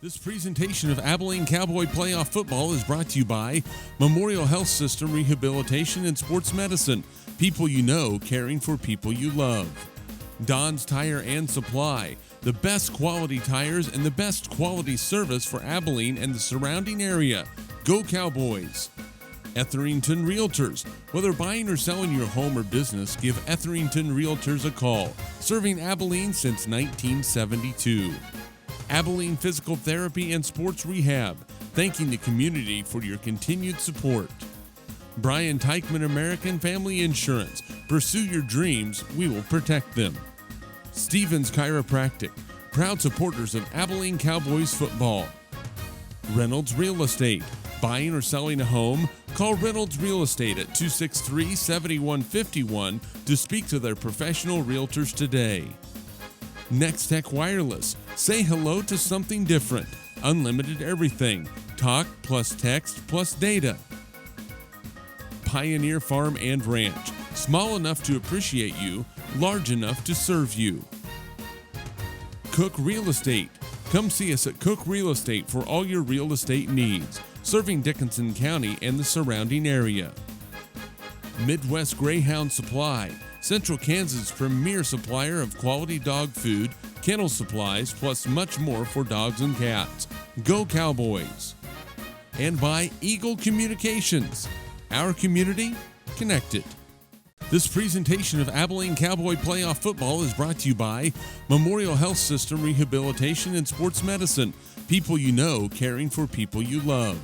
This presentation of Abilene Cowboy playoff football is brought to you by Memorial Health System Rehabilitation and Sports Medicine. People you know, caring for people you love. Don's Tire and Supply. The best quality tires and the best quality service for Abilene and the surrounding area. Go Cowboys! Etherington Realtors. Whether buying or selling your home or business, give Etherington Realtors a call. Serving Abilene since 1972. Abilene Physical Therapy and Sports Rehab, thanking the community for your continued support. Brian Teichman American Family Insurance. Pursue your dreams, we will protect them. Stevens Chiropractic, proud supporters of Abilene Cowboys football. Reynolds Real Estate. Buying or selling a home? Call Reynolds Real Estate at 263-7151 to speak to their professional realtors today. Next Tech Wireless. Say hello to something different. Unlimited everything. Talk plus text plus data. Pioneer Farm and Ranch. Small enough to appreciate you, large enough to serve you. Cook Real Estate. Come see us at Cook Real Estate for all your real estate needs, serving Dickinson County and the surrounding area. Midwest Greyhound Supply. Central Kansas' premier supplier of quality dog food, kennel supplies, plus much more for dogs and cats. Go Cowboys! And by Eagle Communications. Our community, connected. This presentation of Abilene Cowboy playoff football is brought to you by Memorial Health System Rehabilitation and Sports Medicine. People you know, caring for people you love.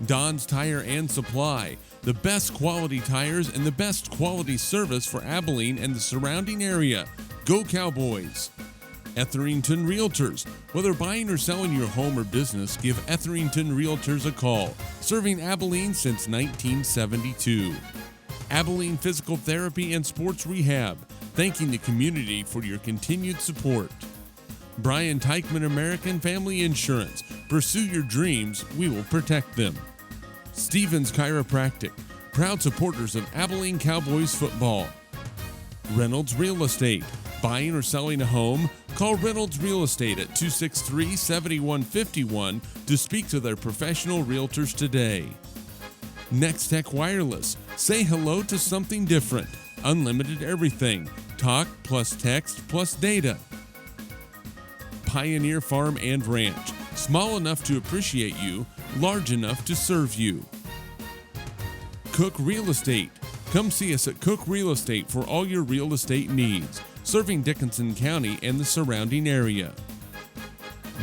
Don's Tire and Supply. The best quality tires and the best quality service for Abilene and the surrounding area. Go Cowboys! Etherington Realtors. Whether buying or selling your home or business, give Etherington Realtors a call. Serving Abilene since 1972. Abilene Physical Therapy and Sports Rehab, thanking the community for your continued support. Brian Teichman American Family Insurance. Pursue your dreams, we will protect them. Stevens Chiropractic, proud supporters of Abilene Cowboys football. Reynolds Real Estate. Buying or selling a home? Call Reynolds Real Estate at 263-7151 to speak to their professional realtors today. Next Tech Wireless. Say hello to something different. Unlimited everything. Talk plus text plus data. Pioneer Farm and Ranch. Small enough to appreciate you, large enough to serve you. Cook Real Estate. Come see us at Cook Real Estate for all your real estate needs, serving Dickinson County and the surrounding area.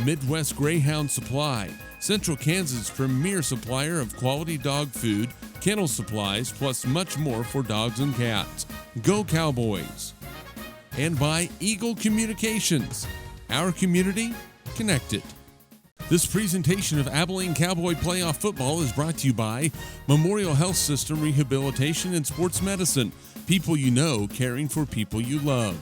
Midwest Greyhound Supply. Central Kansas' premier supplier of quality dog food, kennel supplies, plus much more for dogs and cats. Go Cowboys! And by Eagle Communications. Our community, connected. This presentation of Abilene Cowboy playoff football is brought to you by Memorial Health System Rehabilitation and Sports Medicine. People you know, caring for people you love.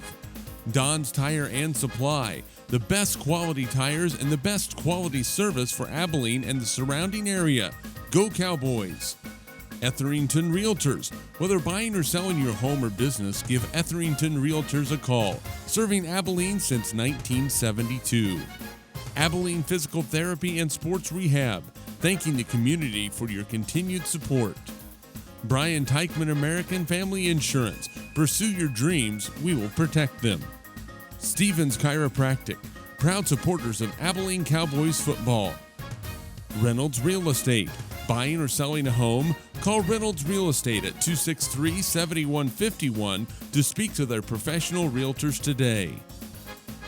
Don's Tire and Supply. The best quality tires and the best quality service for Abilene and the surrounding area. Go Cowboys! Etherington Realtors. Whether buying or selling your home or business, give Etherington Realtors a call. Serving Abilene since 1972. Abilene Physical Therapy and Sports Rehab, thanking the community for your continued support. Brian Teichman American Family Insurance. Pursue your dreams, we will protect them. Stevens Chiropractic, proud supporters of Abilene Cowboys football. Reynolds Real Estate. Buying or selling a home? Call Reynolds Real Estate at 263-7151 to speak to their professional realtors today.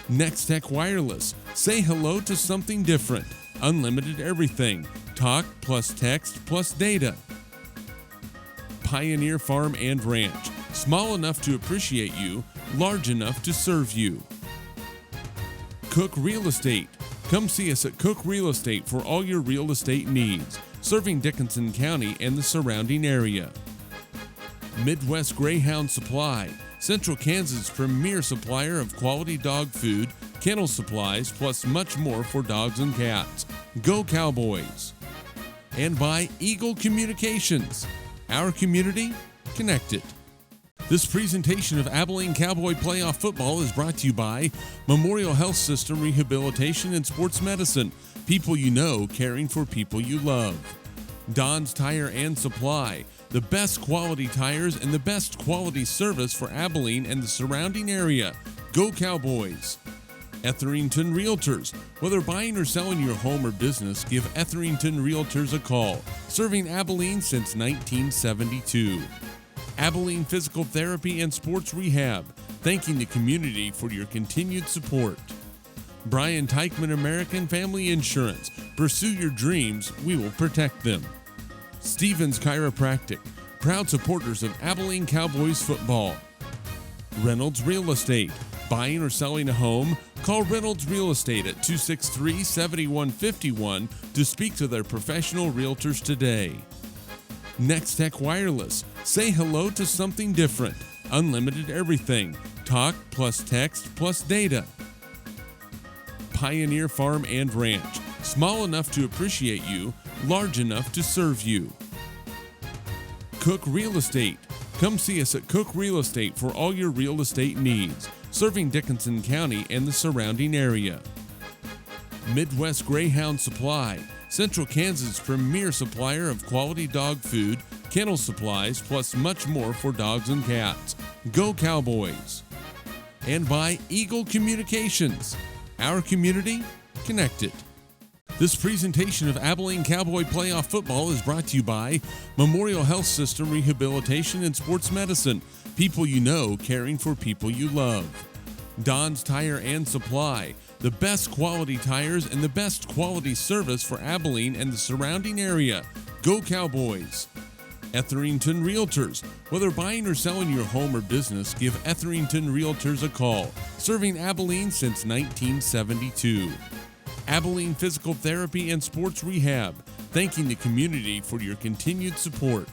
Next Tech Wireless. Say hello to something different. Unlimited everything. Talk plus text plus data. Pioneer Farm and Ranch. Small enough to appreciate you, large enough to serve you. Cook Real Estate. Come see us at Cook Real Estate for all your real estate needs, serving Dickinson County and the surrounding area. Midwest Greyhound Supply. Central Kansas' premier supplier of quality dog food, kennel supplies, plus much more for dogs and cats. Go Cowboys! And by Eagle Communications. Our community, connected. This presentation of Abilene Cowboy Playoff Football is brought to you by Memorial Health System Rehabilitation and Sports Medicine. People you know, caring for people you love. Don's Tire and Supply. The best quality tires and the best quality service for Abilene and the surrounding area. Go Cowboys! Etherington Realtors. Whether buying or selling your home or business, give Etherington Realtors a call. Serving Abilene since 1972. Abilene Physical Therapy and Sports Rehab. Thanking the community for your continued support. Brian Teichman American Family Insurance. Pursue your dreams, we will protect them. Stevens Chiropractic. Proud supporters of Abilene Cowboys football. Reynolds Real Estate. Buying or selling a home? Call Reynolds Real Estate at 263-7151 to speak to their professional realtors today. Next Tech Wireless. Say hello to something different. Unlimited everything. Talk plus text plus data. Pioneer Farm and Ranch. Small enough to appreciate you, large enough to serve you. Cook Real Estate. Come see us at Cook Real Estate for all your real estate needs, serving Dickinson County and the surrounding area. Midwest Greyhound Supply. Central Kansas' premier supplier of quality dog food, kennel supplies, plus much more for dogs and cats. Go Cowboys! And by Eagle Communications. Our community, connected. This presentation of Abilene Cowboy Playoff Football is brought to you by Memorial Health System Rehabilitation and Sports Medicine. People you know, caring for people you love. Don's Tire and Supply. The best quality tires and the best quality service for Abilene and the surrounding area. Go Cowboys! Etherington Realtors. Whether buying or selling your home or business, give Etherington Realtors a call. Serving Abilene since 1972. Abilene Physical Therapy and Sports Rehab. Thanking the community for your continued support.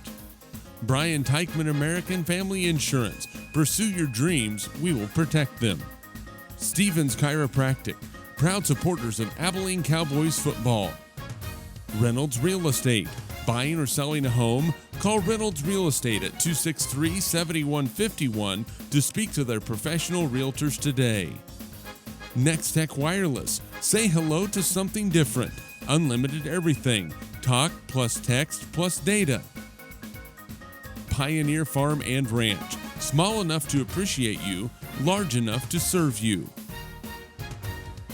Brian Teichman American Family Insurance. Pursue your dreams, we will protect them. Stevens Chiropractic. Proud supporters of Abilene Cowboys football. Reynolds Real Estate. Buying or selling a home? Call Reynolds Real Estate at 263-7151 to speak to their professional realtors today. Next Tech Wireless. Say hello to something different. Unlimited everything. Talk plus text plus data. Pioneer Farm and Ranch. Small enough to appreciate you, large enough to serve you.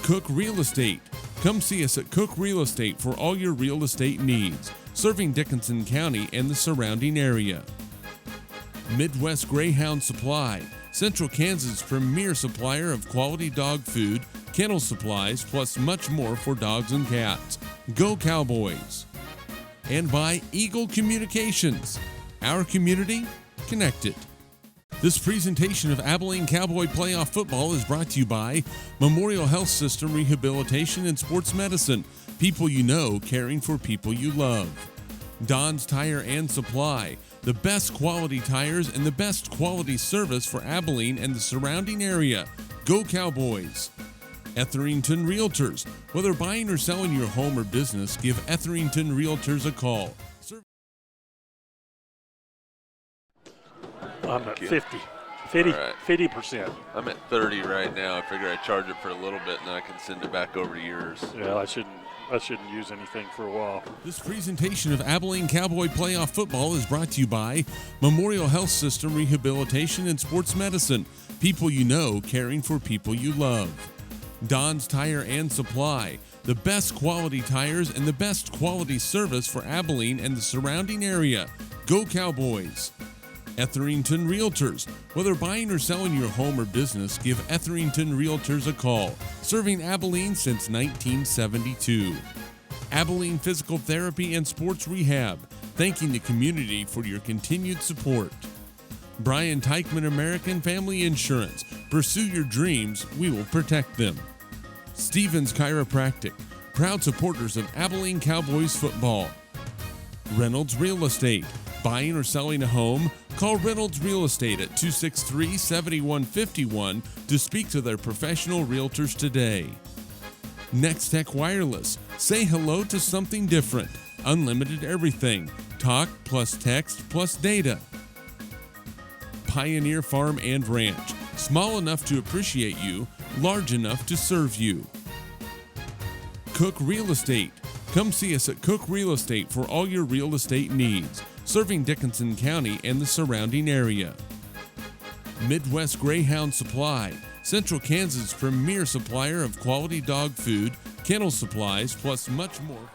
Cook Real Estate. Come see us at Cook Real Estate for all your real estate needs, serving Dickinson County and the surrounding area. Midwest Greyhound Supply. Central Kansas' premier supplier of quality dog food, kennel supplies, plus much more for dogs and cats. Go Cowboys! And by Eagle Communications. Our community, connected. This presentation of Abilene Cowboy Playoff Football is brought to you by Memorial Health System Rehabilitation and Sports Medicine. People you know, caring for people you love. Don's Tire and Supply. The best quality tires and the best quality service for Abilene and the surrounding area. Go Cowboys! Etherington Realtors. Whether buying or selling your home or business, give Etherington Realtors a call. I'm at 50%. I'm at 30 right now. I figure I charge it for a little bit and then I can send it back over to yours. Yeah, I shouldn't use anything for a while. This presentation of Abilene Cowboy Playoff Football is brought to you by Memorial Health System Rehabilitation and Sports Medicine. People you know, caring for people you love. Don's Tire and Supply. The best quality tires and the best quality service for Abilene and the surrounding area. Go Cowboys! Etherington Realtors. Whether buying or selling your home or business, give Etherington Realtors a call. Serving Abilene since 1972. Abilene Physical Therapy and Sports Rehab. Thanking the community for your continued support. Brian Teichman American Family Insurance. Pursue your dreams, we will protect them. Stevens Chiropractic. Proud supporters of Abilene Cowboys football. Reynolds Real Estate. Buying or selling a home? Call Reynolds Real Estate at 263-7151 to speak to their professional realtors today. Next Tech Wireless. Say hello to something different. Unlimited everything. Talk plus text plus data. Pioneer Farm and Ranch. Small enough to appreciate you, large enough to serve you. Cook Real Estate. Come see us at Cook Real Estate for all your real estate needs, serving Dickinson County and the surrounding area. Midwest Greyhound Supply, Central Kansas' premier supplier of quality dog food, kennel supplies, plus much more.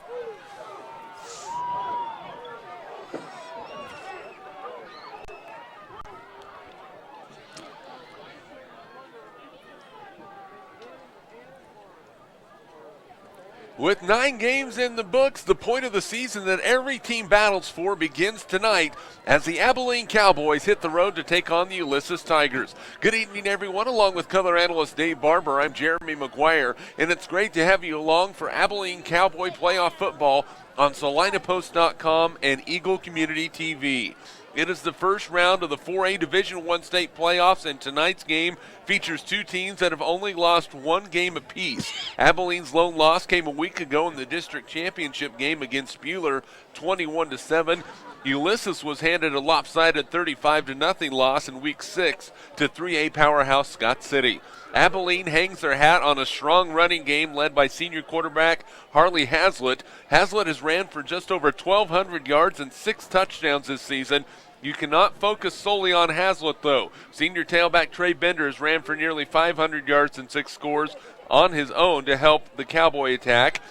With 9 games in the books, the point of the season that every team battles for begins tonight as the Abilene Cowboys hit the road to take on the Ulysses Tigers. Good evening, everyone. Along with color analyst Dave Barber, I'm Jeremy McGuire, and it's great to have you along for Abilene Cowboy playoff football on SalinaPost.com and Eagle Community TV. It is the first round of the 4A Division I state playoffs, and tonight's game features 2 teams that have only lost 1 game apiece. Abilene's lone loss came a week ago in the district championship game against Buhler, 21-7. Ulysses was handed a lopsided 35-0 loss in Week 6 to 3A powerhouse Scott City. Abilene hangs their hat on a strong running game led by senior quarterback Harley Hazlitt. Hazlitt has ran for just over 1,200 yards and 6 touchdowns this season. You cannot focus solely on Hazlitt, though. Senior tailback Trey Bender has ran for nearly 500 yards and 6 scores on his own to help the Cowboy attack.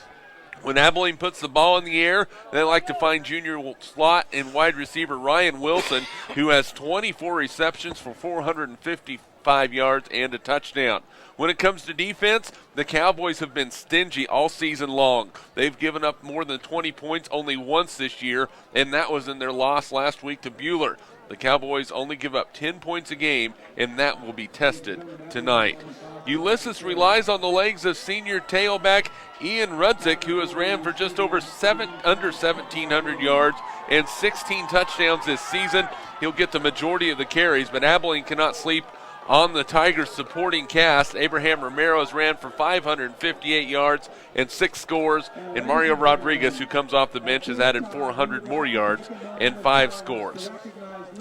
When Abilene puts the ball in the air, they like to find junior slot and wide receiver Ryan Wilson, who has 24 receptions for 455 yards and a touchdown. When it comes to defense, the Cowboys have been stingy all season long. They've given up more than 20 points only once this year, and that was in their loss last week to Buhler. The Cowboys only give up 10 points a game, and that will be tested tonight. Ulysses relies on the legs of senior tailback Ian Rudzik, who has ran for just under 1,700 yards and 16 touchdowns this season. He'll get the majority of the carries, but Abilene cannot sleep on the Tigers' supporting cast. Abraham Romero has ran for 558 yards and 6 scores, and Mario Rodriguez, who comes off the bench, has added 400 more yards and 5 scores.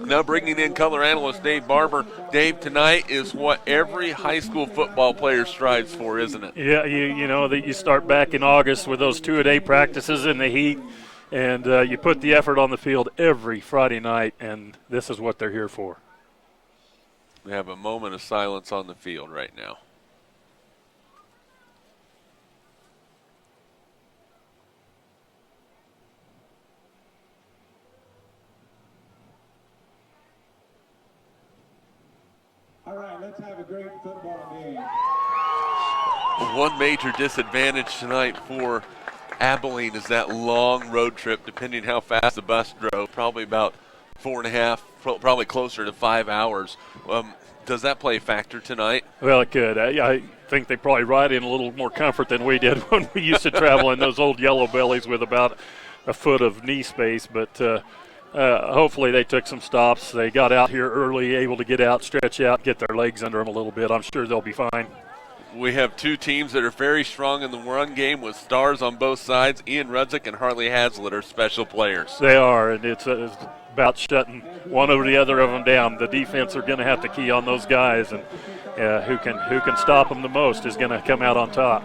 Now bringing in color analyst Dave Barber. Dave, tonight is what every high school football player strives for, isn't it? Yeah, you know that you start back in August with those 2-a-day practices in the heat, and you put the effort on the field every Friday night, and this is what they're here for. We have a moment of silence on the field right now. All right, let's have a great football game. One major disadvantage tonight for Abilene is that long road trip, depending how fast the bus drove, probably about 4.5, probably closer to 5 hours. Does that play a factor tonight? Well, it could. I think they probably ride in a little more comfort than we did when we used to travel in those old yellow bellies with about a foot of knee space, but hopefully they took some stops. They got out here early, able to get out, stretch out, get their legs under them a little bit. I'm sure they'll be fine. We have 2 teams that are very strong in the run game with stars on both sides. Ian Rudzik and Harley Hazlitt are special players. They are, and it's about shutting one or the other of them down. The defense are going to have to key on those guys, and who can stop them the most is going to come out on top.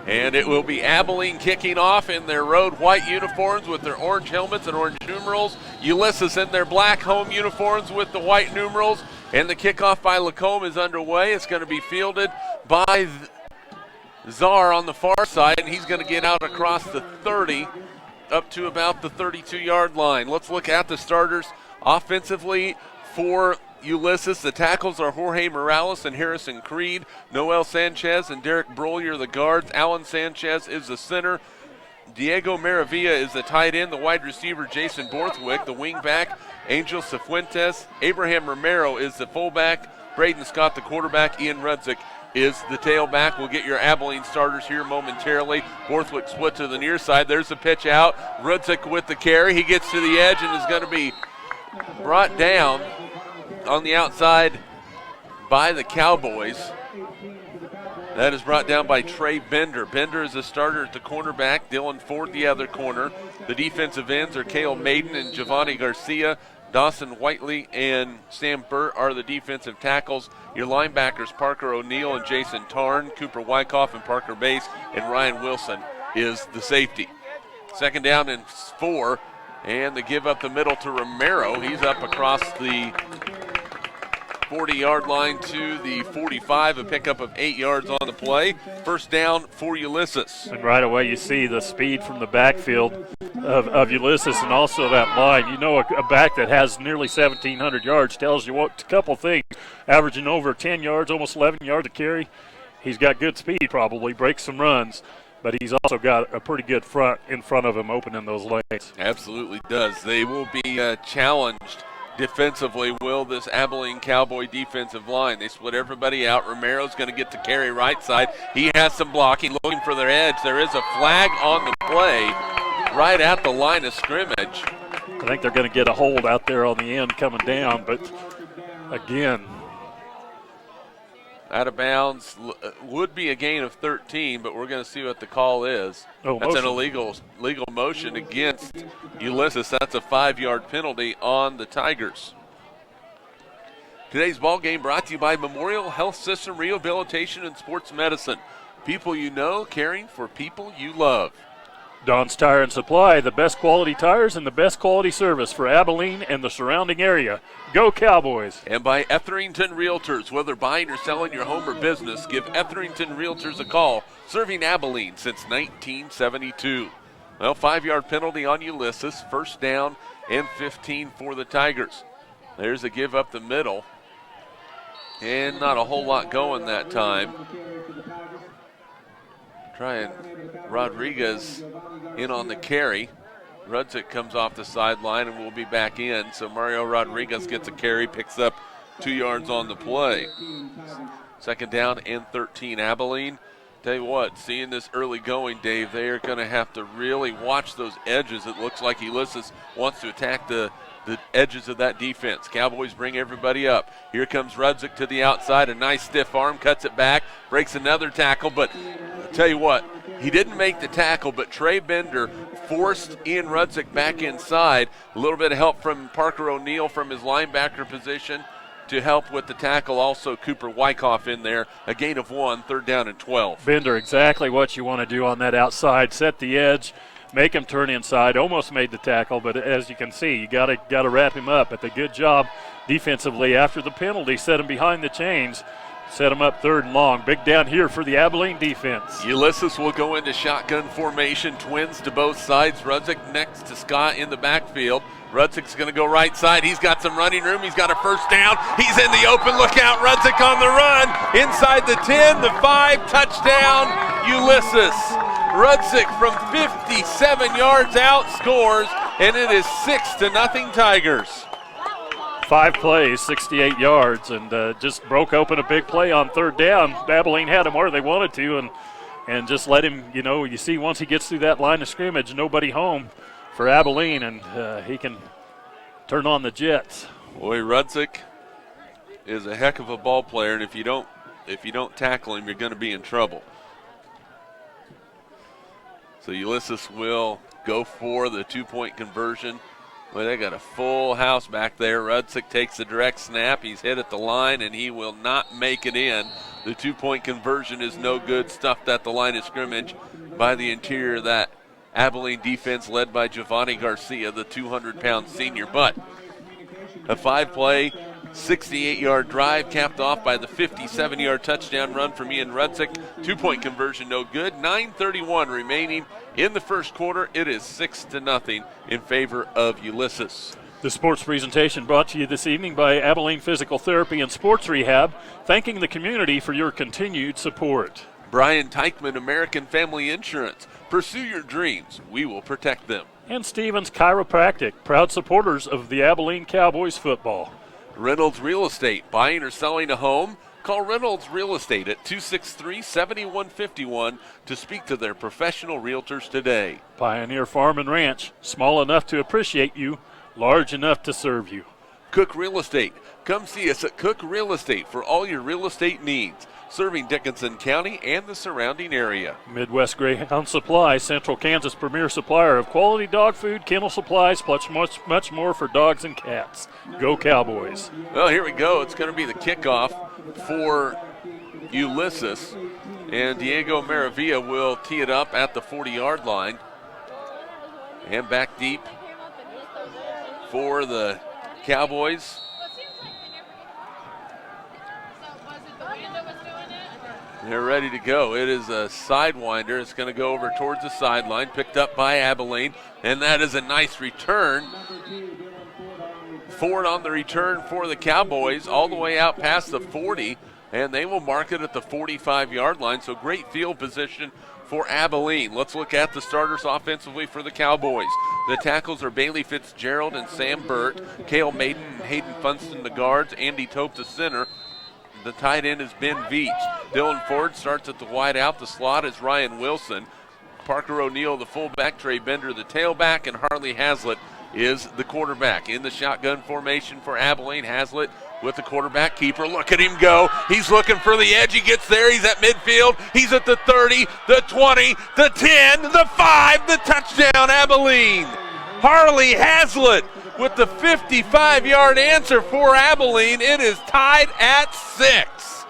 And it will be Abilene kicking off in their road white uniforms with their orange helmets and orange numerals. Ulysses in their black home uniforms with the white numerals. And the kickoff by Lacombe is underway. It's going to be fielded by Czar on the far side, and he's going to get out across the 30 up to about the 32-yard line. Let's look at the starters offensively for Ulysses. The tackles are Jorge Morales and Harrison Creed. Noel Sanchez and Derek Brolier the guards. Alan Sanchez is the center. Diego Maravilla is the tight end. The wide receiver Jason Borthwick. The wingback Angel Cifuentes. Abraham Romero is the fullback. Braden Scott the quarterback. Ian Rudzik is the tailback. We'll get your Abilene starters here momentarily. Borthwick split to the near side. There's the pitch out. Rudzik with the carry. He gets to the edge and is going to be brought down on the outside by the Cowboys. That is brought down by Trey Bender. Bender is the starter at the cornerback. Dylan Ford the other corner. The defensive ends are Cale Maiden and Giovanni Garcia. Dawson Whiteley and Sam Burt are the defensive tackles. Your linebackers, Parker O'Neill and Jason Tarn, Cooper Wyckoff and Parker Bass, and Ryan Wilson is the safety. Second down and 4, and they give up the middle to Romero. He's up across the 40-yard line to the 45, a pickup of 8 yards on the play. First down for Ulysses. And right away you see the speed from the backfield of Ulysses and also that line. You know, a back that has nearly 1,700 yards tells you what a couple things. Averaging over 10 yards, almost 11 yards a carry. He's got good speed probably, breaks some runs, but he's also got a pretty good front in front of him opening those lanes. Absolutely does. They will be challenged defensively, will this Abilene Cowboy defensive line. They split everybody out. Romero's going to get to carry right side. He has some blocking, looking for their edge. There is a flag on the play right at the line of scrimmage. I think they're going to get a hold out there on the end coming down, but again, out of bounds, would be a gain of 13, but we're going to see what the call is. That's motion. An illegal motion against Ulysses. That's a 5-yard penalty on the Tigers. Today's ball game brought to you by Memorial Health System Rehabilitation and Sports Medicine. People you know, caring for people you love. Don's Tire and Supply, the best quality tires and the best quality service for Abilene and the surrounding area. Go Cowboys. And by Etherington Realtors. Whether buying or selling your home or business, give Etherington Realtors a call. Serving Abilene since 1972. Well, 5-yard penalty on Ulysses. First down and 15 for the Tigers. There's a give up the middle. And not a whole lot going that time. Trying Rodriguez in on the carry. Rudzik comes off the sideline and will be back in. So Mario Rodriguez gets a carry, picks up 2 yards on the play. Second down and 13. Abilene, tell you what, seeing this early going, Dave, they are going to have to really watch those edges. It looks like Ulysses wants to attack the edges of that defense. Cowboys bring everybody up. Here comes Rudzik to the outside. A nice stiff arm, cuts it back, breaks another tackle. But I'll tell you what, he didn't make the tackle, but Trey Bender forced Ian Rudzik back inside. A little bit of help from Parker O'Neill from his linebacker position to help with the tackle. Also Cooper Wyckoff in there. A gain of 1, third down and 12. Bender, exactly what you want to do on that outside. Set the edge. Make him turn inside. Almost made the tackle, but as you can see, you got to wrap him up. But the good job defensively after the penalty, set him behind the chains, set him up third and long. Big down here for the Abilene defense. Ulysses will go into shotgun formation, twins to both sides. Rudzik next to Scott in the backfield. Rudzik's going to go right side. He's got some running room. He's got a first down. He's in the open. Look out, Rudzik on the run. Inside the 10, the 5, touchdown, Ulysses. Rudzik from 57 yards out scores, and it is 6-0 Tigers. 5 plays, 68 yards, and just broke open a big play on third down. Abilene had him where they wanted to, and just let him, you see once he gets through that line of scrimmage, nobody home for Abilene, and he can turn on the Jets. Boy, Rudzik is a heck of a ball player, and if you don't tackle him, you're going to be in trouble. So Ulysses will go for the 2-point conversion. Well, they got a full house back there. Rudzik takes the direct snap. He's hit at the line, and he will not make it in. The 2-point conversion is no good. Stuffed at the line of scrimmage by the interior of that Abilene defense led by Giovanni Garcia, the 200-pound senior. But a 5-play, 68-yard drive capped off by the 57-yard touchdown run from Ian Rudzik. 2-point conversion no good. 9:31 remaining in the first quarter. It is 6-0 in favor of Ulysses. The sports presentation brought to you this evening by Abilene Physical Therapy and Sports Rehab, thanking the community for your continued support. Brian Teichman, American Family Insurance. Pursue your dreams. We will protect them. And Stevens Chiropractic, proud supporters of the Abilene Cowboys football. Reynolds Real Estate. Buying or selling a home? Call Reynolds Real Estate at 263-7151 to speak to their professional realtors today. Pioneer Farm and Ranch, small enough to appreciate you, large enough to serve you. Cook Real Estate. Come see us at Cook Real Estate for all your real estate needs. serving Dickinson County and the surrounding area. Midwest Greyhound Supply, Central Kansas' premier supplier of quality dog food, kennel supplies, plus much more for dogs and cats. Go Cowboys. Well, here we go. It's going to be the kickoff for Ulysses, and Diego Maravilla will tee it up at the 40-yard line. And back deep for the Cowboys. They're ready to go. It is a sidewinder. It's going to go over towards the sideline, picked up by Abilene, and that is a nice return. Ford on the return for the Cowboys, all the way out past the 40, and they will mark it at the 45-yard line. So great field position for Abilene. Let's look at the starters offensively for the Cowboys. The tackles are Bailey Fitzgerald and Sam Burt, Cale Maiden and Hayden Funston the guards, Andy Tope the center. The tight end is Ben Veach. Dylan Ford starts at the wide out. The slot is Ryan Wilson. Parker O'Neill, the fullback. Trey Bender, the tailback. And Harley Hazlitt is the quarterback. In the shotgun formation for Abilene, Hazlitt with the quarterback keeper. Look at him go. He's looking for the edge. He gets there. He's at midfield. He's at the 30, the 20, the 10, the 5, the touchdown, Abilene. Harley Hazlitt with the 55-yard answer for Abilene. It is tied at 6.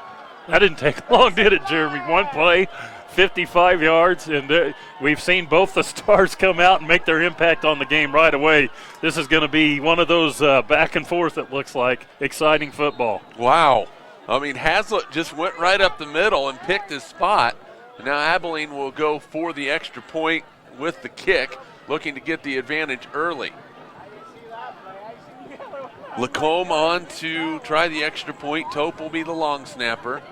That didn't take long, did it, Jeremy? One play, 55 yards, and we've seen both the stars come out and make their impact on the game right away. This is going to be one of those back and forth, it looks like, exciting football. Wow. I mean, Hazlitt just went right up the middle and picked his spot. Now Abilene will go for the extra point with the kick, looking to get the advantage early. Lacombe on to try the extra point. Tope will be the long snapper.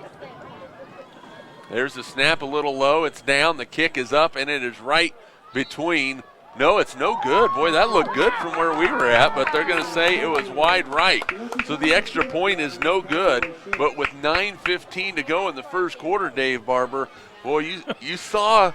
There's the snap a little low. It's down. The kick is up, and it is right between. No, it's no good. Boy, that looked good from where we were at, but they're going to say it was wide right. So the extra point is no good. But with 9:15 to go in the first quarter, Dave Barber, boy, you saw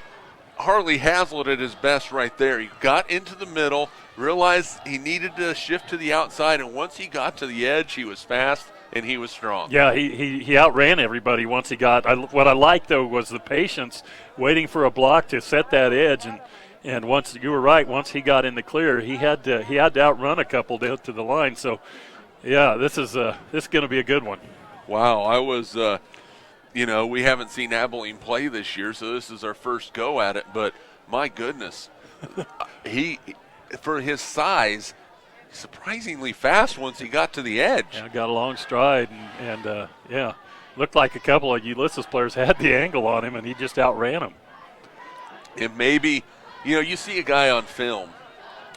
Harley Hazlitt at his best right there. He got into the middle, realized he needed to shift to the outside, and once he got to the edge, he was fast and he was strong. Yeah, he outran everybody once he got. What I liked, though, was the patience, waiting for a block to set that edge, and once you were right, once he got in the clear, he had to outrun a couple down to the line. So, yeah, this is going to be a good one. Wow, I was. We haven't seen Abilene play this year, so this is our first go at it. But my goodness, he, for his size, surprisingly fast once he got to the edge. Yeah, got a long stride, and looked like a couple of Ulysses players had the angle on him, and he just outran him. And maybe, you see a guy on film,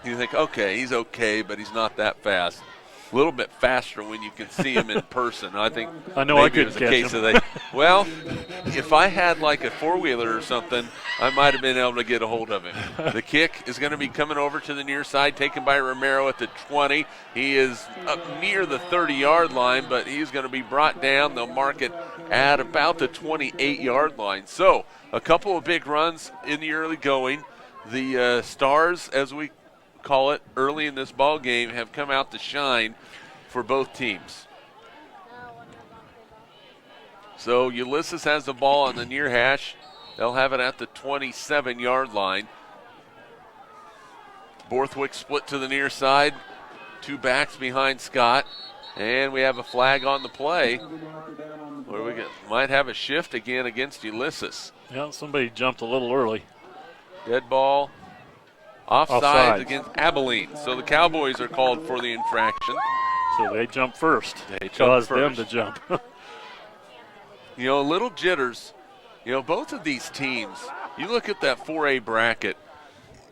you think, okay, he's okay, but he's not that fast. A little bit faster when you can see him in person. I think I know maybe I it was a catch case him. of well, if I had like a four-wheeler or something, I might have been able to get a hold of him. The kick is going to be coming over to the near side, taken by Romero at the 20. He is up near the 30-yard line, but he's going to be brought down. They'll mark it at about the 28-yard line. So a couple of big runs in the early going. The Stars, as we call it, early in this ball game, have come out to shine for both teams. So Ulysses has the ball on the near hash. They'll have it at the 27-yard line. Borthwick split to the near side. Two backs behind Scott. And we have a flag on the play where we might have a shift again against Ulysses. Yeah, somebody jumped a little early. Dead ball. Offside against Abilene. So the Cowboys are called for the infraction. So they jump first. They caused jump first. them to jump. Little jitters. Both of these teams, you look at that 4A bracket,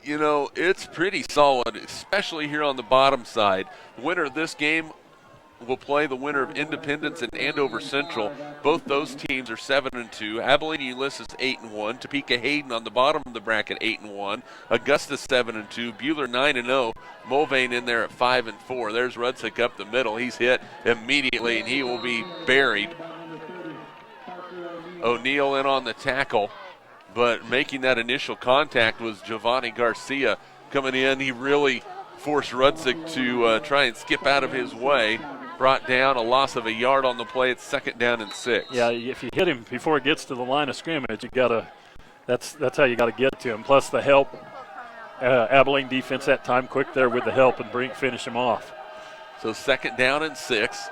it's pretty solid, especially here on the bottom side. The winner of this game will play the winner of Independence and Andover Central. Both those teams are 7-2. Abilene Ulysses 8-1. Topeka Hayden on the bottom of the bracket 8-1. Augusta 7-2. Buhler 9-0. Mulvane in there at 5-4. There's Rudsick up the middle. He's hit immediately and he will be buried. O'Neill in on the tackle, but making that initial contact was Giovanni Garcia coming in. He really forced Rudsick to try and skip out of his way. brought down, a loss of a yard on the play. It's 2nd down and 6. Yeah, if you hit him before it gets to the line of scrimmage, you gotta. That's how you got to get to him. Plus the help. Abilene defense that time quick there with the help and finish him off. So 2nd down and 6.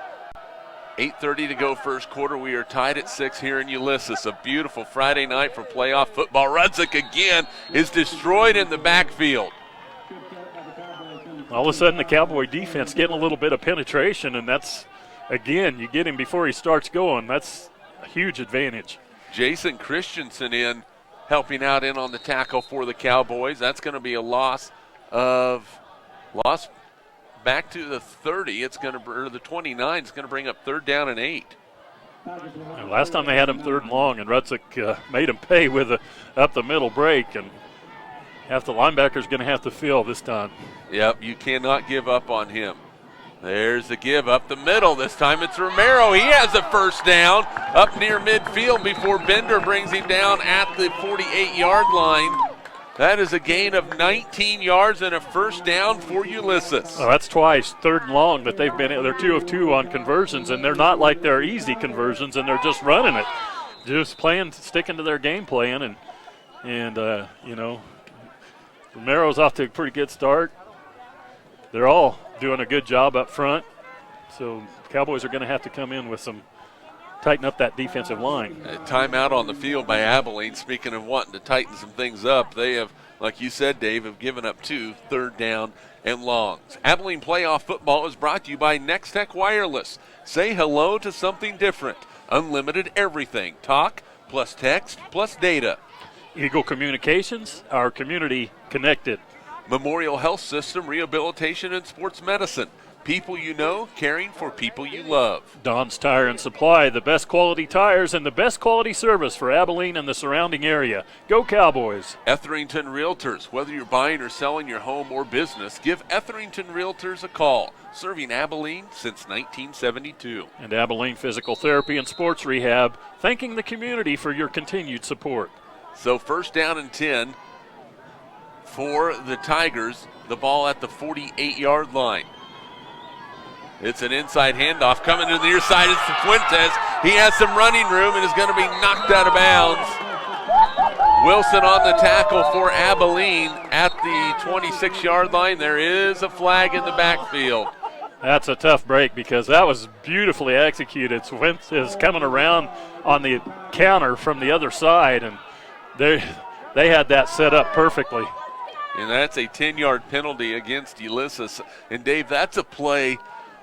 8:30 to go first quarter. We are tied at 6 here in Ulysses. A beautiful Friday night for playoff football. Rudzik again is destroyed in the backfield. All of a sudden the Cowboy defense getting a little bit of penetration, and that's, again, you get him before he starts going. That's a huge advantage. Jason Christensen helping out in on the tackle for the Cowboys. That's going to be a loss back to the 30. It's going to, or the 29. It's going to bring up 3rd down and 8. Last time they had him 3rd and long, and Rudzik made him pay with a up the middle break, and half the linebacker's going to have to fill this time. Yep, you cannot give up on him. There's the give up the middle. This time it's Romero. He has a 1st down up near midfield before Bender brings him down at the 48-yard line. That is a gain of 19 yards and a 1st down for Ulysses. Well, that's twice 3rd and long that they've been. They're 2 of 2 on conversions, and they're not like they're easy conversions, and they're just running it, just sticking to their game plan, and Romero's off to a pretty good start. They're all doing a good job up front, so Cowboys are going to have to come in with tighten up that defensive line. A timeout on the field by Abilene. Speaking of wanting to tighten some things up, they have, like you said, Dave, have given up 2 3rd down and longs. Abilene playoff football is brought to you by Next Tech Wireless. Say hello to something different. Unlimited everything. Talk plus text plus data. Eagle Communications, our community connected. Memorial Health System, Rehabilitation and Sports Medicine. People you know, caring for people you love. Don's Tire and Supply, the best quality tires and the best quality service for Abilene and the surrounding area. Go Cowboys. Etherington Realtors. Whether you're buying or selling your home or business, give Etherington Realtors a call. Serving Abilene since 1972. And Abilene Physical Therapy and Sports Rehab, thanking the community for your continued support. So 1st down and 10 for the Tigers. The ball at the 48-yard line. It's an inside handoff coming to the near side. It's Fuentes. He has some running room and is going to be knocked out of bounds. Wilson on the tackle for Abilene at the 26-yard line. There is a flag in the backfield. That's a tough break because that was beautifully executed. Fuentes coming around on the counter from the other side, and they had that set up perfectly. And that's a 10-yard penalty against Ulysses. And, Dave, that's a play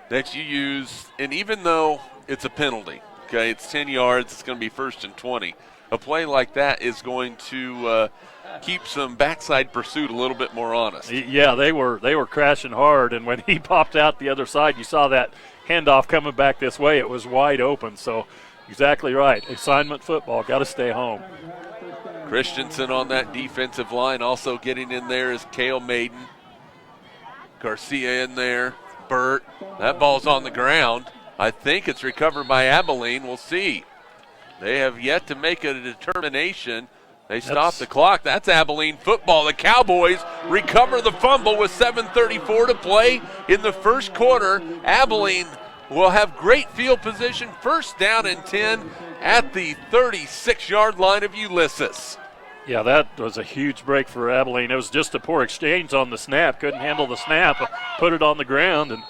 that you use, and even though it's a penalty, okay, it's 10 yards, it's going to be 1st and 20. A play like that is going to keep some backside pursuit a little bit more honest. Yeah, they were crashing hard, and when he popped out the other side, you saw that handoff coming back this way. It was wide open, so exactly right. Assignment football, got to stay home. Christensen on that defensive line. Also getting in there is Cale Maiden. Garcia in there. Burt. That ball's on the ground. I think it's recovered by Abilene. We'll see. They have yet to make a determination. They stop the clock. That's Abilene football. The Cowboys recover the fumble with 7:34 to play in the first quarter. Abilene will have great field position. 1st down and 10 at the 36-yard line of Ulysses. Yeah, that was a huge break for Abilene. It was just a poor exchange on the snap. Couldn't handle the snap, put it on the ground, and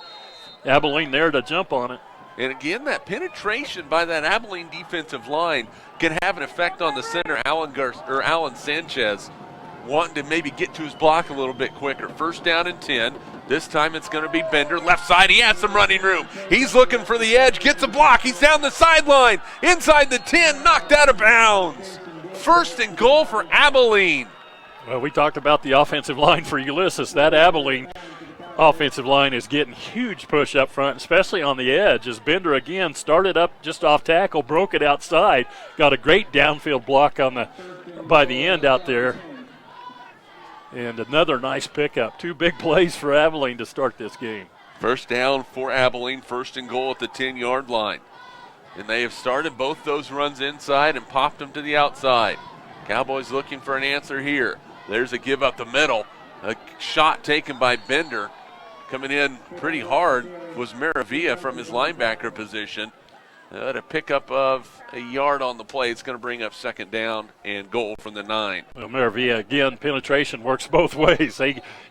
Abilene there to jump on it. And again, that penetration by that Abilene defensive line can have an effect on the center, Alan Sanchez, wanting to maybe get to his block a little bit quicker. 1st down and 10. This time it's going to be Bender. Left side, he has some running room. He's looking for the edge, gets a block. He's down the sideline, inside the 10, knocked out of bounds. 1st and goal for Abilene. Well, we talked about the offensive line for Ulysses. That Abilene offensive line is getting huge push up front, especially on the edge, as Bender again started up just off tackle, broke it outside, got a great downfield block by the end out there. And another nice pickup. 2 big plays for Abilene to start this game. 1st down for Abilene, 1st and goal at the 10-yard line. And they have started both those runs inside and popped them to the outside. Cowboys looking for an answer here. There's a give up the middle. A shot taken by Bender, coming in pretty hard was Maravilla from his linebacker position. At a pickup of a yard on the play, it's going to bring up second down and goal from the 9. Well, Maravilla, again, penetration works both ways.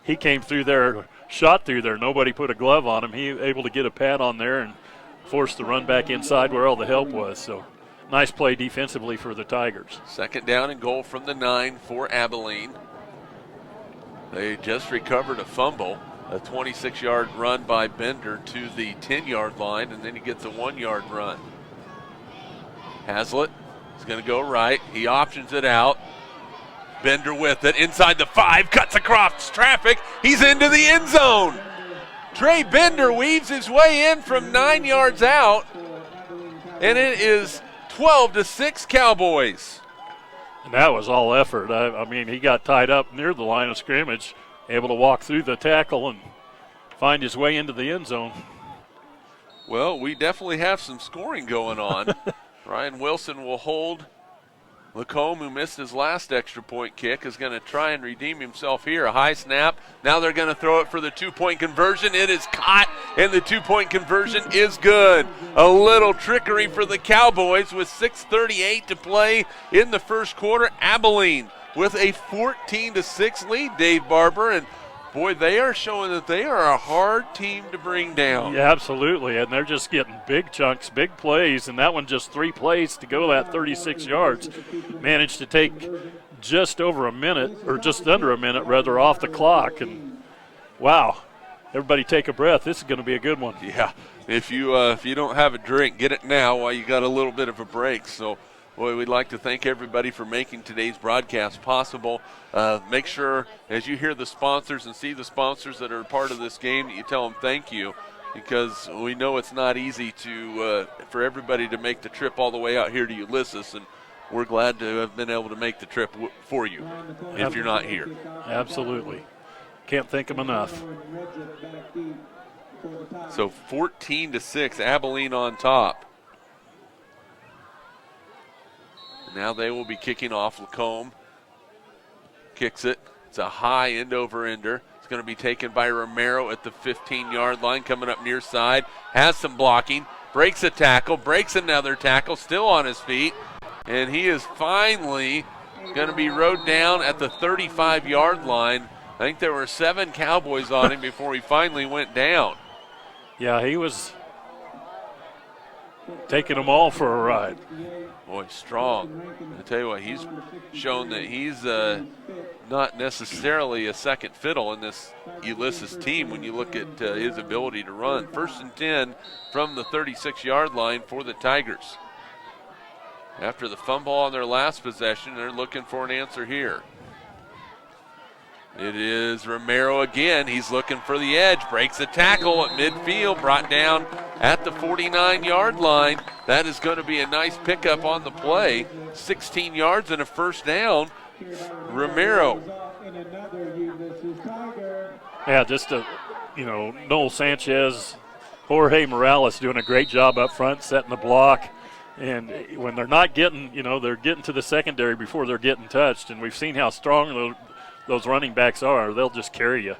He came through there, shot through there. Nobody put a glove on him. He was able to get a pad on there and forced the run back inside where all the help was. So nice play defensively for the Tigers. Second down and goal from the 9 for Abilene. They just recovered a fumble, a 26-yard run by Bender to the 10-yard line, and then he gets a 1-yard run. Hazlitt is going to go right. He options it out. Bender with it inside the 5, cuts across traffic. He's into the end zone. Trey Bender weaves his way in from 9 yards out, and it is 12-6 Cowboys. And that was all effort. I mean, he got tied up near the line of scrimmage, able to walk through the tackle and find his way into the end zone. Well, we definitely have some scoring going on. Ryan Wilson will hold. Lacombe, who missed his last extra point kick, is going to try and redeem himself here. A high snap. Now they're going to throw it for the 2-point conversion. It is caught, and the 2-point conversion is good. A little trickery for the Cowboys with 6:38 to play in the first quarter. Abilene with a 14-6 lead, Dave Barber, and boy, they are showing that they are a hard team to bring down. Yeah, absolutely, and they're just getting big chunks, big plays, and that one just 3 plays to go that 36 yards. Managed to take just over a minute, or just under a minute, rather, off the clock, and wow, everybody take a breath. This is going to be a good one. Yeah, if you don't have a drink, get it now while you got a little bit of a break. So, boy, we'd like to thank everybody for making today's broadcast possible. Make sure, as you hear the sponsors and see the sponsors that are a part of this game, that you tell them thank you, because we know it's not easy for everybody to make the trip all the way out here to Ulysses, and we're glad to have been able to make the trip for you if you're not here. Absolutely. Can't thank them enough. So 14-6, Abilene on top. Now they will be kicking off. Lacombe kicks it. It's a high end-over-ender. It's going to be taken by Romero at the 15-yard line, coming up near side. Has some blocking. Breaks a tackle. Breaks another tackle. Still on his feet. And he is finally going to be rode down at the 35-yard line. I think there were 7 Cowboys on him before he finally went down. Yeah, he was taking them all for a ride. Boy, strong. I tell you what, he's shown that he's not necessarily a second fiddle in this Ulysses team when you look at his ability to run. 1st and 10 from the 36-yard line for the Tigers. After the fumble on their last possession, they're looking for an answer here. It is Romero again. He's looking for the edge. Breaks a tackle at midfield. Brought down at the 49-yard line. That is going to be a nice pickup on the play. 16 yards and a first down. Romero. Yeah, just Noel Sanchez, Jorge Morales doing a great job up front, setting the block. And when they're not getting, they're getting to the secondary before they're getting touched. And we've seen how strong those running backs are. They'll just carry you.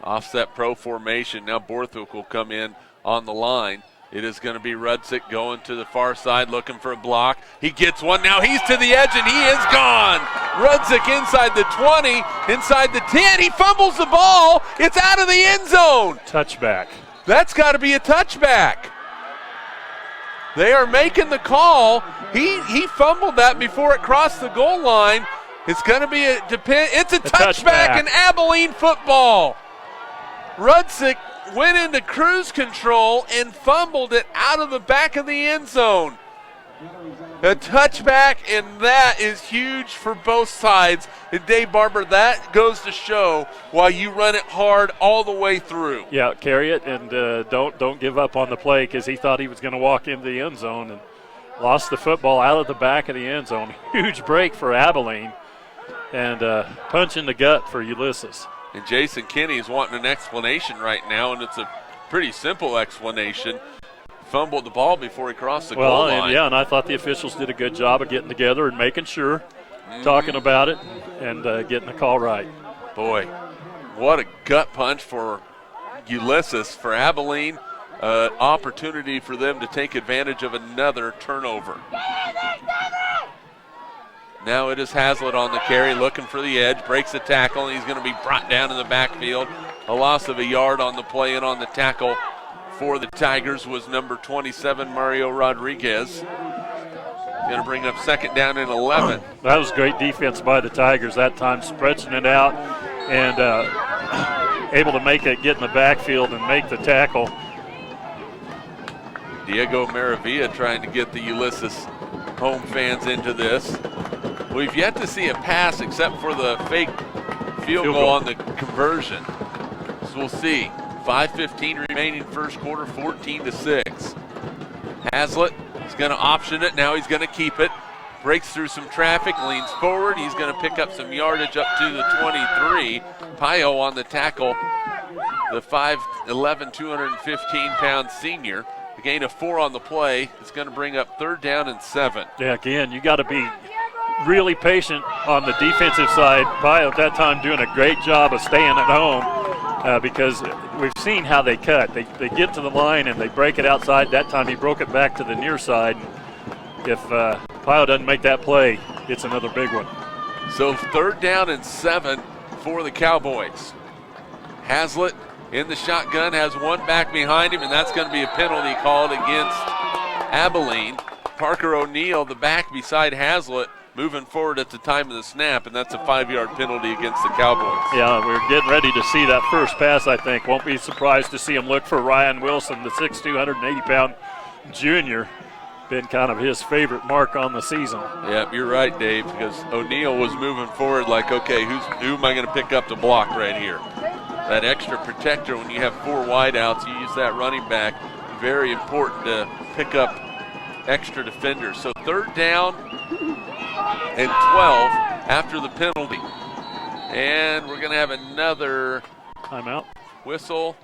Offset pro formation. Now Borthwick will come in on the line. It is going to be Rudzik going to the far side looking for a block. He gets one. Now he's to the edge, and he is gone. Rudzik inside the 20, inside the 10. He fumbles the ball. It's out of the end zone. Touchback. That's got to be a touchback. They are making the call. He fumbled that before it crossed the goal line. It's going to be it's a touchback in Abilene football. Rudzik went into cruise control and fumbled it out of the back of the end zone. A touchback, and that is huge for both sides. And Dave Barber, that goes to show why you run it hard all the way through. Yeah, carry it, and don't give up on the play, because he thought he was going to walk into the end zone and lost the football out of the back of the end zone. Huge break for Abilene, and punch in the gut for Ulysses. And Jason Kinney is wanting an explanation right now, and it's a pretty simple explanation. Fumbled the ball before he crossed the goal line. And I thought the officials did a good job of getting together and making sure, talking about it, and getting the call right. Boy, what a gut punch for Ulysses. For Abilene, opportunity for them to take advantage of another turnover. Now it is Hazlitt on the carry, looking for the edge, breaks the tackle, and he's going to be brought down in the backfield. A loss of a yard on the play, and on the tackle for the Tigers was number 27, Mario Rodriguez. Going to bring up 2nd down and 11. That was great defense by the Tigers that time, stretching it out and able to make it, get in the backfield and make the tackle. Diego Maravilla trying to get the Ulysses home fans into this. We've yet to see a pass except for the fake field goal on the conversion. So we'll see. 5:15 remaining first quarter, 14-6. Hazlitt is going to option it. Now he's going to keep it. Breaks through some traffic, leans forward. He's going to pick up some yardage up to the 23. Pio on the tackle, the 5'11", 215-pound senior. A gain of 4 on the play. It's going to bring up 3rd down and 7. Yeah, again, you got to be really patient on the defensive side. Pio at that time doing a great job of staying at home because we've seen how they cut. They get to the line and they break it outside. That time he broke it back to the near side. If Pio doesn't make that play, it's another big one. So 3rd down and 7 for the Cowboys. Hazlitt in the shotgun, has one back behind him, and that's going to be a penalty called against Abilene. Parker O'Neill, the back beside Hazlitt, moving forward at the time of the snap, and that's a 5-yard penalty against the Cowboys. Yeah, we're getting ready to see that first pass, I think. Won't be surprised to see him look for Ryan Wilson, the 6'2", 180-pound junior. Been kind of his favorite mark on the season. Yep, you're right, Dave, because O'Neill was moving forward like, okay, who am I going to pick up the block right here? That extra protector, when you have 4 wideouts, you use that running back. Very important to pick up extra defenders. So 3rd down and 12 after the penalty. And we're going to have another timeout whistle,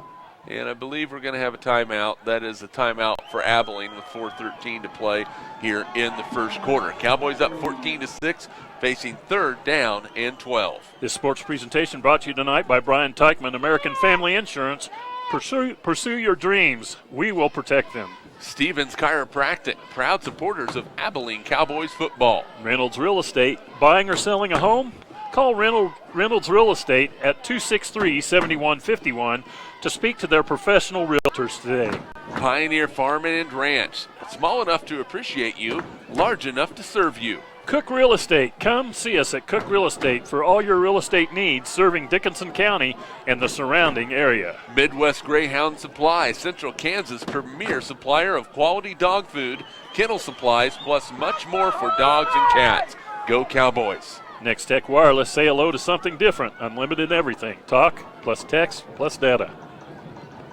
and I believe we're going to have a timeout. That is a timeout for Abilene with 4:13 to play here in the first quarter. Cowboys up 14-6, facing 3rd down and 12. This sports presentation brought to you tonight by Brian Teichman, American Family Insurance. Pursue your dreams. We will protect them. Stevens Chiropractic, proud supporters of Abilene Cowboys football. Reynolds Real Estate, buying or selling a home? Call Reynolds Real Estate at 263-7151 to speak to their professional realtors today. Pioneer Farm and Ranch, small enough to appreciate you, large enough to serve you. Cook Real Estate. Come see us at Cook Real Estate for all your real estate needs, serving Dickinson County and the surrounding area. Midwest Greyhound Supply, Central Kansas' premier supplier of quality dog food, kennel supplies, plus much more for dogs and cats. Go Cowboys. Next Tech Wireless, say hello to something different. Unlimited everything. Talk plus text plus data.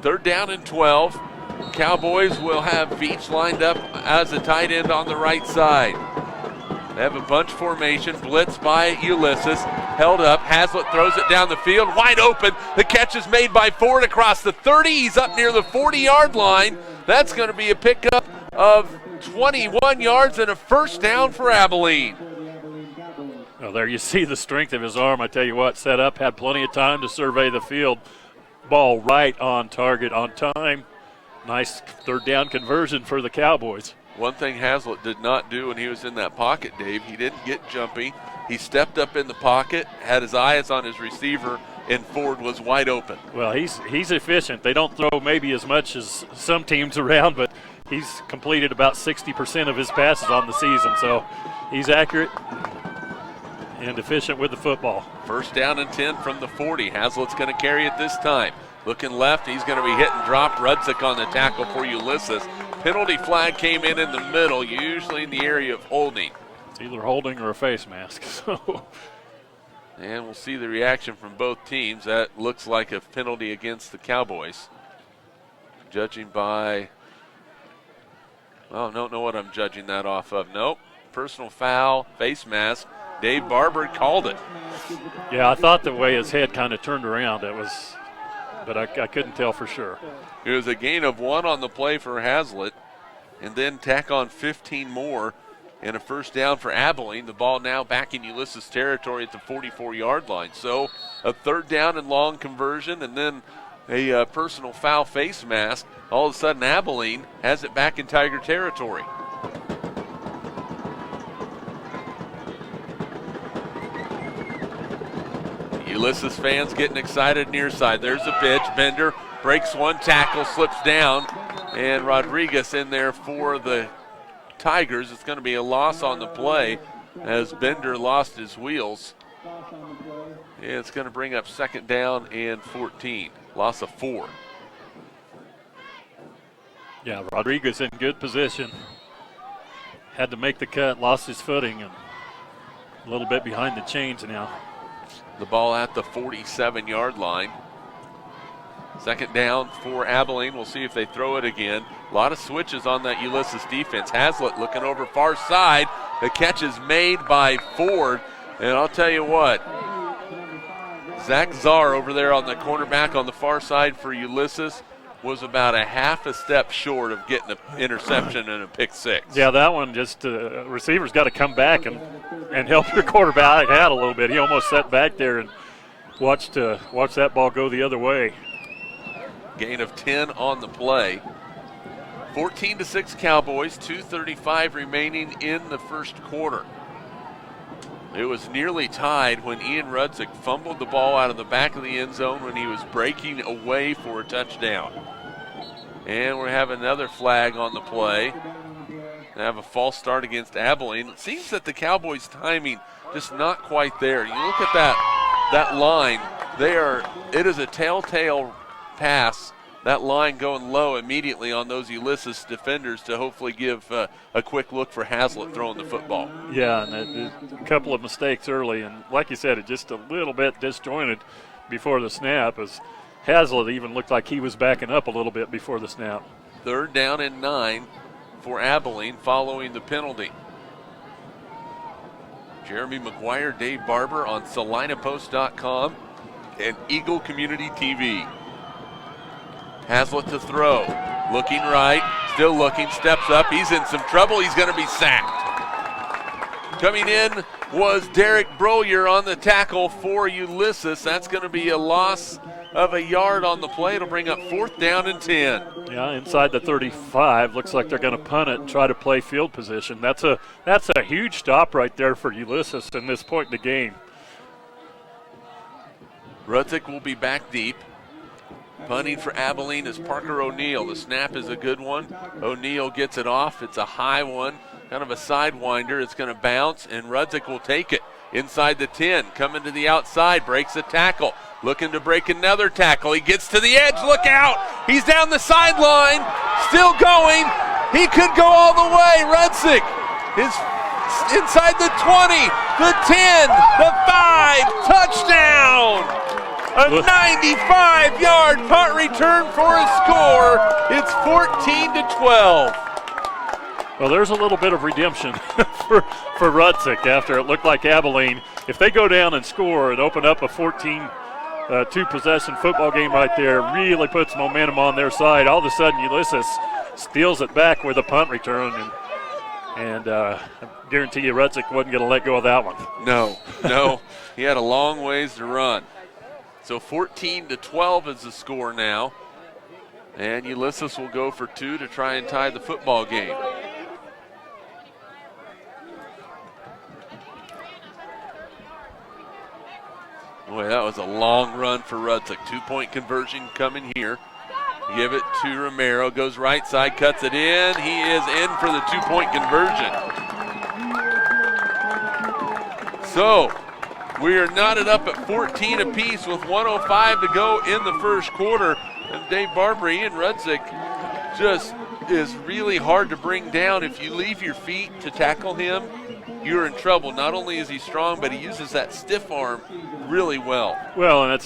3rd down and 12. Cowboys will have Veach lined up as a tight end on the right side. They have a bunch formation, blitz by Ulysses, held up. Hazlitt throws it down the field, wide open. The catch is made by Ford across the 30. He's up near the 40-yard line. That's going to be a pickup of 21 yards and a 1st down for Abilene. Well, there you see the strength of his arm. I tell you what, set up, had plenty of time to survey the field. Ball right on target, on time. Nice 3rd down conversion for the Cowboys. One thing Hazlitt did not do when he was in that pocket, Dave, he didn't get jumpy. He stepped up in the pocket, had his eyes on his receiver, and Ford was wide open. Well, he's efficient. They don't throw maybe as much as some teams around, but he's completed about 60% of his passes on the season, so he's accurate and efficient with the football. 1st down and 10 from the 40. Hazlitt's going to carry it this time. Looking left, he's going to be hit and dropped. Rudzik on the tackle for Ulysses. Penalty flag came in the middle, usually in the area of holding. It's either holding or a face mask. So. And we'll see the reaction from both teams. That looks like a penalty against the Cowboys. Judging by, well, I don't know what I'm judging that off of. Nope, personal foul, face mask. Dave Barber called it. Yeah, I thought the way his head kind of turned around, it was, but I couldn't tell for sure. It was a gain of 1 on the play for Hazlitt, and then tack on 15 more and a 1st down for Abilene. The ball now back in Ulysses territory at the 44-yard line. So a 3rd down and long conversion, and then a personal foul face mask. All of a sudden, Abilene has it back in Tiger territory. Ulysses fans getting excited near side. There's a pitch. Bender breaks one tackle, slips down, and Rodriguez in there for the Tigers. It's going to be a loss on the play as Bender lost his wheels. And it's going to bring up 2nd down and 14. Loss of 4. Yeah, Rodriguez in good position. Had to make the cut, lost his footing, and a little bit behind the chains now. The ball at the 47-yard line. 2nd down for Abilene. We'll see if they throw it again. A lot of switches on that Ulysses defense. Hazlitt looking over far side. The catch is made by Ford. And I'll tell you what, Zach Czar over there on the cornerback on the far side for Ulysses was about a half a step short of getting an interception and a pick 6. Yeah, that one just receivers got to come back and help your quarterback out a little bit. He almost sat back there and watched that ball go the other way. Gain of 10 on the play. 14-6 Cowboys, 2:35 remaining in the first quarter. It was nearly tied when Ian Rudzik fumbled the ball out of the back of the end zone when he was breaking away for a touchdown. And we have another flag on the play. They have a false start against Abilene. It seems that the Cowboys' timing just not quite there. You look at that line. It is a telltale pass. That line going low immediately on those Ulysses defenders to hopefully give a quick look for Hazlitt throwing the football. Yeah, and a couple of mistakes early, and like you said, it just a little bit disjointed before the snap, as Hazlitt even looked like he was backing up a little bit before the snap. 3rd down and 9 for Abilene following the penalty. Jeremy McGuire, Dave Barber on SalinaPost.com and Eagle Community TV. Hazlitt to throw. Looking right. Still looking. Steps up. He's in some trouble. He's going to be sacked. Coming in was Derek Brolier on the tackle for Ulysses. That's going to be a loss of a yard on the play. It'll bring up 4th down and 10. Yeah, inside the 35. Looks like they're going to punt it and try to play field position. That's a huge stop right there for Ulysses in this point in the game. Rudzik will be back deep. Punting for Abilene is Parker O'Neill. The snap is a good one. O'Neill gets it off. It's a high one, kind of a sidewinder. It's going to bounce, and Rudzik will take it inside the 10. Coming to the outside, breaks a tackle. Looking to break another tackle. He gets to the edge. Look out! He's down the sideline. Still going. He could go all the way. Rudzik is inside the 20, the 10, the 5. Touchdown! A 95-yard punt return for a score. It's 14-12. Well, there's a little bit of redemption for Rudzik after it looked like Abilene. If they go down and score and open up a 14-2-possession football game right there, really puts momentum on their side. All of a sudden, Ulysses steals it back with a punt return, and I guarantee you Rudzik wasn't going to let go of that one. No. He had a long ways to run. So 14-12 is the score now. And Ulysses will go for 2 to try and tie the football game. Boy, that was a long run for Rudzik. 2-point conversion coming here. Give it to Romero. Goes right side, cuts it in. He is in for the 2-point conversion. So we are knotted up at 14 apiece with 1:05 to go in the first quarter. And Dave Barber, Ian Rudzik just is really hard to bring down. If you leave your feet to tackle him, you're in trouble. Not only is he strong, but he uses that stiff arm really well. Well, and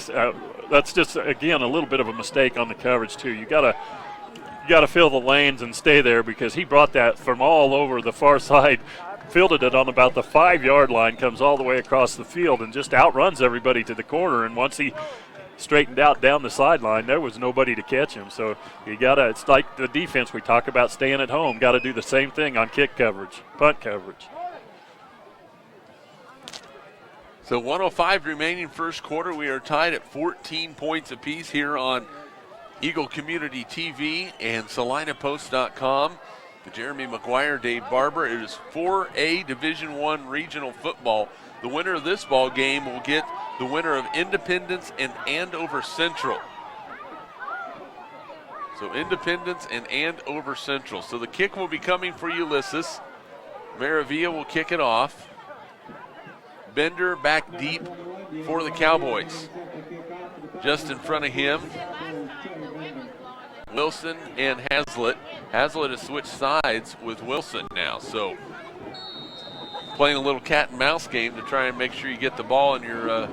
that's just, again, a little bit of a mistake on the coverage, too. You gotta fill the lanes and stay there, because he brought that from all over the far side, fielded it on about the 5-yard line, comes all the way across the field and just outruns everybody to the corner. And once he straightened out down the sideline, there was nobody to catch him. So it's like the defense we talk about staying at home. Got to do the same thing on kick coverage, punt coverage. So 1:05 remaining first quarter. We are tied at 14 points apiece here on Eagle Community TV and SalinaPost.com. Jeremy McGuire, Dave Barber. It is 4A Division I regional football. The winner of this ball game will get the winner of Independence and Andover Central. So Independence and Andover Central. So the kick will be coming for Ulysses. Maravilla will kick it off. Bender back deep for the Cowboys. Just in front of him, Wilson and Hazlitt. Hazlitt has switched sides with Wilson now, so playing a little cat and mouse game to try and make sure you get the ball in your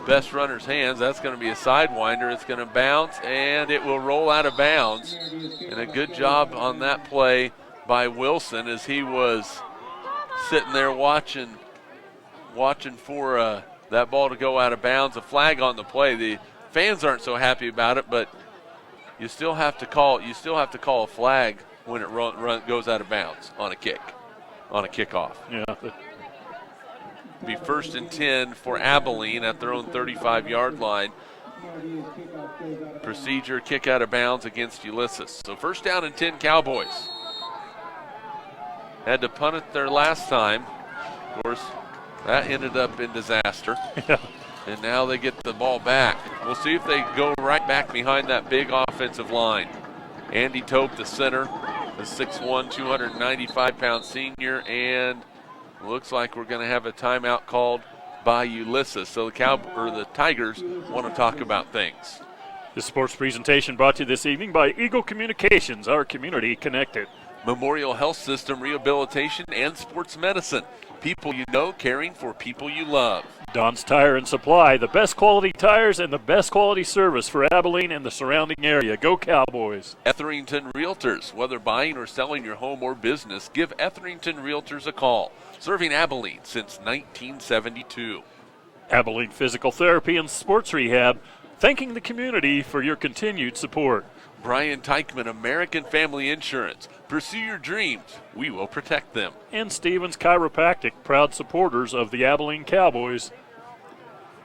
best runner's hands. That's going to be a sidewinder. It's going to bounce, and it will roll out of bounds. And a good job on that play by Wilson as he was sitting there watching for that ball to go out of bounds. A flag on the play. The fans aren't so happy about it, but you still have to call a flag when it goes out of bounds on a kickoff. Yeah. Be 1st and 10 for Abilene at their own 35-yard line. Procedure, kick out of bounds against Ulysses. So 1st down and 10 Cowboys. Had to punt it their last time. Of course, that ended up in disaster. Yeah. And now they get the ball back. We'll see if they go right back behind that big offensive line. Andy Tope, the center, the 6'1", 295-pound senior, and looks like we're going to have a timeout called by Ulysses. So the Tigers want to talk about things. This sports presentation brought to you this evening by Eagle Communications, our community connected. Memorial Health System Rehabilitation and Sports Medicine. People you know, caring for people you love. Don's Tire and Supply, the best quality tires and the best quality service for Abilene and the surrounding area. Go Cowboys. Etherington Realtors. Whether buying or selling your home or business, give Etherington Realtors a call. Serving Abilene since 1972. Abilene Physical Therapy and Sports Rehab, thanking the community for your continued support. Brian Teichman, American Family Insurance. Pursue your dreams. We will protect them. And Stevens Chiropractic, proud supporters of the Abilene Cowboys.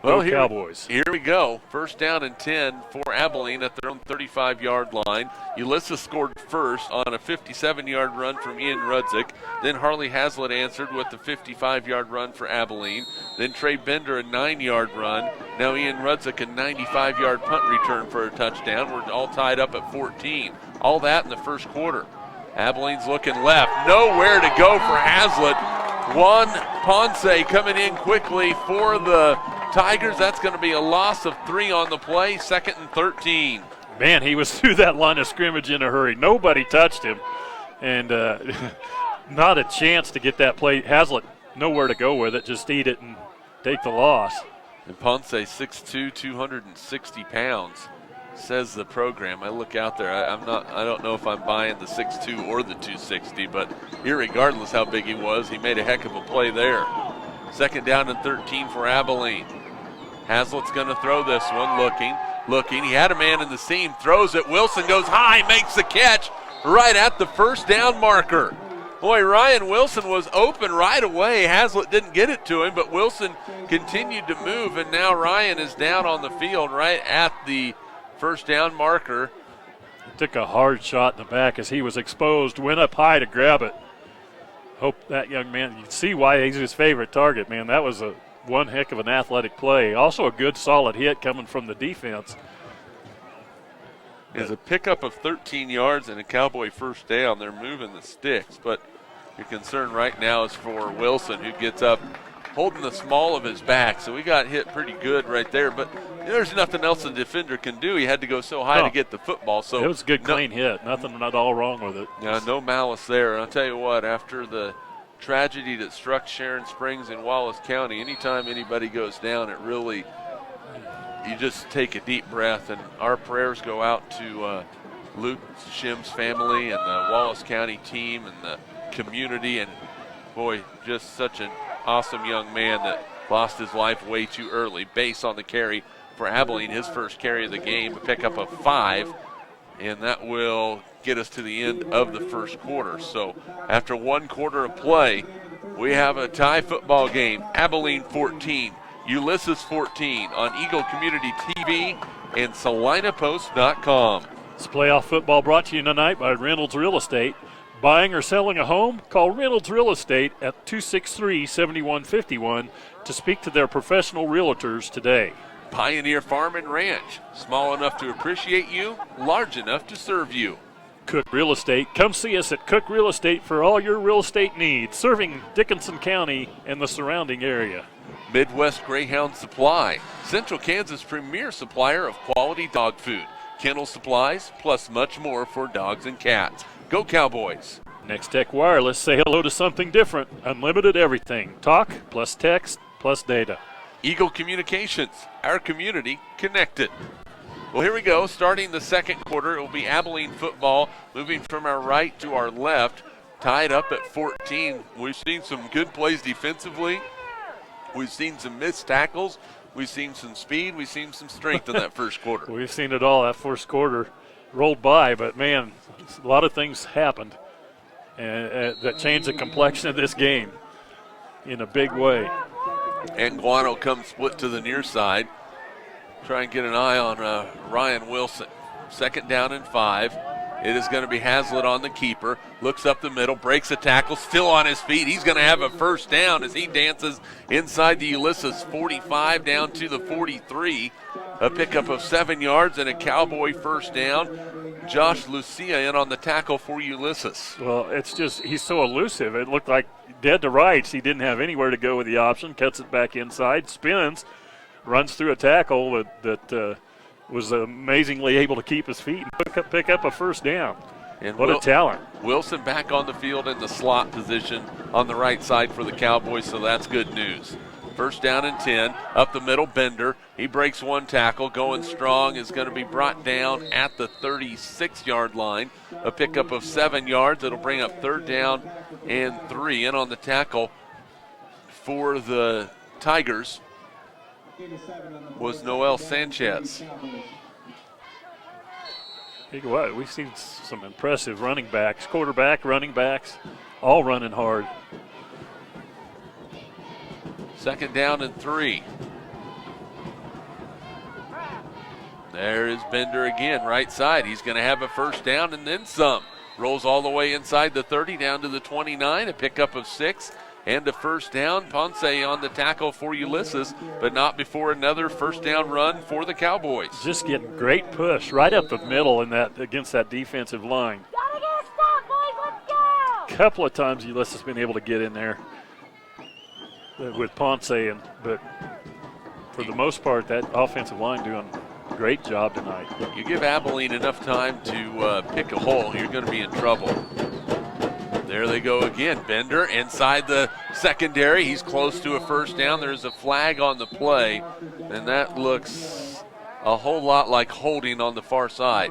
Well, Cowboys. Here we go. 1st down and 10 for Abilene at their own 35-yard line. Ulysses scored first on a 57-yard run from Ian Rudzik. Then Harley Hazlitt answered with the 55-yard run for Abilene. Then Trey Bender a 9-yard run. Now Ian Rudzik a 95-yard punt return for a touchdown. We're all tied up at 14. All that in the first quarter. Abilene's looking left. Nowhere to go for Hazlitt. Juan Ponce coming in quickly for the Tigers. That's going to be a loss of 3 on the play. 2nd and 13. Man, he was through that line of scrimmage in a hurry. Nobody touched him. And not a chance to get that play. Hazlitt, nowhere to go with it. Just eat it and take the loss. And Ponce, 6'2", 260 pounds, says the program. I look out there. I don't know if I'm buying the 6'2" or the 260, but irregardless how big he was, he made a heck of a play there. 2nd down and 13 for Abilene. Hazlitt's going to throw this one, looking. He had a man in the seam, throws it. Wilson goes high, makes the catch right at the 1st down marker. Boy, Ryan Wilson was open right away. Hazlitt didn't get it to him, but Wilson continued to move, and now Ryan is down on the field right at the 1st down marker. He took a hard shot in the back as he was exposed, went up high to grab it. Hope that young man, you can see why he's his favorite target, man. That was one heck of an athletic play. Also a good solid hit coming from the defense. It's a pickup of 13 yards and a Cowboy 1st down. They're moving the sticks, but your concern right now is for Wilson, who gets up holding the small of his back. So we got hit pretty good right there, but there's nothing else the defender can do. He had to go so high to get the football. So it was a good, clean hit. Nothing at all wrong with it. Yeah, no malice there. And I'll tell you what, after the tragedy that struck Sharon Springs in Wallace County, anytime anybody goes down, it really, you just take a deep breath. And our prayers go out to Luke Shim's family and the Wallace County team and the community. And boy, just such an awesome young man that lost his life way too early. Base on the carry for Abilene, his 1st carry of the game, a pickup of 5, and that will get us to the end of the 1st quarter. So after 1 quarter of play, we have a tie football game. Abilene 14, Ulysses 14 on Eagle Community TV and SalinaPost.com. This playoff football brought to you tonight by Reynolds Real Estate. Buying or selling a home? Call Reynolds Real Estate at 263-7151 to speak to their professional realtors today. Pioneer Farm and Ranch. Small enough to appreciate you, large enough to serve you. Cook Real Estate. Come see us at Cook Real Estate for all your real estate needs, serving Dickinson County and the surrounding area. Midwest Greyhound Supply. Central Kansas' premier supplier of quality dog food. Kennel supplies, plus much more for dogs and cats. Go Cowboys. Next Tech Wireless. Say hello to something different. Unlimited everything. Talk plus text plus data. Eagle Communications. Our community connected. Well, here we go. Starting the second quarter, it will be Abilene football, moving from our right to our left, tied up at 14. We've seen some good plays defensively. We've seen some missed tackles. We've seen some speed. We've seen some strength in that first quarter. We've seen it all. That first quarter rolled by, but, man, a lot of things happened that changed the complexion of this game in a big way. And Guano comes split to the near side. Try and get an eye on Ryan Wilson. Second down and 5. It is going to be Hazlitt on the keeper. Looks up the middle, breaks a tackle, still on his feet. He's going to have a first down as he dances inside the Ulysses 45 down to the 43. A pickup of 7 yards and a Cowboy first down. Josh Lucia in on the tackle for Ulysses. Well, it's just he's so elusive. It looked like dead to rights. He didn't have anywhere to go with the option. Cuts it back inside, spins, runs through a tackle that was amazingly able to keep his feet and pick up a first down. And what a talent. Wilson back on the field in the slot position on the right side for the Cowboys, so that's good news. First down and 10, up the middle, Bender. He breaks one tackle, going strong, is going to be brought down at the 36-yard line. A pickup of 7 yards. It'll bring up third down and 3. In on the tackle for the Tigers was Noel Sanchez. Tell you what, we've seen some impressive running backs, quarterback, running backs, all running hard. Second down and 3. There is Bender again, right side. He's going to have a first down and then some. Rolls all the way inside the 30 down to the 29, a pickup of 6. And a first down. Ponce on the tackle for Ulysses, but not before another first down run for the Cowboys. Just getting great push right up the middle in that against that defensive line. Gotta get a stop, boys. Let's go. Couple of times Ulysses has been able to get in there with Ponce, but for the most part, that offensive line doing a great job tonight. You give Abilene enough time to pick a hole, you're going to be in trouble. There they go again. Bender inside the secondary. He's close to a first down. There's a flag on the play, and that looks a whole lot like holding on the far side.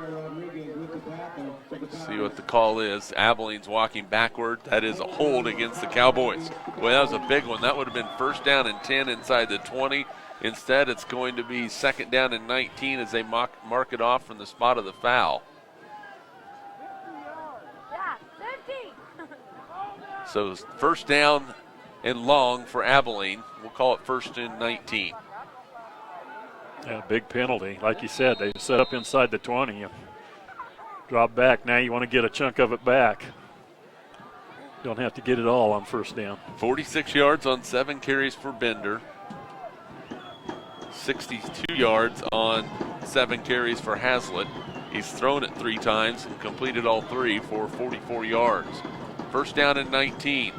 See what the call is. Abilene's walking backward. That is a hold against the Cowboys. Boy, that was a big one. That would have been first down and 10 inside the 20. Instead, it's going to be second down and 19 as they mark it off from the spot of the foul. So first down and long for Abilene. We'll call it first and 19. Yeah, big penalty. Like you said, they set up inside the 20. You drop back. Now you want to get a chunk of it back. Don't have to get it all on first down. 46 yards on 7 carries for Bender. 62 yards on 7 carries for Hazlitt. He's thrown it 3 times and completed all 3 for 44 yards. First down and 19.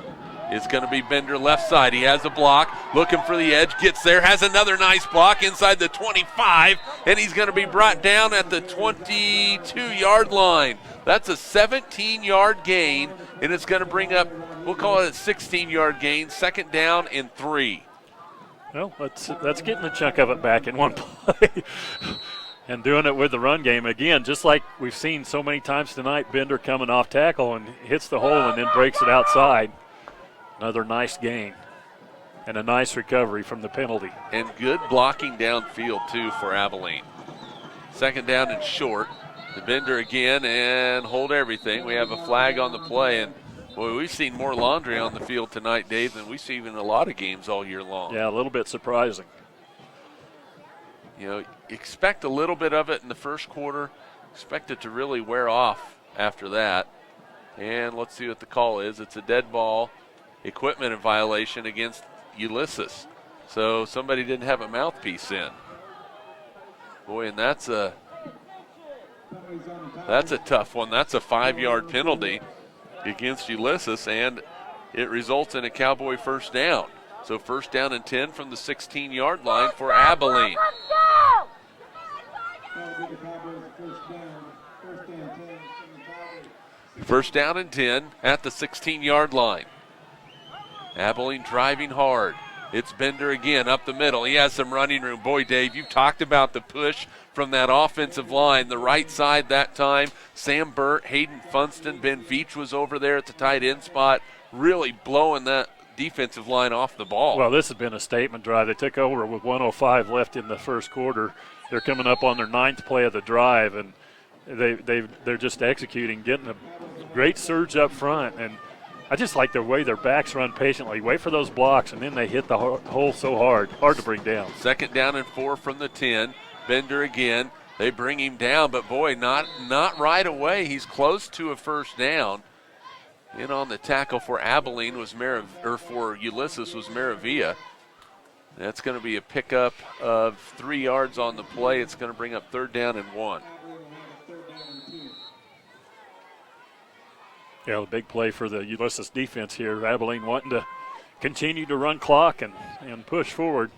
It's going to be Bender left side. He has a block, looking for the edge, gets there, has another nice block inside the 25, and he's going to be brought down at the 22-yard line. That's a 17-yard gain, and it's going to bring up, we'll call it a 16-yard gain, second down and 3. Well, that's getting a chunk of it back in one play. And doing it with the run game. Again, just like we've seen so many times tonight, Bender coming off tackle and hits the hole and then breaks it outside. Another nice gain and a nice recovery from the penalty. And good blocking downfield, too, for Abilene. Second down and short. The Bender again and hold everything. We have a flag on the play. And, boy, we've seen more laundry on the field tonight, Dave, than we've seen in a lot of games all year long. Yeah, a little bit surprising. expect a little bit of it in the first quarter. Expect it to really wear off after that. And let's see what the call is. It's a dead ball, equipment in violation against Ulysses. So somebody didn't have a mouthpiece in. Boy, and that's a tough one. That's a 5-yard penalty against Ulysses, and it results in a Cowboy first down. So first down and 10 from the 16-yard line for Abilene. First down and 10 at the 16-yard line. Abilene driving hard. It's Bender again up the middle. He has some running room. Boy, Dave, you've talked about the push from that offensive line. The right side that time, Sam Burt, Hayden Funston, Ben Veach was over there at the tight end spot, really blowing that defensive line off the ball. Well, this has been a statement drive. They took over with 1:05 left in the first quarter. They're coming up on their 9th play of the drive, and they're just executing, getting a great surge up front. And I just like the way their backs run patiently, wait for those blocks, and then they hit the hole so hard to bring down. Second down and 4 from the 10. Bender again. They bring him down, but boy, not right away. He's close to a first down. In on the tackle for Abilene was for Ulysses was Maravilla. That's going to be a pickup of 3 yards on the play. It's going to bring up 3rd down and 1. Yeah, a big play for the Ulysses defense here. Abilene wanting to continue to run clock and push forward.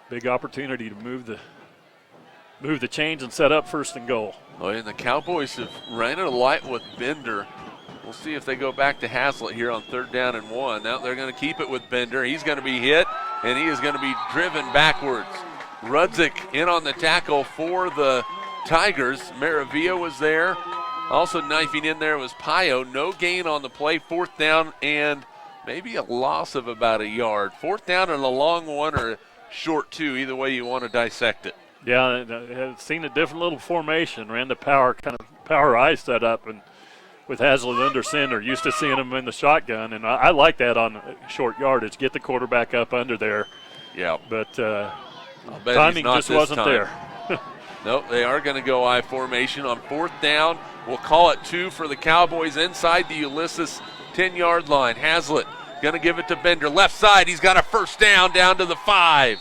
Big opportunity to move the chains and set up 1st and goal. Oh, and the Cowboys have ran it light with Bender. We'll see if they go back to Hazlitt here on 3rd down and 1. Now they're going to keep it with Bender. He's going to be hit, and he is going to be driven backwards. Rudzik in on the tackle for the Tigers. Maravilla was there. Also knifing in there was Pio. No gain on the play. 4th down and maybe a loss of about a yard. 4th down and a long one or a short 2. Either way you want to dissect it. Yeah, I've seen a different little formation. Ran the power eye set up, and with Hazlitt under center, used to seeing him in the shotgun, and I like that on short yardage. Get the quarterback up under there. Yeah. But timing just wasn't there. Nope, they are going to go I formation on 4th down. We'll call it 2 for the Cowboys inside the Ulysses 10-yard line. Hazlitt going to give it to Bender. Left side, he's got a first down to the 5.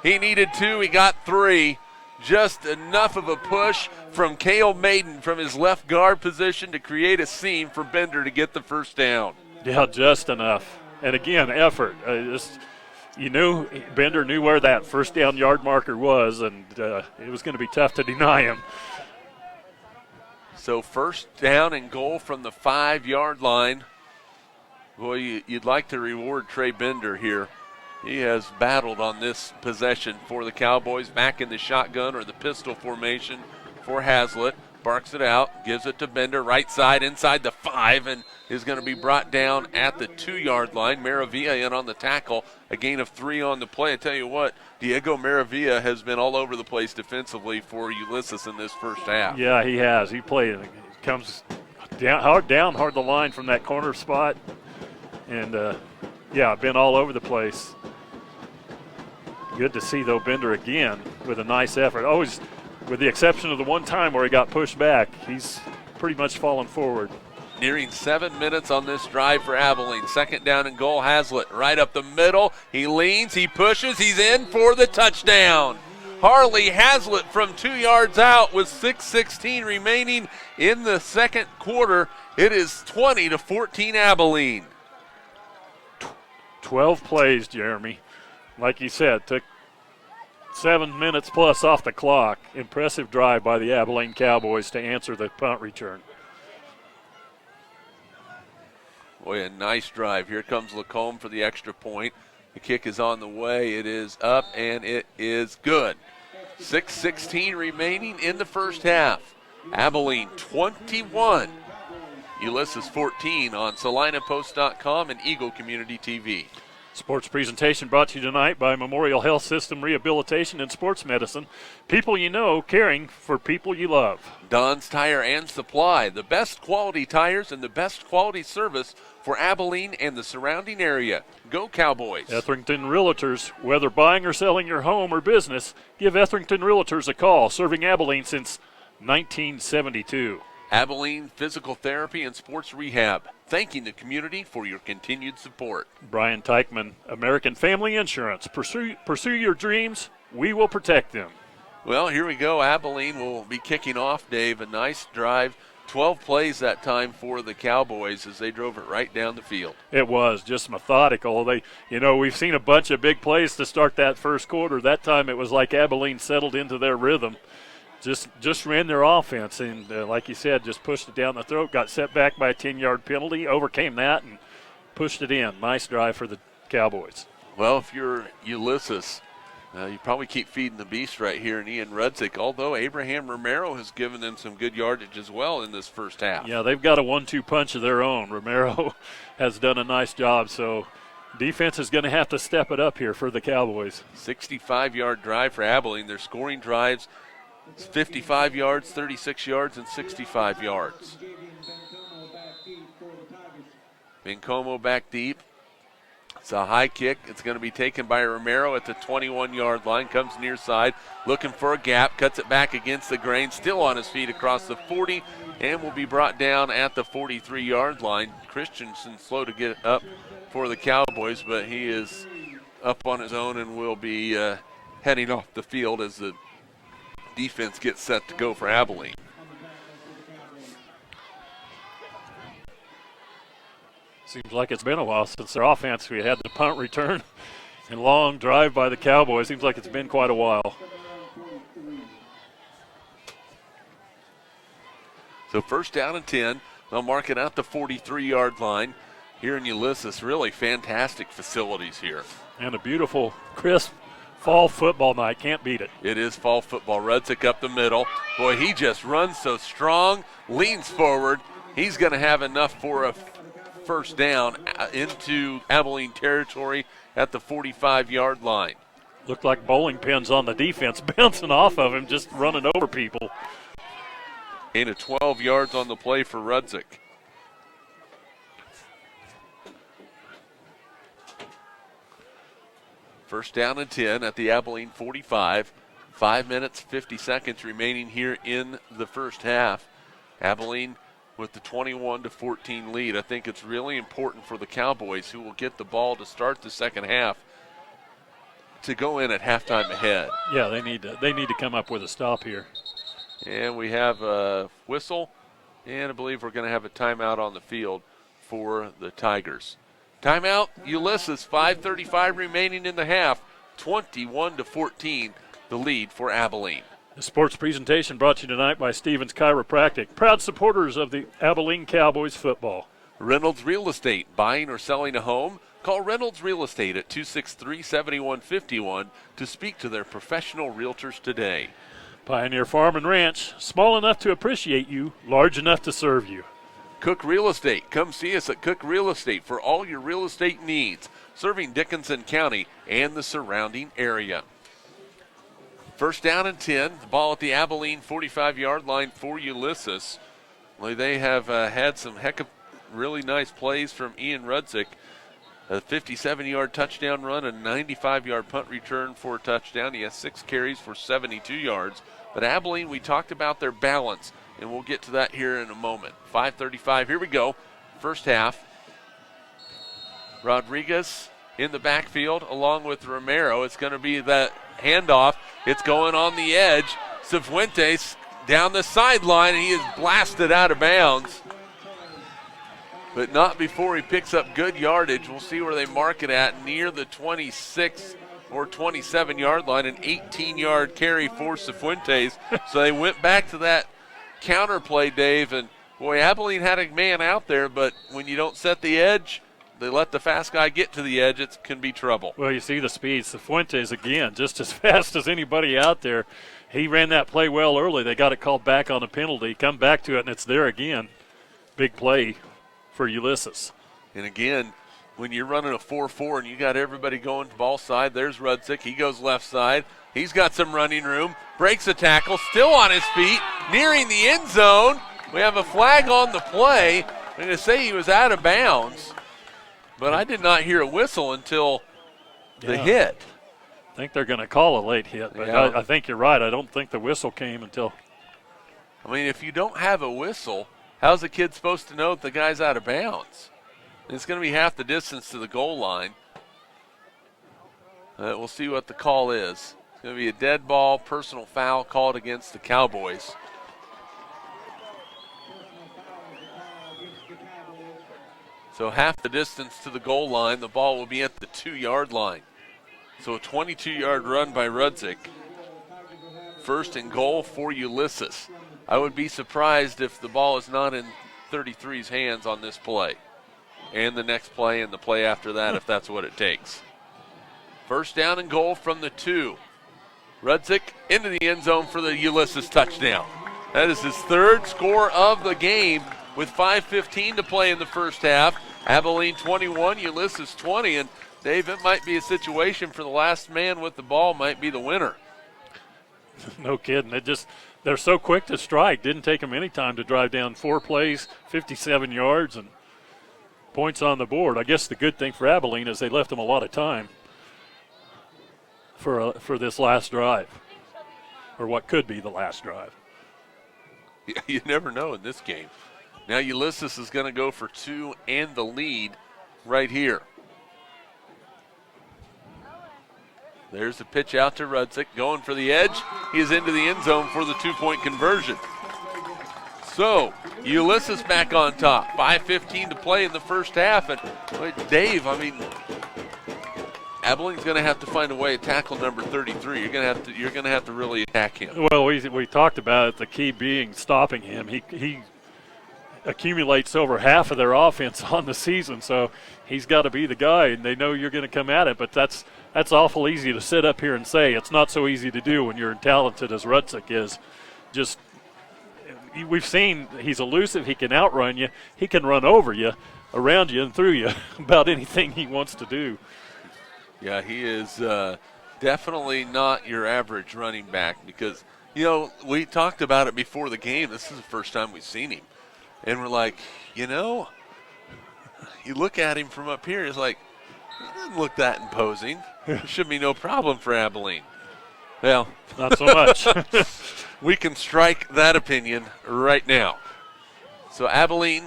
He needed 2, he got 3. Just enough of a push from Cale Maiden from his left guard position to create a seam for Bender to get the first down. Yeah, just enough. And again, effort. Bender knew where that first down yard marker was, and it was going to be tough to deny him. So first down and goal from the 5-yard line. Boy, you'd like to reward Trey Bender here. He has battled on this possession for the Cowboys, back in the shotgun or the pistol formation for Hazlitt. Barks it out, gives it to Bender, right side, inside the 5, and is going to be brought down at the 2-yard line. Maravilla in on the tackle, a gain of 3 on the play. I tell you what, Diego Maravilla has been all over the place defensively for Ulysses in this first half. Yeah, he has. He comes down hard the line from that corner spot, and been all over the place. Good to see, though, Bender again with a nice effort. Always, with the exception of the one time where he got pushed back, he's pretty much fallen forward. Nearing 7 minutes on this drive for Abilene. Second down and goal, Hazlitt right up the middle. He leans, he pushes, he's in for the touchdown. Harley Hazlitt from 2 yards out with 6:16 remaining in the second quarter. It is 20-14 Abilene. 12 plays, Jeremy. Like you said, took 7 minutes plus off the clock. Impressive drive by the Abilene Cowboys to answer the punt return. Boy, a nice drive. Here comes Lacombe for the extra point. The kick is on the way. It is up, and it is good. 6:16 remaining in the first half. Abilene 21. Ulysses 14 on SalinaPost.com and Eagle Community TV. Sports presentation brought to you tonight by Memorial Health System Rehabilitation and Sports Medicine. People you know, caring for people you love. Don's Tire and Supply, the best quality tires and the best quality service for Abilene and the surrounding area. Go Cowboys. Etherington Realtors, whether buying or selling your home or business, give Etherington Realtors a call, serving Abilene since 1972. Abilene Physical Therapy and Sports Rehab, thanking the community for your continued support. Brian Teichman, American Family Insurance. Pursue your dreams. We will protect them. Well, here we go. Abilene will be kicking off, Dave. A nice drive. 12 plays that time for the Cowboys as they drove it right down the field. It was just methodical. We've seen a bunch of big plays to start that first quarter. That time it was like Abilene settled into their rhythm. Just ran their offense, and like you said, just pushed it down the throat, got set back by a 10-yard penalty, overcame that, and pushed it in. Nice drive for the Cowboys. Well, if you're Ulysses, you probably keep feeding the beast right here in Ian Rudzik, although Abraham Romero has given them some good yardage as well in this first half. Yeah, they've got a 1-2 punch of their own. Romero has done a nice job, so defense is going to have to step it up here for the Cowboys. 65-yard drive for Abilene. They're scoring drives. 55 yards, 36 yards, and 65 yards. Bencomo back deep. It's a high kick. It's going to be taken by Romero at the 21-yard line. Comes near side, looking for a gap. Cuts it back against the grain. Still on his feet across the 40, and will be brought down at the 43-yard line. Christensen slow to get up for the Cowboys, but he is up on his own and will be heading off the field as the defense gets set to go for Abilene. Seems like it's been a while since their offense. We had the punt return and long drive by the Cowboys. Seems like it's been quite a while. So first down and 10. They'll mark it out the 43-yard line. Here in Ulysses, really fantastic facilities here. And a beautiful, crisp fall football night. Can't beat it. It is fall football. Rudzik up the middle. Boy, he just runs so strong, leans forward. He's going to have enough for a first down into Abilene territory at the 45-yard line. Looked like bowling pins on the defense, bouncing off of him, just running over people. Gain of 12 yards on the play for Rudzik. First down and 10 at the Abilene 45. 5 minutes, 50 seconds remaining here in the first half. Abilene with the 21-14 lead. I think it's really important for the Cowboys, who will get the ball to start the second half, to go in at halftime ahead. Yeah, they need to come up with a stop here. And we have a whistle, and I believe we're going to have a timeout on the field for the Tigers. Timeout, Ulysses, 5:35 remaining in the half, 21-14, the lead for Abilene. The sports presentation brought to you tonight by Stevens Chiropractic, proud supporters of the Abilene Cowboys football. Reynolds Real Estate, buying or selling a home? Call Reynolds Real Estate at 263-7151 to speak to their professional realtors today. Pioneer Farm and Ranch, small enough to appreciate you, large enough to serve you. Cook Real Estate. Come see us at Cook Real Estate for all your real estate needs, serving Dickinson County and the surrounding area. First down and 10, the ball at the Abilene 45-yard line for Ulysses. Well, they have had some heck of really nice plays from Ian Rudzik. A 57-yard touchdown run, a 95-yard punt return for a touchdown. He has 6 carries for 72 yards. But Abilene, we talked about their balance, and we'll get to that here in a moment. 5:35, here we go. First half. Rodriguez in the backfield along with Romero. It's going to be that handoff. It's going on the edge. Cifuentes down the sideline, and he is blasted out of bounds. But not before he picks up good yardage. We'll see where they mark it at, near the 26 or 27-yard line, an 18-yard carry for Cifuentes. So they went back to that counter play, Dave, and boy, Abilene had a man out there, but when you don't set the edge, they let the fast guy get to the edge, it can be trouble. Well, you see the speed. Cifuentes, again, just as fast as anybody out there. He ran that play well early. They got it called back on a penalty. Come back to it, and it's there again. Big play for Ulysses. And again, when you're running a 4-4 and you got everybody going to ball side. There's Rudzik. He goes left side. He's got some running room. Breaks a tackle. Still on his feet. Nearing the end zone. We have a flag on the play. I'm going to say he was out of bounds. But I did not hear a whistle until the hit. I think they're going to call a late hit. But I think you're right. I don't think the whistle came until. I mean, if you don't have a whistle, how's a kid supposed to know if the guy's out of bounds? It's going to be half the distance to the goal line. We'll see what the call is. It's going to be a dead ball, personal foul called against the Cowboys. So half the distance to the goal line, the ball will be at the 2-yard line. So a 22-yard run by Rudzik. First and goal for Ulysses. I would be surprised if the ball is not in 33's hands on this play. And the next play and the play after that, if that's what it takes. First down and goal from the 2. Rudzik into the end zone for the Ulysses touchdown. That is his third score of the game with 5:15 to play in the first half. Abilene 21, Ulysses 20. And Dave, it might be a situation for the last man with the ball might be the winner. No kidding. They're so quick to strike. Didn't take them any time to drive down 4 plays, 57 yards, and points on the board. I guess the good thing for Abilene is they left them a lot of time for this last drive, or what could be the last drive. Yeah, you never know in this game. Now Ulysses is going to go for 2 and the lead right here. There's a pitch out to Rudzik, going for the edge. He is into the end zone for the 2-point conversion. So, Ulysses back on top. 5:15 to play in the first half. And Dave, I mean, Abilene's going to have to find a way to tackle number 33. You're going to have to really attack him. Well, we talked about it, the key being stopping him. He accumulates over half of their offense on the season, so he's got to be the guy, and they know you're going to come at it. But that's awful easy to sit up here and say. It's not so easy to do when you're talented as Rudzik is. Just we've seen he's elusive. He can outrun you. He can run over you, around you, and through you about anything he wants to do. Yeah, he is definitely not your average running back because, you know, we talked about it before the game. This is the first time we've seen him. And we're like, you know, you look at him from up here, it's like, he doesn't look that imposing. There should be no problem for Abilene. Well, not so much. We can strike that opinion right now. So Abilene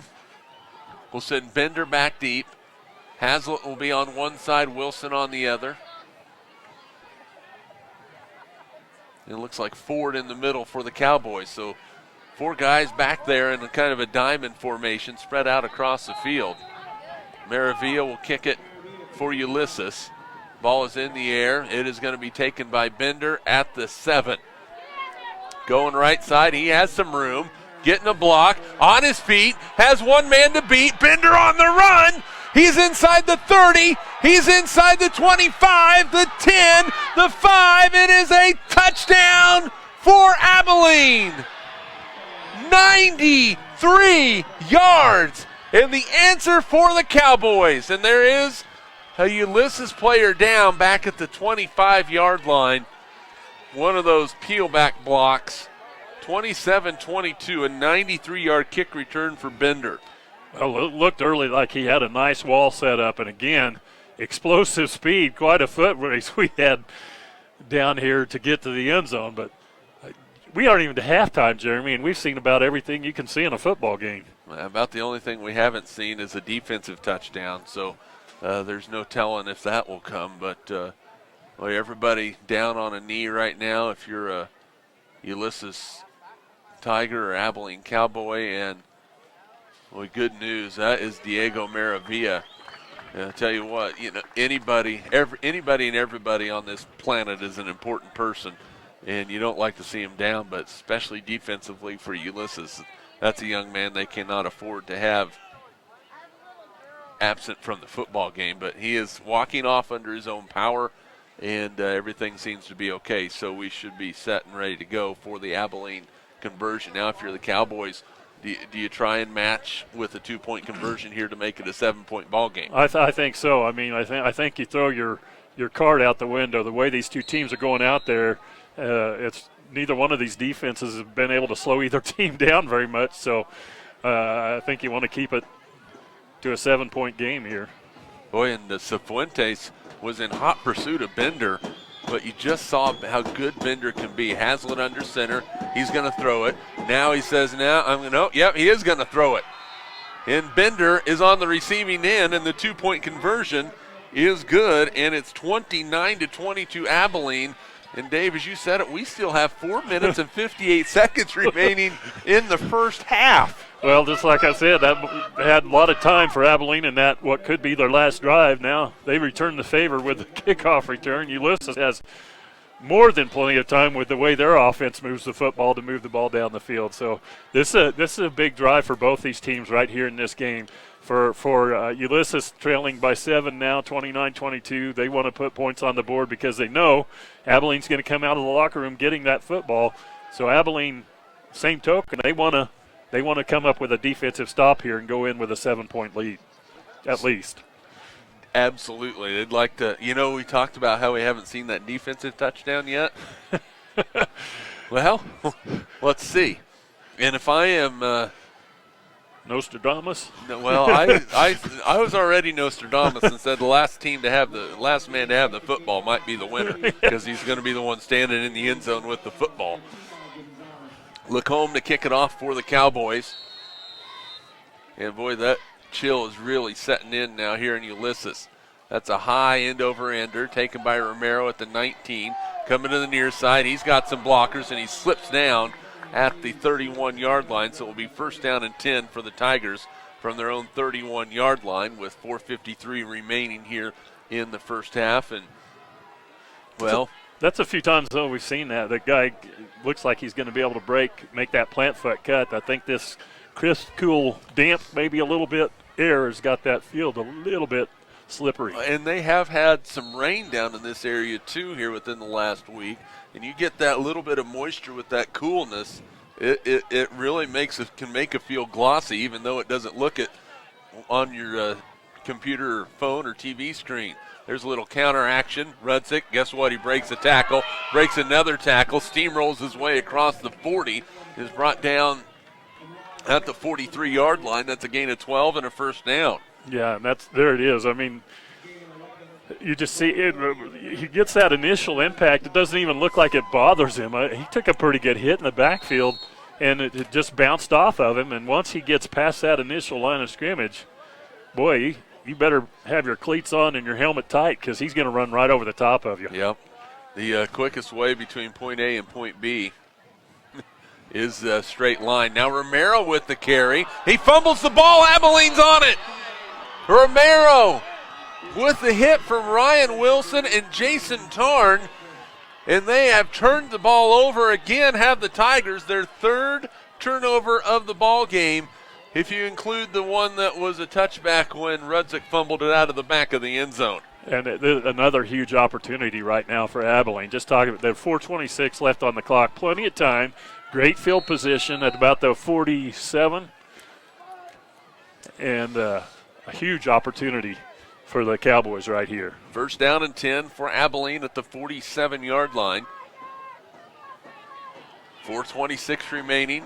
will send Bender back deep. Hazlitt will be on one side, Wilson on the other. It looks like Ford in the middle for the Cowboys. So 4 guys back there in a kind of a diamond formation spread out across the field. Maravilla will kick it for Ulysses. Ball is in the air. It is going to be taken by Bender at the 7. Going right side. He has some room. Getting a block. On his feet. Has one man to beat. Bender on the run. He's inside the 30. He's inside the 25, the 10, the 5. It is a touchdown for Abilene. 93 yards. And the answer for the Cowboys. And there is a Ulysses player down back at the 25-yard line. One of those peel-back blocks. 27-22, a 93-yard kick return for Bender. Well, it looked early like he had a nice wall set up, and again, explosive speed, quite a foot race we had down here to get to the end zone. But we aren't even to halftime, Jeremy, and we've seen about everything you can see in a football game. About the only thing we haven't seen is a defensive touchdown, so there's no telling if that will come. But well, everybody down on a knee right now if you're a Ulysses Tiger or Abilene Cowboy, and well, good news, that is Diego Maravilla. And I'll tell you what, you know, anybody and everybody on this planet is an important person, and you don't like to see him down, but especially defensively for Ulysses, that's a young man they cannot afford to have absent from the football game. But he is walking off under his own power, and everything seems to be okay. So we should be set and ready to go for the Abilene conversion. Now, if you're the Cowboys, Do you try and match with a 2-point conversion here to make it a 7-point ball game? I think so. I mean, I think you throw your card out the window. The way these two teams are going out there, it's neither one of these defenses have been able to slow either team down very much. So I think you want to keep it to a 7-point game here. Boy, and Cifuentes was in hot pursuit of Bender, but you just saw how good Bender can be. Hazlitt under center. He's going to throw it. Now he says, yep, he is going to throw it. And Bender is on the receiving end, and the 2-point conversion is good, and it's 29-22 Abilene. And Dave, as you said it, we still have 4 minutes and 58 seconds remaining in the first half. Well, just like I said, that had a lot of time for Abilene in that what could be their last drive. Now they return the favor with the kickoff return. Ulysses has more than plenty of time with the way their offense moves the football to move the ball down the field. So this is a big drive for both these teams right here in this game. For Ulysses trailing by 7 now, 29-22. They want to put points on the board because they know Abilene's going to come out of the locker room getting that football. So Abilene, same token, they want to come up with a defensive stop here and go in with a 7-point lead, at least. Absolutely. They'd like to, we talked about how we haven't seen that defensive touchdown yet. Well, let's see. And if I am Nostradamus? Well, I was already Nostradamus and said the last man to have the football might be the winner because he's going to be the one standing in the end zone with the football. Lacombe to kick it off for the Cowboys. And boy, that chill is really setting in now here in Ulysses. That's a high end-over-ender taken by Romero at the 19. Coming to the near side, he's got some blockers and he slips down at the 31-yard line, so it will be first down and 10 for the Tigers from their own 31-yard line with 4:53 remaining here in the first half. And, well, that's a few times, though, we've seen that. The guy looks like he's going to be able to make that plant foot cut. I think this crisp, cool, damp, maybe a little bit air has got that field a little bit slippery. And they have had some rain down in this area, too, here within the last week. And you get that little bit of moisture with that coolness, it really can make it feel glossy, even though it doesn't look it on your computer or phone or TV screen. There's a little counter action. Rudzik, guess what? He breaks a tackle, breaks another tackle, steamrolls his way across the 40, is brought down at the 43-yard line. That's a gain of 12 and a first down. Yeah, and there it is. I mean, you just see it. He gets that initial impact. It doesn't even look like it bothers him. He took a pretty good hit in the backfield, and it just bounced off of him. And once he gets past that initial line of scrimmage, boy, you better have your cleats on and your helmet tight because he's going to run right over the top of you. Yep. The quickest way between point A and point B is a straight line. Now Romero with the carry. He fumbles the ball. Abilene's on it. Romero with the hit from Ryan Wilson and Jason Tarn, and they have turned the ball over again, have the Tigers their third turnover of the ball game, if you include the one that was a touchback when Rudzik fumbled it out of the back of the end zone. And another huge opportunity right now for Abilene. Just talking about there, 4:26 left on the clock, plenty of time, great field position at about the 47, and a huge opportunity for the Cowboys right here. First down and 10 for Abilene at the 47-yard line. 4:26 remaining.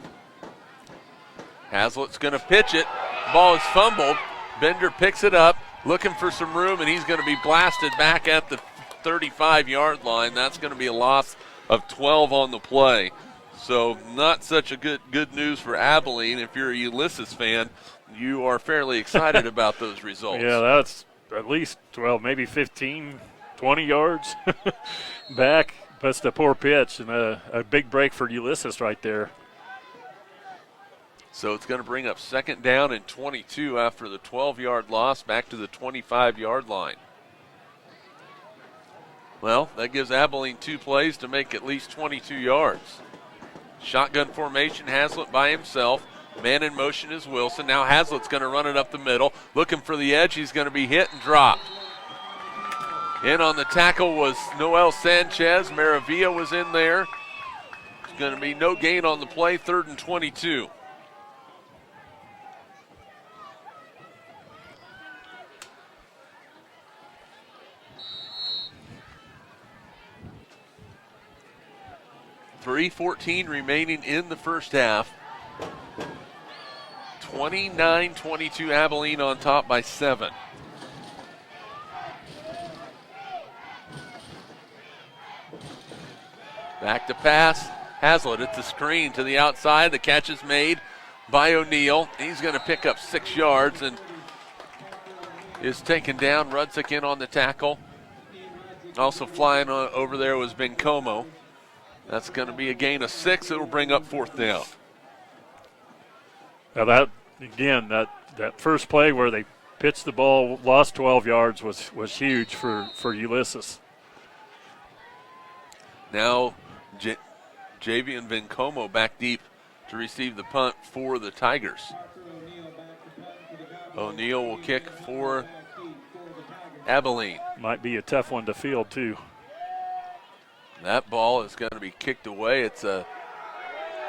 Hazlitt's going to pitch it. Ball is fumbled. Bender picks it up, looking for some room, and he's going to be blasted back at the 35-yard line. That's going to be a loss of 12 on the play. So not such a good news for Abilene. If you're a Ulysses fan, you are fairly excited about those results. Yeah, that's at least 12, maybe 15, 20 yards back. That's the poor pitch and a big break for Ulysses right there. So it's going to bring up second down and 22 after the 12-yard loss back to the 25-yard line. Well, that gives Abilene 2 plays to make at least 22 yards. Shotgun formation, Hazlitt by himself. Man in motion is Wilson. Now Hazlitt's going to run it up the middle. Looking for the edge. He's going to be hit and dropped. In on the tackle was Noel Sanchez. Maravilla was in there. It's going to be no gain on the play, 3rd and 22. 3:14 remaining in the first half. 29-22 Abilene on top by 7. Back to pass. Hazlitt at the screen to the outside. The catch is made by O'Neal. He's going to pick up 6 yards and is taken down. Rudzik in on the tackle. Also flying over there was Bencomo. That's going to be a gain of 6. It will bring up 4th down. Now that first play where they pitched the ball, lost 12 yards was huge for Ulysses. Now Javian Bencomo back deep to receive the punt for the Tigers. O'Neal will kick for Abilene. Might be a tough one to field too. That ball is going to be kicked away. It's a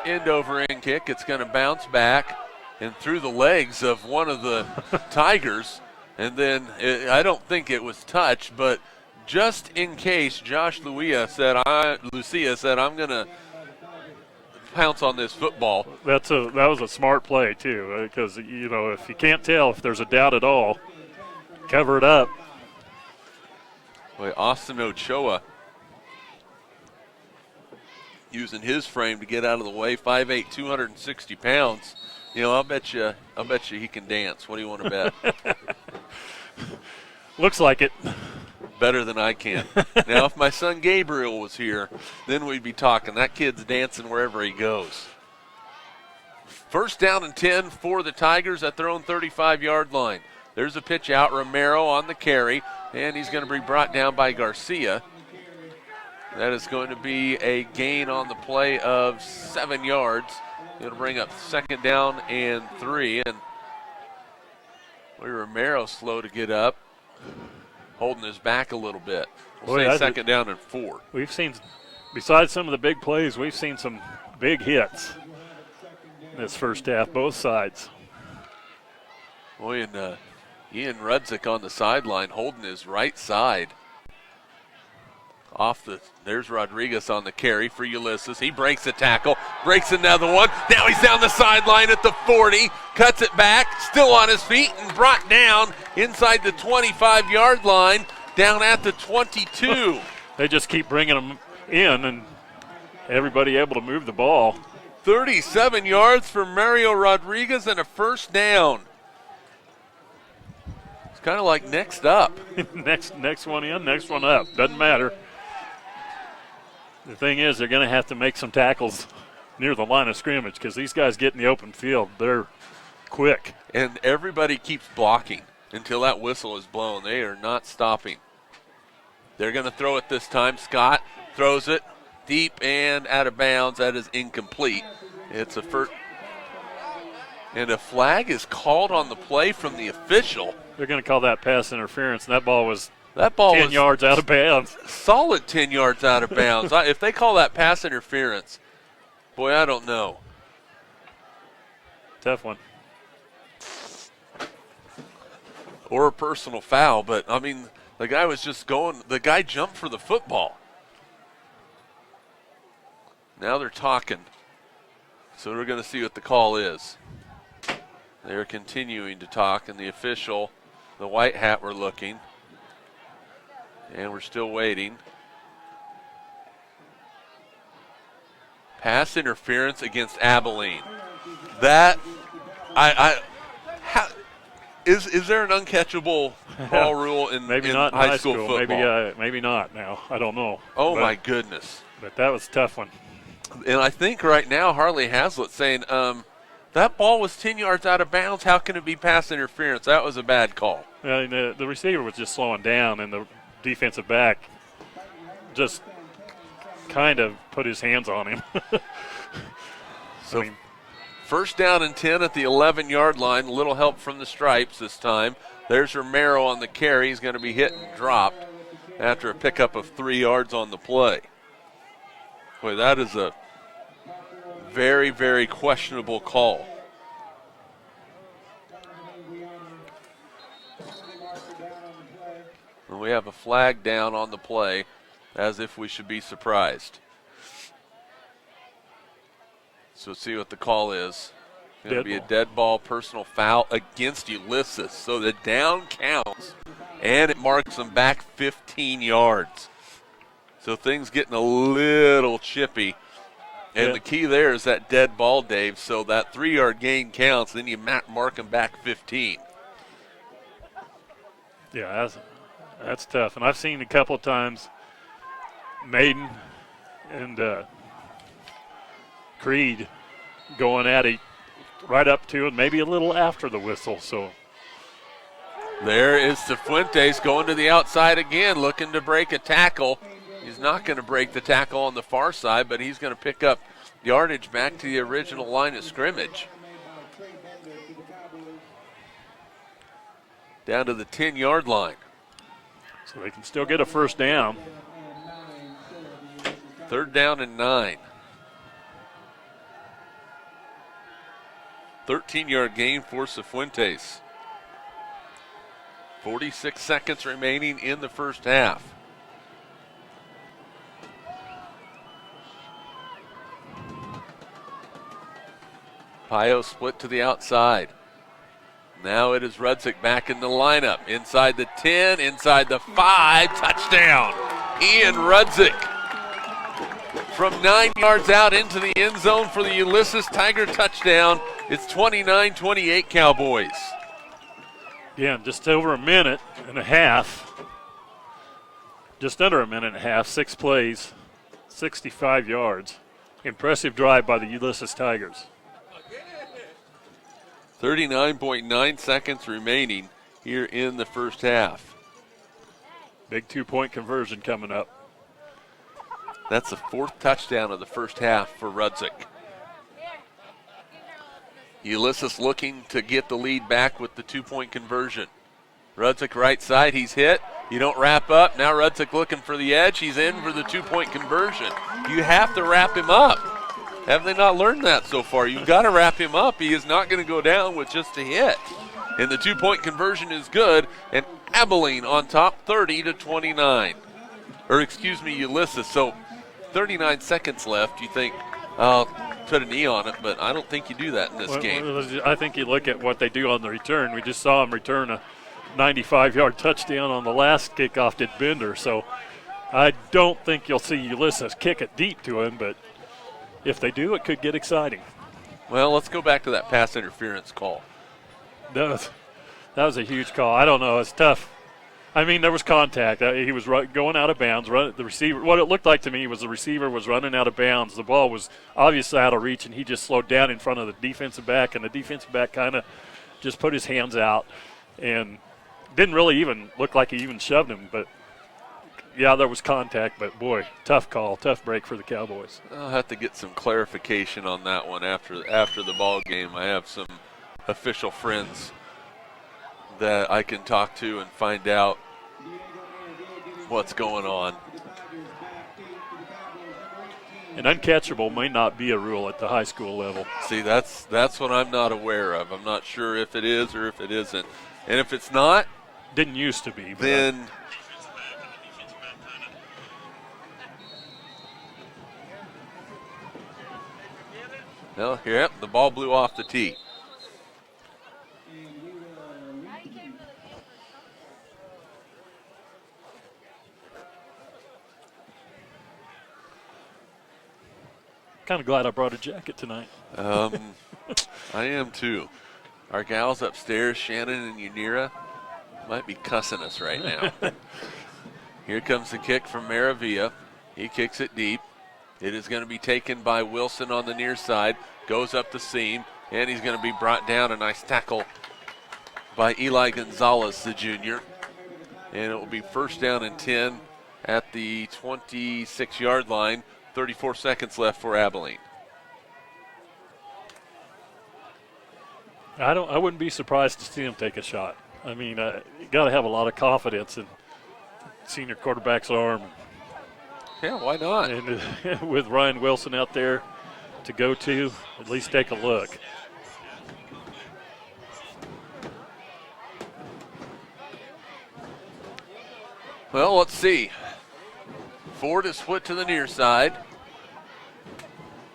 end-over-end kick. It's going to bounce back and through the legs of one of the Tigers. And then I don't think it was touched, but just in case, Josh Lucia said, I'm going to pounce on this football. That was a smart play too, because if you can't tell, if there's a doubt at all, cover it up. Boy, Austin Ochoa using his frame to get out of the way. 5'8", 260 pounds. I'll bet you he can dance. What do you want to bet? Looks like it. Better than I can. Now, if my son Gabriel was here, then we'd be talking. That kid's dancing wherever he goes. First down and 10 for the Tigers at their own 35-yard line. There's a pitch out. Romero on the carry, and he's going to be brought down by Garcia. That is going to be a gain on the play of 7 yards. It'll bring up 2nd down and 3. And Romero slow to get up, holding his back a little bit. We'll say 2nd down and 4. We've seen, besides some of the big plays, we've seen some big hits in this first half, both sides. Boy, and Ian Rudzik on the sideline holding his right side. There's Rodriguez on the carry for Ulysses. He breaks a tackle, breaks another one. Now he's down the sideline at the 40, cuts it back, still on his feet, and brought down inside the 25-yard line, down at the 22. They just keep bringing them in, and everybody able to move the ball. 37 yards for Mario Rodriguez and a 1st down. It's kind of like next up. next one in, next one up. Doesn't matter. The thing is, they're going to have to make some tackles near the line of scrimmage because these guys get in the open field. They're quick. And everybody keeps blocking until that whistle is blown. They are not stopping. They're going to throw it this time. Scott throws it deep and out of bounds. That is incomplete. It's a first. And a flag is called on the play from the official. They're going to call that pass interference, and that ball was 10 yards out of bounds. Solid 10 yards out of bounds. If they call that pass interference, boy, I don't know. Tough one. Or a personal foul, but, the guy was just going. The guy jumped for the football. Now they're talking. So we're going to see what the call is. They're continuing to talk, and the official, the white hat, we're looking. And we're still waiting. Pass interference against Abilene. That, is there an uncatchable ball rule in maybe not in high school football? Maybe not now. I don't know. My goodness. But that was a tough one. And I think right now Harley Hazlitt saying, that ball was 10 yards out of bounds. How can it be pass interference? That was a bad call. The receiver was just slowing down, and the defensive back just kind of put his hands on him. So first down and 10 at the 11-yard line. A little help from the Stripes this time. There's Romero on the carry. He's going to be hit and dropped after a pickup of 3 yards on the play. Boy, that is a very, very questionable call. And we have a flag down on the play, as if we should be surprised. So let's see what the call is. Going to Dead be a ball. dead ball personal foul against Ulysses. So the down counts, and it marks them back 15 yards. So things getting a little chippy. And Yeah. the key there is that dead ball, Dave. So that 3-yard gain counts, then you mark them back 15. Yeah, that's tough. And I've seen a couple of times Maiden and Creed going at it right up to and maybe a little after the whistle. So There is Cifuentes going to the outside again, looking to break a tackle. He's not going to break the tackle on the far side, but he's going to pick up yardage back to the original line of scrimmage. Down to the 10-yard line. so they can still get a first down. 3rd down and 9. 13-yard gain for Cifuentes. 46 seconds remaining in the first half. Pio split to the outside. Now it is Rudzik back in the lineup. Inside the 10, inside the 5, touchdown. Ian Rudzik. From 9 yards out into the end zone for the Ulysses Tiger touchdown. It's 29-28 Cowboys. Again, just over a minute and a half. Just under a minute and a half, 6 plays, 65 yards. Impressive drive by the Ulysses Tigers. 39.9 seconds remaining here in the first half. Big 2-point conversion coming up. That's the 4th touchdown of the first half for Rudzik. Ulysses looking to get the lead back with the 2-point conversion. Rudzik right side, he's hit. You don't wrap up. Now Rudzik looking for the edge. He's in for the 2-point conversion. You have to wrap him up. Have they not learned that so far? You've got to wrap him up. He is not going to go down with just a hit. And the 2-point conversion is good. And Abilene on top 30-29. Or excuse me, Ulysses. So 39 seconds left. You think, put a knee on it, but I don't think you do that in this game. I think you look at what they do on the return. We just saw them return a 95-yard touchdown on the last kickoff to Bender. So I don't think you'll see Ulysses kick it deep to him, but if they do, it could get exciting. Well, let's go back to that pass interference call. That was a huge call. I don't know. It's tough. I mean, there was contact. He was going out of bounds. The receiver. What it looked like to me was the receiver was running out of bounds. The ball was obviously out of reach, and he just slowed down in front of the defensive back, and the defensive back kind of just put his hands out and didn't really even look like he even shoved him. But, yeah, there was contact, but, boy, tough call, tough break for the Cowboys. I'll have to get some clarification on that one after the ball game. I have some official friends that I can talk to and find out what's going on. And uncatchable may not be a rule at the high school level. See, that's what I'm not aware of. I'm not sure if it is or if it isn't. And if it's not, didn't used to be. Then well, yep, the ball blew off the tee. Kind of glad I brought a jacket tonight. I am too. Our gals upstairs, Shannon and Yanira, might be cussing us right now. Here comes the kick from Maravilla. He kicks it deep. It is going to be taken by Wilson on the near side. Goes up the seam, and he's going to be brought down. A nice tackle by Eli Gonzalez, the junior. And it will be first down and 10 at the 26-yard line. 34 seconds left for Abilene. I wouldn't be surprised to see him take a shot. I mean, you got to have a lot of confidence in senior quarterback's arm. Yeah, why not? And with Ryan Wilson out there to go to, at least take a look. Well, let's see. Ford is split to the near side.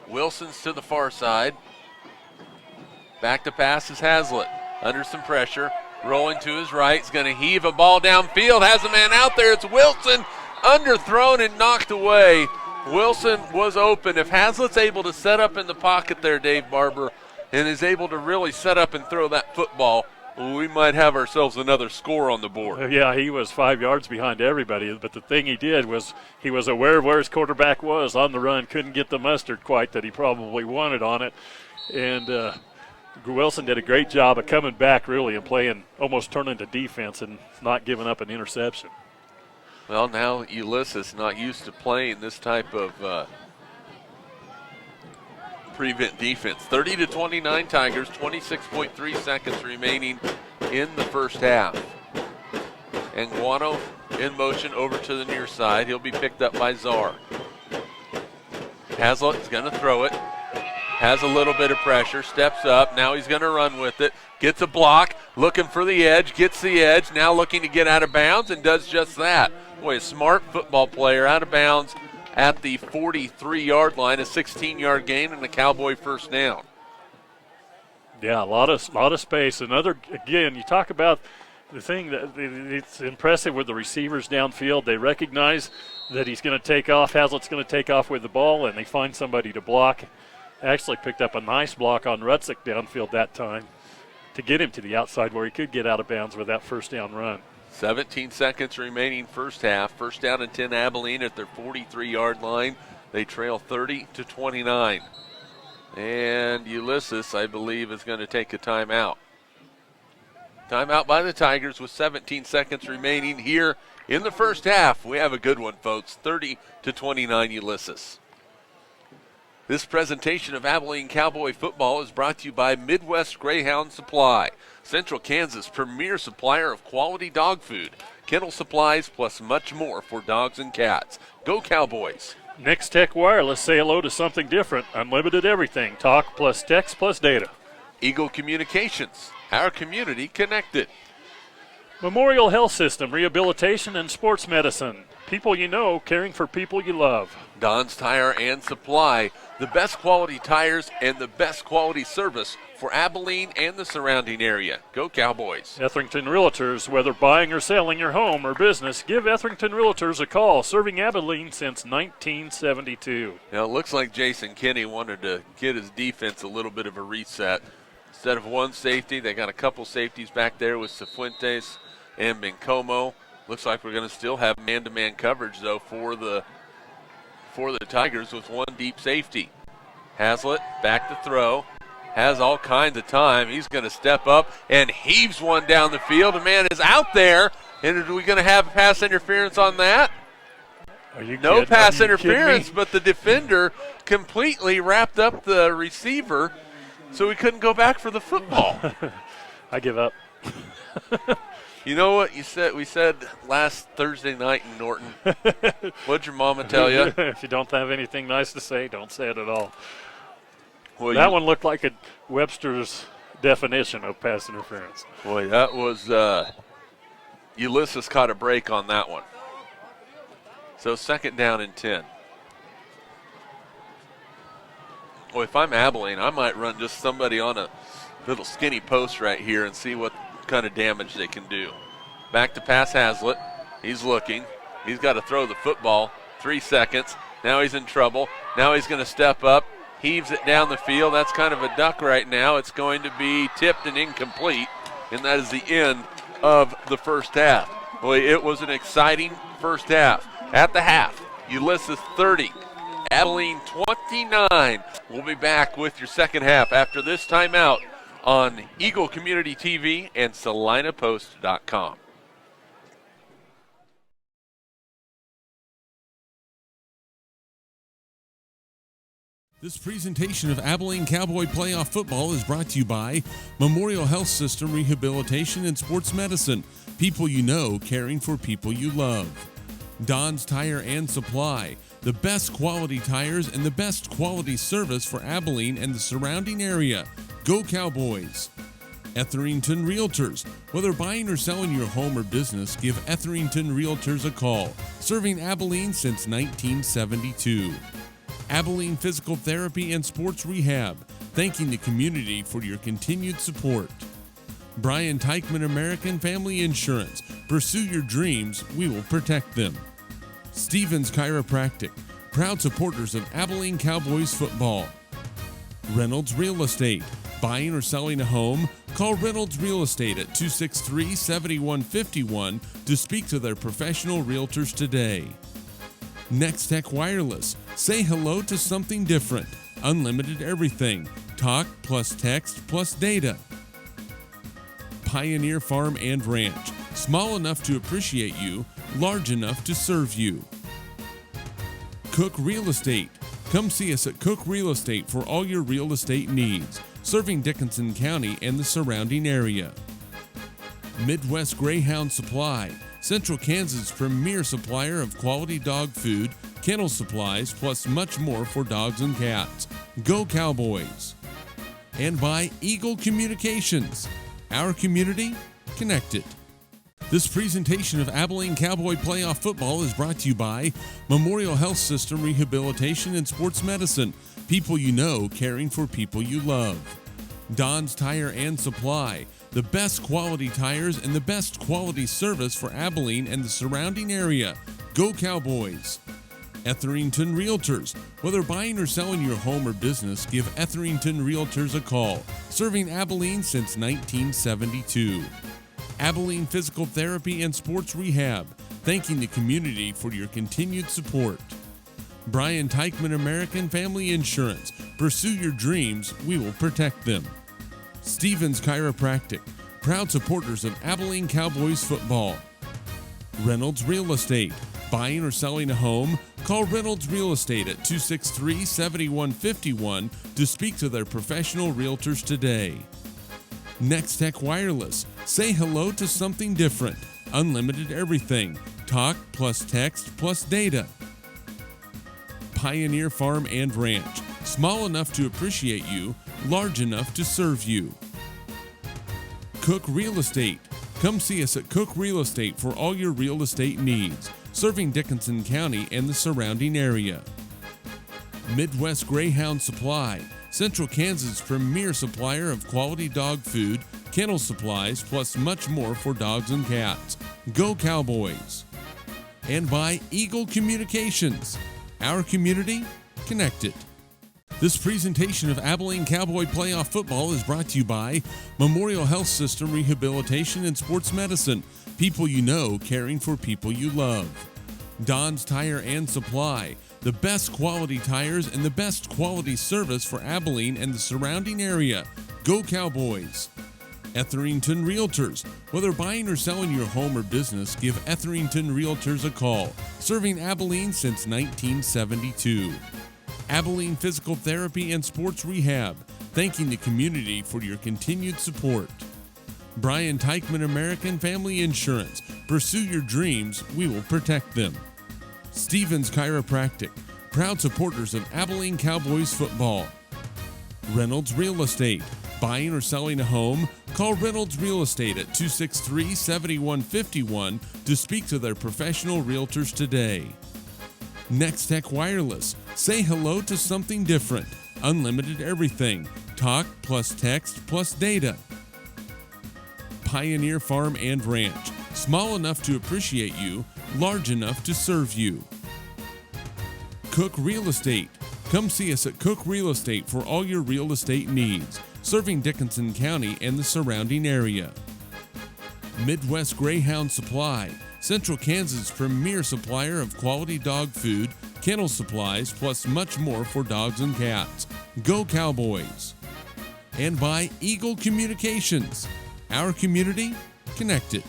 Wilson's to the far side. Back to pass is Hazlitt. Under some pressure. Rolling to his right. He's going to heave a ball downfield. Has a man out there. It's Wilson. Underthrown and knocked away. Wilson was open. If Hazlitt's able to set up in the pocket there, Dave Barber, and is able to really set up and throw that football, we might have ourselves another score on the board. Yeah, he was 5 yards behind everybody, but the thing he did was he was aware of where his quarterback was on the run, couldn't get the mustard quite that he probably wanted on it, and Wilson did a great job of coming back really and playing, almost turning to defense and not giving up an interception. Well, now Ulysses not used to playing this type of prevent defense. 30-29 Tigers, 26.3 seconds remaining in the first half. And Guano in motion over to the near side. He'll be picked up by Czar. Hazlitt's going to throw it. Has a little bit of pressure, steps up. Now he's going to run with it. Gets a block, looking for the edge, gets the edge. Now looking to get out of bounds and does just that. Boy, a smart football player out of bounds at the 43-yard line, a 16-yard gain and a Cowboy first down. Yeah, a lot of space. Another, again, you talk about the thing that it's impressive with the receivers downfield. They recognize that he's going to take off. Hazlitt's going to take off with the ball, and they find somebody to block. Actually picked up a nice block on Rutzik downfield that time to get him to the outside where he could get out of bounds with that first down run. 17 seconds remaining first half. First down and 10 Abilene at their 43-yard line. They trail 30-29. And Ulysses, I believe, is going to take a timeout. Timeout by the Tigers with 17 seconds remaining here in the first half. We have a good one, folks. 30-29 Ulysses. This presentation of Abilene Cowboy football is brought to you by Midwest Greyhound Supply, Central Kansas' premier supplier of quality dog food, kennel supplies, plus much more for dogs and cats. Go Cowboys! Next Tech Wireless, say hello to something different. Unlimited everything. Talk plus text plus data. Eagle Communications, our community connected. Memorial Health System, rehabilitation and sports medicine. People you know, caring for people you love. Don's Tire and Supply, the best quality tires and the best quality service for Abilene and the surrounding area. Go Cowboys. Etherington Realtors, whether buying or selling your home or business, give Etherington Realtors a call, serving Abilene since 1972. Now it looks like Jason Kinney wanted to get his defense a little bit of a reset. Instead of one safety, they got a couple safeties back there with Cifuentes and Bencomo. Looks like we're going to still have man-to-man coverage, though, for the Tigers with one deep safety. Hazlitt back to throw. Has all kinds of time. He's going to step up and heaves one down the field. A man is out there. And are we going to have pass interference on that? Are you no kidding? pass Are you interference, kidding me? but the defender completely wrapped up the receiver, so we couldn't go back for the football. I give up. You know what you said? We said last Thursday night in Norton. What'd your mama tell you? If you don't have anything nice to say, don't say it at all. Well, that one looked like a Webster's definition of pass interference. Boy, that was Ulysses caught a break on that one. So second down and 10. Boy, if I'm Abilene, I might run just somebody on a little skinny post right here and see what kind of damage they can do. Back to pass Hazlitt. He's looking. He's got to throw the football. 3 seconds. Now he's in trouble. Now he's going to step up. Heaves it down the field. That's kind of a duck right now. It's going to be tipped and incomplete. And that is the end of the first half. Boy, it was an exciting first half. At the half, Ulysses 30, Abilene 29. We'll be back with your second half after this timeout on Eagle Community TV and SalinaPost.com. This presentation of Abilene Cowboy Playoff Football is brought to you by Memorial Health System Rehabilitation and Sports Medicine. People you know, caring for people you love. Don's Tire and Supply, the best quality tires and the best quality service for Abilene and the surrounding area. Go Cowboys! Etherington Realtors. Whether buying or selling your home or business, give Etherington Realtors a call. Serving Abilene since 1972. Abilene Physical Therapy and Sports Rehab, thanking the community for your continued support. Brian Teichman American Family Insurance, pursue your dreams, we will protect them. Stevens Chiropractic, proud supporters of Abilene Cowboys football. Reynolds Real Estate, buying or selling a home? Call Reynolds Real Estate at 263-7151 to speak to their professional realtors today. Next Tech Wireless, say hello to something different. Unlimited everything, talk plus text plus data. Pioneer Farm and Ranch, small enough to appreciate you, large enough to serve you. Cook Real Estate, come see us at Cook Real Estate for all your real estate needs, serving Dickinson County and the surrounding area. Midwest Greyhound Supply, Central Kansas' premier supplier of quality dog food, kennel supplies, plus much more for dogs and cats. Go Cowboys! And by Eagle Communications, our community connected. This presentation of Abilene Cowboy Playoff Football is brought to you by Memorial Health System Rehabilitation and Sports Medicine. People you know, caring for people you love. Don's Tire and Supply, the best quality tires and the best quality service for Abilene and the surrounding area. Go Cowboys! Etherington Realtors, whether buying or selling your home or business, give Etherington Realtors a call. Serving Abilene since 1972. Abilene Physical Therapy and Sports Rehab, thanking the community for your continued support. Brian Teichman American Family Insurance, pursue your dreams, we will protect them. Stevens Chiropractic, proud supporters of Abilene Cowboys football. Reynolds Real Estate, buying or selling a home? Call Reynolds Real Estate at 263-7151 to speak to their professional realtors today. Next Tech Wireless, say hello to something different. Unlimited everything, talk plus text plus data. Pioneer Farm and Ranch, small enough to appreciate you, large enough to serve you. Cook Real Estate, come see us at Cook Real Estate for all your real estate needs, serving Dickinson County and the surrounding area. Midwest Greyhound Supply, Central Kansas' premier supplier of quality dog food, kennel supplies, plus much more for dogs and cats. Go Cowboys! And by Eagle Communications, our community connected. This presentation of Abilene Cowboy Playoff Football is brought to you by Memorial Health System Rehabilitation and Sports Medicine. People you know, caring for people you love. Don's Tire and Supply, the best quality tires and the best quality service for Abilene and the surrounding area. Go Cowboys! Etherington Realtors, whether buying or selling your home or business, give Etherington Realtors a call. Serving Abilene since 1972. Abilene Physical Therapy and Sports Rehab, thanking the community for your continued support. Brian Teichman American Family Insurance, pursue your dreams, we will protect them. Stevens Chiropractic, proud supporters of Abilene Cowboys football. Reynolds Real Estate, buying or selling a home? Call Reynolds Real Estate at 263-7151 to speak to their professional realtors today. Next Tech Wireless, say hello to something different. Unlimited everything, talk plus text plus data. Pioneer Farm and Ranch, small enough to appreciate you, large enough to serve you. Cook Real Estate, come see us at Cook Real Estate for all your real estate needs, serving Dickinson County and the surrounding area. Midwest Greyhound Supply, Central Kansas' premier supplier of quality dog food, kennel supplies, plus much more for dogs and cats. Go Cowboys! And by Eagle Communications, our community connected.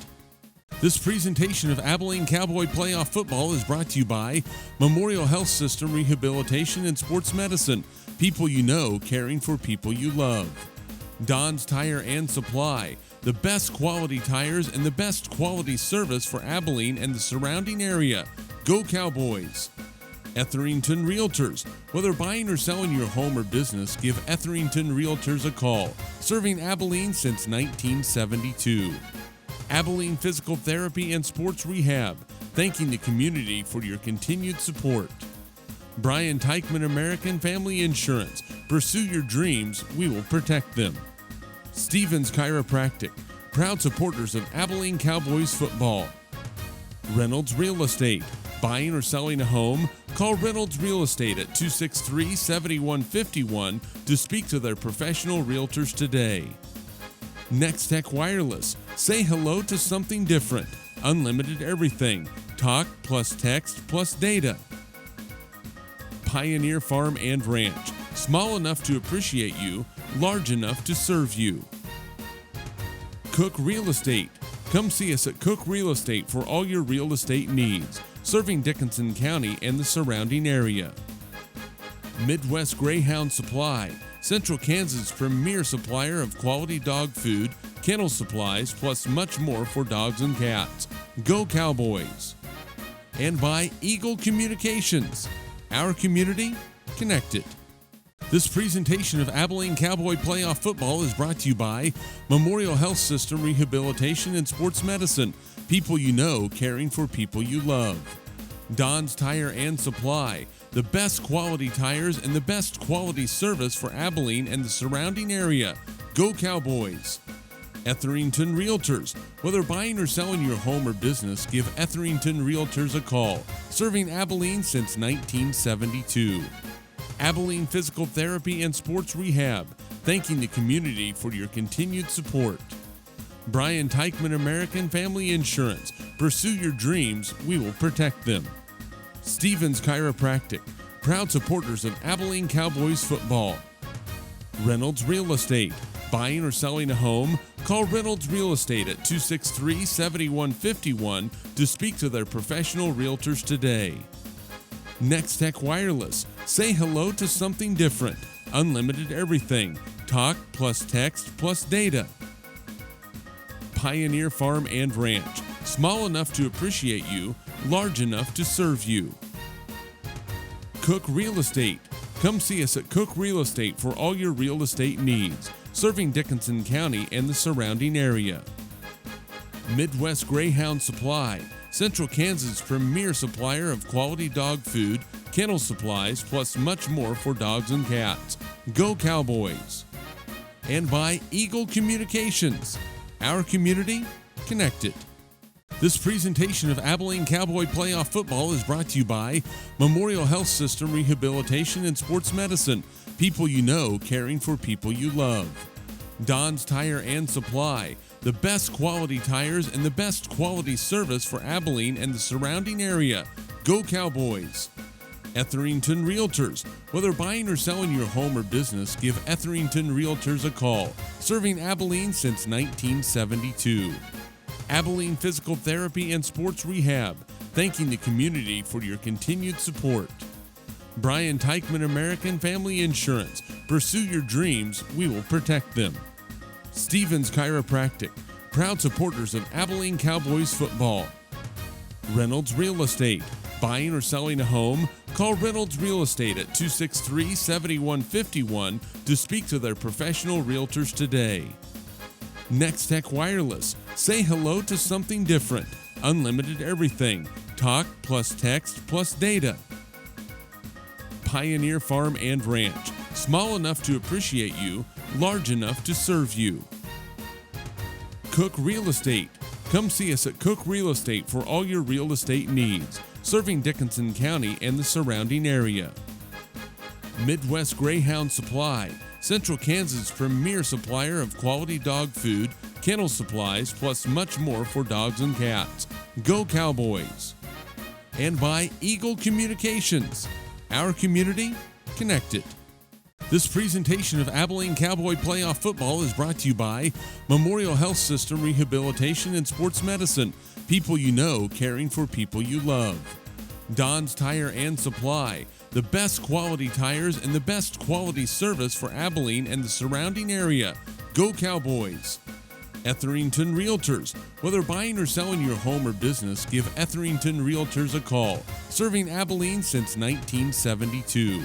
This presentation of Abilene Cowboy Playoff Football is brought to you by Memorial Health System Rehabilitation and Sports Medicine. People you know, caring for people you love. Don's Tire and Supply, the best quality tires and the best quality service for Abilene and the surrounding area. Go Cowboys! Etherington Realtors, whether buying or selling your home or business, give Etherington Realtors a call. Serving Abilene since 1972. Abilene Physical Therapy and Sports Rehab, thanking the community for your continued support. Brian Teichman American Family Insurance. Pursue your dreams, we will protect them. Stevens Chiropractic, proud supporters of Abilene Cowboys football. Reynolds Real Estate. Buying or selling a home? Call Reynolds Real Estate at 263-7151 to speak to their professional realtors today. Next Tech Wireless. Say hello to something different. Unlimited everything. Talk plus text plus data. Pioneer Farm and Ranch. Small enough to appreciate you, large enough to serve you. Cook Real Estate. Come see us at Cook Real Estate for all your real estate needs, serving Dickinson County and the surrounding area. Midwest Greyhound Supply. Central Kansas' premier supplier of quality dog food, kennel supplies, plus much more for dogs and cats. Go Cowboys! And by Eagle Communications. Our community, connected. This presentation of Abilene Cowboy Playoff Football is brought to you by Memorial Health System Rehabilitation and Sports Medicine. People you know, caring for people you love. Don's Tire and Supply. The best quality tires and the best quality service for Abilene and the surrounding area. Go Cowboys! Etherington Realtors. Whether buying or selling your home or business, give Etherington Realtors a call. Serving Abilene since 1972. Abilene Physical Therapy and Sports Rehab. Thanking the community for your continued support. Brian Teichman American Family Insurance. Pursue your dreams, we will protect them. Stevens Chiropractic, proud supporters of Abilene Cowboys football. Reynolds Real Estate. Buying or selling a home? Call Reynolds Real Estate at 263-7151 to speak to their professional realtors today. Next Tech Wireless. Say hello to something different. Unlimited everything. Talk plus text plus data. Pioneer Farm and Ranch. Small enough to appreciate you, large enough to serve you. Cook Real Estate. Come see us at Cook Real Estate for all your real estate needs, serving Dickinson County and the surrounding area. Midwest Greyhound Supply. Central Kansas' premier supplier of quality dog food, kennel supplies, plus much more for dogs and cats. Go Cowboys! And by Eagle Communications. Our community, connected. This presentation of Abilene Cowboy Playoff Football is brought to you by Memorial Health System Rehabilitation and Sports Medicine. People you know, caring for people you love. Don's Tire and Supply. The best quality tires and the best quality service for Abilene and the surrounding area. Go Cowboys! Etherington Realtors. Whether buying or selling your home or business, give Etherington Realtors a call. Serving Abilene since 1972. Abilene Physical Therapy and Sports Rehab. Thanking the community for your continued support. Brian Teichman American Family Insurance. Pursue your dreams, we will protect them. Stevens Chiropractic. Proud supporters of Abilene Cowboys football. Reynolds Real Estate. Buying or selling a home? Call Reynolds Real Estate at 263-7151 to speak to their professional realtors today. Next Tech Wireless. Say hello to something different. Unlimited everything. Talk plus text plus data. Pioneer Farm and Ranch. Small enough to appreciate you, large enough to serve you. Cook Real Estate. Come see us at Cook Real Estate for all your real estate needs, serving Dickinson County and the surrounding area. Midwest Greyhound Supply. Central Kansas' premier supplier of quality dog food, kennel supplies, plus much more for dogs and cats. Go Cowboys! And by Eagle Communications. Our community, connected. This presentation of Abilene Cowboy Playoff Football is brought to you by Memorial Health System Rehabilitation and Sports Medicine. People you know, caring for people you love. Don's Tire and Supply. The best quality tires and the best quality service for Abilene and the surrounding area. Go Cowboys! Etherington Realtors. Whether buying or selling your home or business, give Etherington Realtors a call. Serving Abilene since 1972.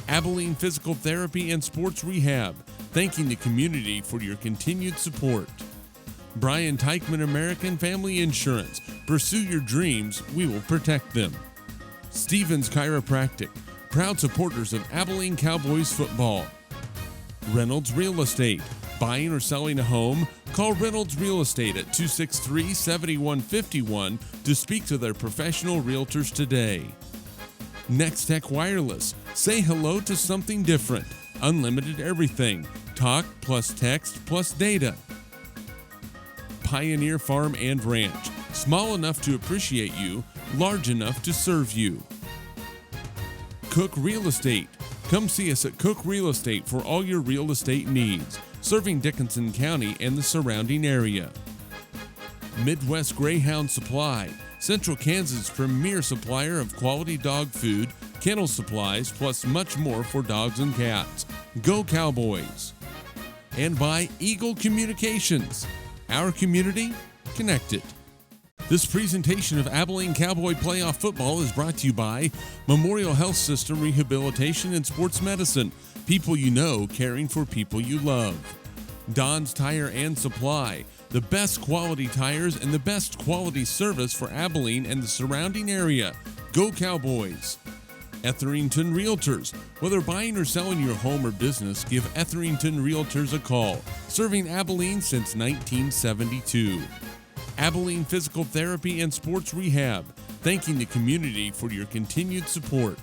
Abilene Physical Therapy and Sports Rehab. Thanking the community for your continued support. Brian Teichman American Family Insurance. Pursue your dreams, we will protect them. Stevens Chiropractic. proud supporters of Abilene Cowboys football. Reynolds Real Estate. Buying or selling a home? Call Reynolds Real Estate at 263-7151 to speak to their professional realtors today. Next Tech Wireless. Say hello to something different. Unlimited everything. Talk plus text plus data. Pioneer Farm and Ranch. Small enough to appreciate you, large enough to serve you. Cook Real Estate. Come see us at Cook Real Estate for all your real estate needs, serving Dickinson County and the surrounding area. Midwest Greyhound Supply. Central Kansas' premier supplier of quality dog food, kennel supplies, plus much more for dogs and cats. Go Cowboys! And by Eagle Communications. Our community, connected. This presentation of Abilene Cowboy Playoff Football is brought to you by Memorial Health System Rehabilitation and Sports Medicine. People you know, caring for people you love. Don's Tire and Supply. The best quality tires and the best quality service for Abilene and the surrounding area. Go Cowboys! Etherington Realtors. Whether buying or selling your home or business, give Etherington Realtors a call. Serving Abilene since 1972. Abilene Physical Therapy and Sports Rehab. Thanking the community for your continued support.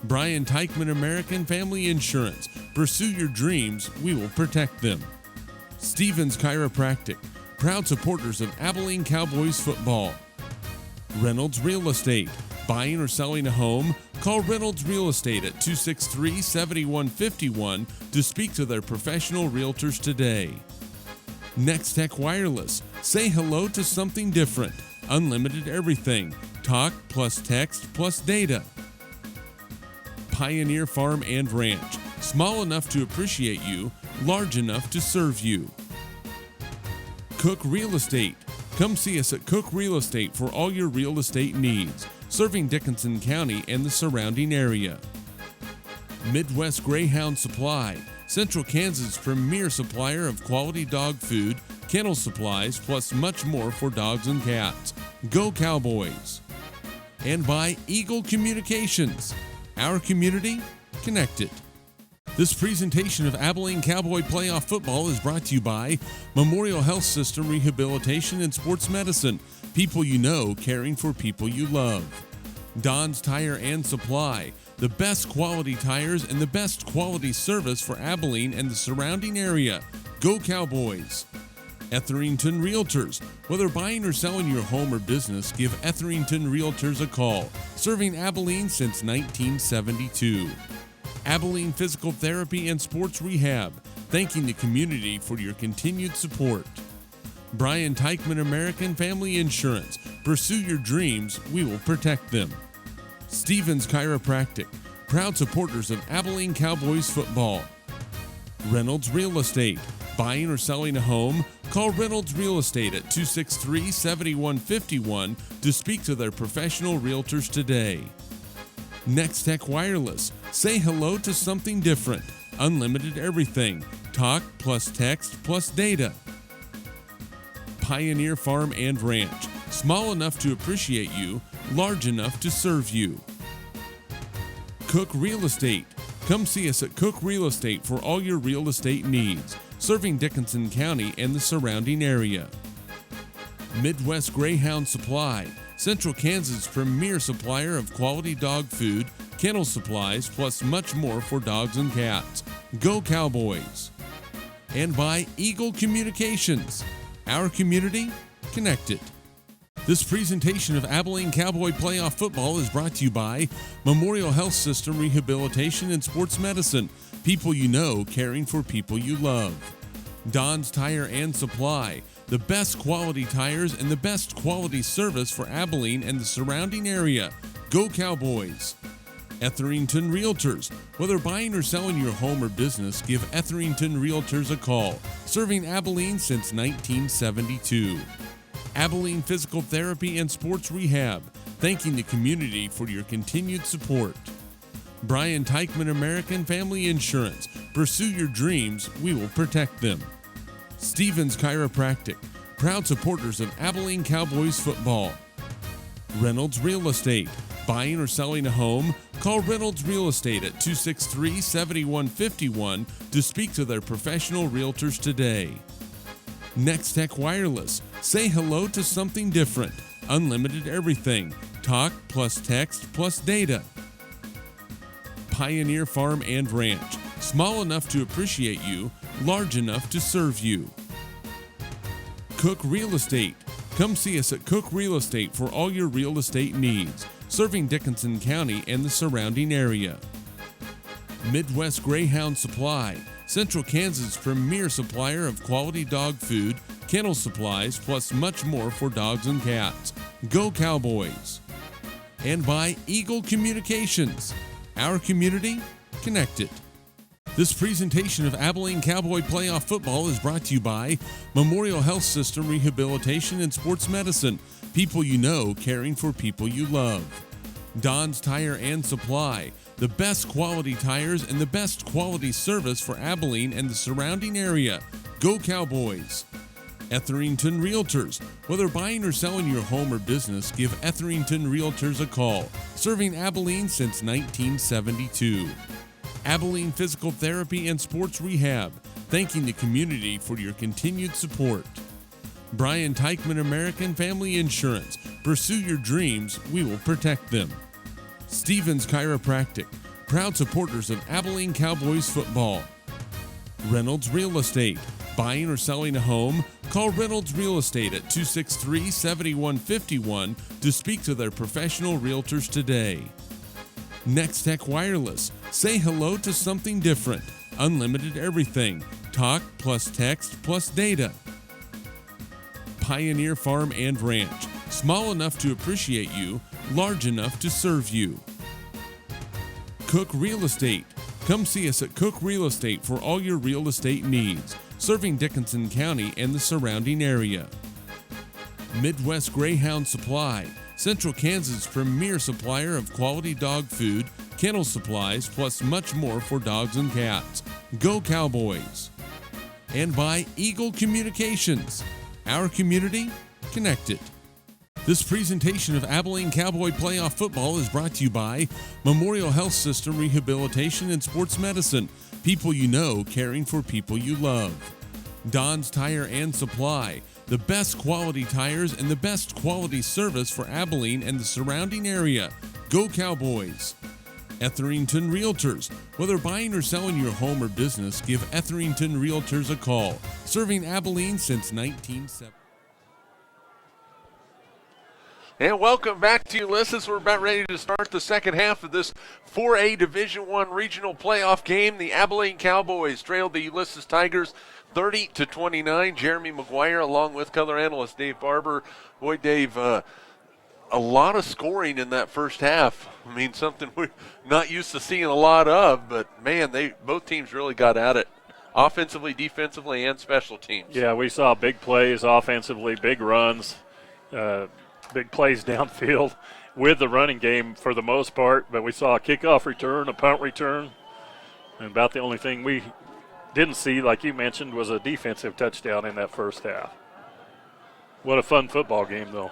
Brian Teichman American Family Insurance. Pursue your dreams, we will protect them. Stevens Chiropractic. Proud supporters of Abilene Cowboys football. Reynolds Real Estate. Buying or selling a home? Call Reynolds Real Estate at 263-7151 to speak to their professional realtors today. Next Tech Wireless. Say hello to something different. Unlimited everything. Talk plus text plus data. Pioneer Farm and Ranch. Small enough to appreciate you, large enough to serve you. Cook Real Estate. Come see us at Cook Real Estate for all your real estate needs, serving Dickinson County and the surrounding area. Midwest Greyhound Supply. Central Kansas' premier supplier of quality dog food, kennel supplies, plus much more for dogs and cats. Go Cowboys! And by Eagle Communications. Our community, connected. This presentation of Abilene Cowboy Playoff Football is brought to you by Memorial Health System Rehabilitation and Sports Medicine. People you know, caring for people you love. Don's Tire and Supply. The best quality tires and the best quality service for Abilene and the surrounding area. Go Cowboys! Etherington Realtors. Whether buying or selling your home or business, give Etherington Realtors a call. Serving Abilene since 1972. Abilene Physical Therapy and Sports Rehab. Thanking the community for your continued support. Brian Teichman American Family Insurance. Pursue your dreams, we will protect them. Stevens Chiropractic. Proud supporters of Abilene Cowboys football. Reynolds Real Estate. Buying or selling a home? Call Reynolds Real Estate at 263-7151 to speak to their professional realtors today. Next Tech Wireless. Say hello to something different. Unlimited everything. Talk plus text plus data. Pioneer Farm and Ranch. Small enough to appreciate you, large enough to serve you. Cook Real Estate. Come see us at Cook Real Estate for all your real estate needs, serving Dickinson County and the surrounding area. Midwest Greyhound Supply. Central Kansas' premier supplier of quality dog food, kennel supplies, plus much more for dogs and cats. Go Cowboys! And by Eagle Communications. Our community, connected. This presentation of Abilene Cowboy Playoff Football is brought to you by Memorial Health System Rehabilitation and Sports Medicine. People you know, caring for people you love. Don's Tire and Supply. The best quality tires and the best quality service for Abilene and the surrounding area. Go Cowboys! Etherington Realtors. Whether buying or selling your home or business, give Etherington Realtors a call. Serving Abilene since 1972. Abilene Physical Therapy and Sports Rehab. Thanking the community for your continued support. Brian Teichman American Family Insurance. Pursue your dreams, we will protect them. Stevens Chiropractic. Proud supporters of Abilene Cowboys football. Reynolds Real Estate. Buying or selling a home? Call Reynolds Real Estate at 263-7151 to speak to their professional realtors today. Next Tech Wireless. Say hello to something different. Unlimited everything. Talk plus text plus data. Pioneer Farm and Ranch. Small enough to appreciate you, large enough to serve you. Cook Real Estate. Come see us at Cook Real Estate for all your real estate needs, serving Dickinson County and the surrounding area. Midwest Greyhound Supply. Central Kansas' premier supplier of quality dog food, kennel supplies, plus much more for dogs and cats. Go Cowboys! And by Eagle Communications. Our community, connected. This presentation of Abilene Cowboy Playoff Football is brought to you by Memorial Health System Rehabilitation and Sports Medicine. People you know, caring for people you love. Don's Tire and Supply. The best quality tires and the best quality service for Abilene and the surrounding area. Go Cowboys! Etherington Realtors. Whether buying or selling your home or business, give Etherington Realtors a call. Serving Abilene since 1972. Abilene Physical Therapy and Sports Rehab. Thanking the community for your continued support. Brian Teichman American Family Insurance. Pursue your dreams, we will protect them. Stevens Chiropractic, proud supporters of Abilene Cowboys football. Reynolds Real Estate. Buying or selling a home? Call Reynolds Real Estate at 263-7151 to speak to their professional realtors today. Next Tech Wireless. Say hello to something different. Unlimited everything. Talk plus text plus data. Pioneer Farm and Ranch. Small enough to appreciate you, large enough to serve you. Cook Real Estate. Come see us at Cook Real Estate for all your real estate needs, serving Dickinson County and the surrounding area. Midwest Greyhound Supply. Central Kansas' premier supplier of quality dog food, kennel supplies, plus much more for dogs and cats. Go Cowboys! And by Eagle Communications. Our community, connected. This presentation of Abilene Cowboy Playoff Football is brought to you by Memorial Health System Rehabilitation and Sports Medicine. People you know, caring for people you love. Don's Tire and Supply. The best quality tires and the best quality service for Abilene and the surrounding area. Go Cowboys! Etherington Realtors. Whether buying or selling your home or business, give Etherington Realtors a call. Serving Abilene since 1970. And welcome back to Ulysses. We're about ready to start the second half of this 4A Division I regional playoff game. The Abilene Cowboys trailed the Ulysses Tigers 30-29. Jeremy McGuire along with color analyst Dave Barber. Boy, Dave, a lot of scoring in that first half. I mean, something we're not used to seeing a lot of, but man, both teams really got at it. Offensively, defensively, and special teams. Yeah, we saw big plays offensively, big runs, big plays downfield with the running game for the most part, but we saw a kickoff return, a punt return, and about the only thing we didn't see, like you mentioned, was a defensive touchdown in that first half. What a fun football game, though.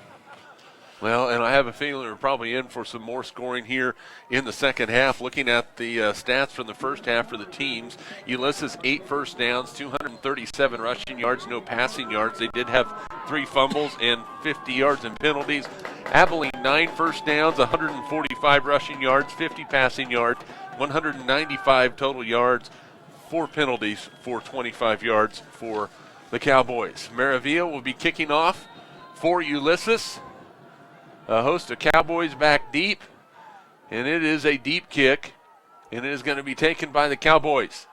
Well, and I have a feeling we're probably in for some more scoring here in the second half. Looking at the stats from the first half for the teams, Ulysses 8 first downs, 237 rushing yards, no passing yards. They did have 3 fumbles and 50 yards in penalties. Abilene 9 first downs, 145 rushing yards, 50 passing yards, 195 total yards, 4 penalties for 25 yards for the Cowboys. Maravilla will be kicking off for Ulysses. A host of Cowboys back deep, and it is a deep kick, and it is going to be taken by the Cowboys.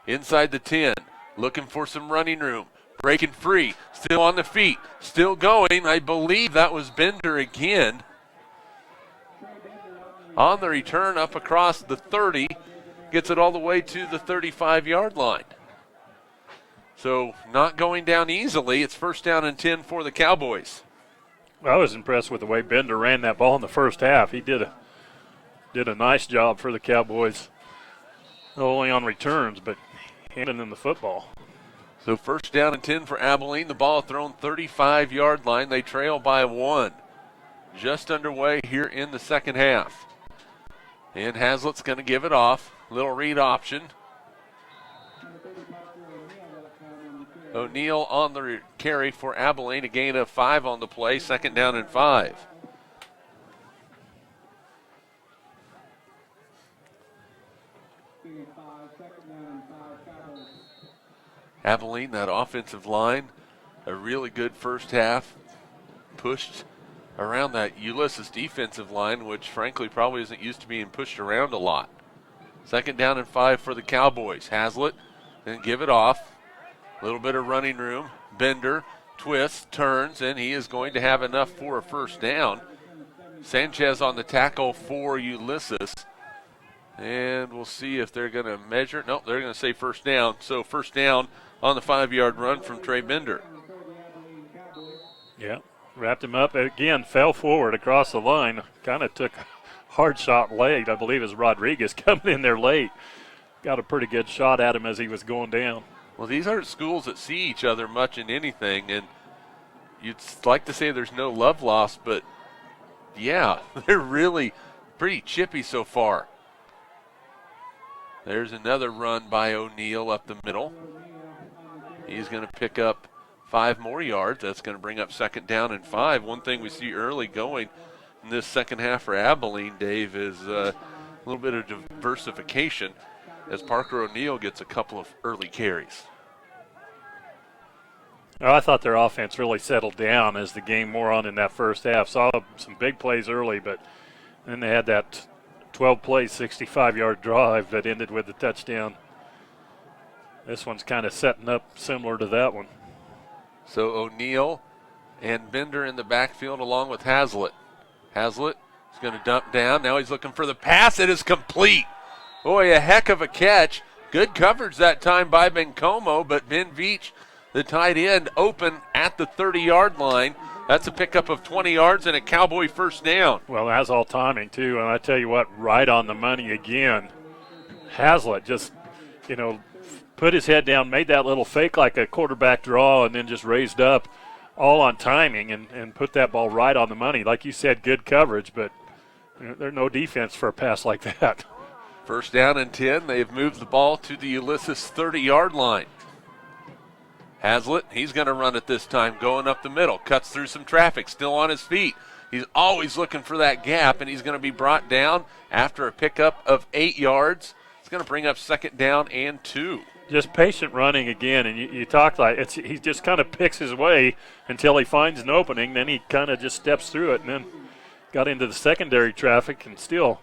Inside the 10, looking for some running room, breaking free, still on the feet, still going. I believe that was Bender again. On the return up across the 30, gets it all the way to the 35-yard line. So not going down easily. It's first down and 10 for the Cowboys. I was impressed with the way Bender ran that ball in the first half. He did a nice job for the Cowboys, not only on returns, but handing them the football. So first down and 10 for Abilene. The ball thrown 35-yard line. They trail by 1. Just underway here in the second half. And Hazlitt's going to give it off. Little read option. O'Neal on the carry for Abilene. A gain of 5 on the play. 2nd down and 5. Abilene, that offensive line, a really good first half. Pushed around that Ulysses defensive line, which frankly probably isn't used to being pushed around a lot. 2nd down and 5 for the Cowboys. Hazlitt then give it off. A little bit of running room. Bender twists, turns, and he is going to have enough for a first down. Sanchez on the tackle for Ulysses. And we'll see if they're going to measure. Nope, they're going to say first down. So first down on the 5-yard run from Trey Bender. Yeah, wrapped him up. Again, fell forward across the line. Kind of took a hard shot late. I believe it was Rodriguez coming in there late. Got a pretty good shot at him as he was going down. Well, these aren't schools that see each other much in anything, and you'd like to say there's no love lost, but yeah, they're really pretty chippy so far. There's another run by O'Neal up the middle. He's going to pick up 5 more yards. That's going to bring up 2nd down and 5. One thing we see early going in this second half for Abilene, Dave, is a little bit of diversification as Parker O'Neal gets a couple of early carries. Well, I thought their offense really settled down as the game wore on in that first half. Saw some big plays early, but then they had that 12-play, 65-yard drive that ended with the touchdown. This one's kind of setting up similar to that one. So O'Neal and Bender in the backfield along with Hazlitt. Hazlitt is going to dump down. Now he's looking for the pass. It is complete. Boy, a heck of a catch. Good coverage that time by Bencomo, but Ben Veach, the tight end, open at the 30-yard line. That's a pickup of 20 yards and a Cowboy first down. Well, that's all timing, too. And I tell you what, right on the money again. Hazlitt just, put his head down, made that little fake like a quarterback draw, and then just raised up all on timing and put that ball right on the money. Like you said, good coverage, but there's no defense for a pass like that. First down and 10. They've moved the ball to the Ulysses 30-yard line. Hazlitt, he's going to run it this time, going up the middle, cuts through some traffic, still on his feet. He's always looking for that gap, and he's going to be brought down after a pickup of 8 yards. It's going to bring up 2nd down and 2. Just patient running again, and you talk like he just kind of picks his way until he finds an opening, then he kind of just steps through it, and then got into the secondary traffic and still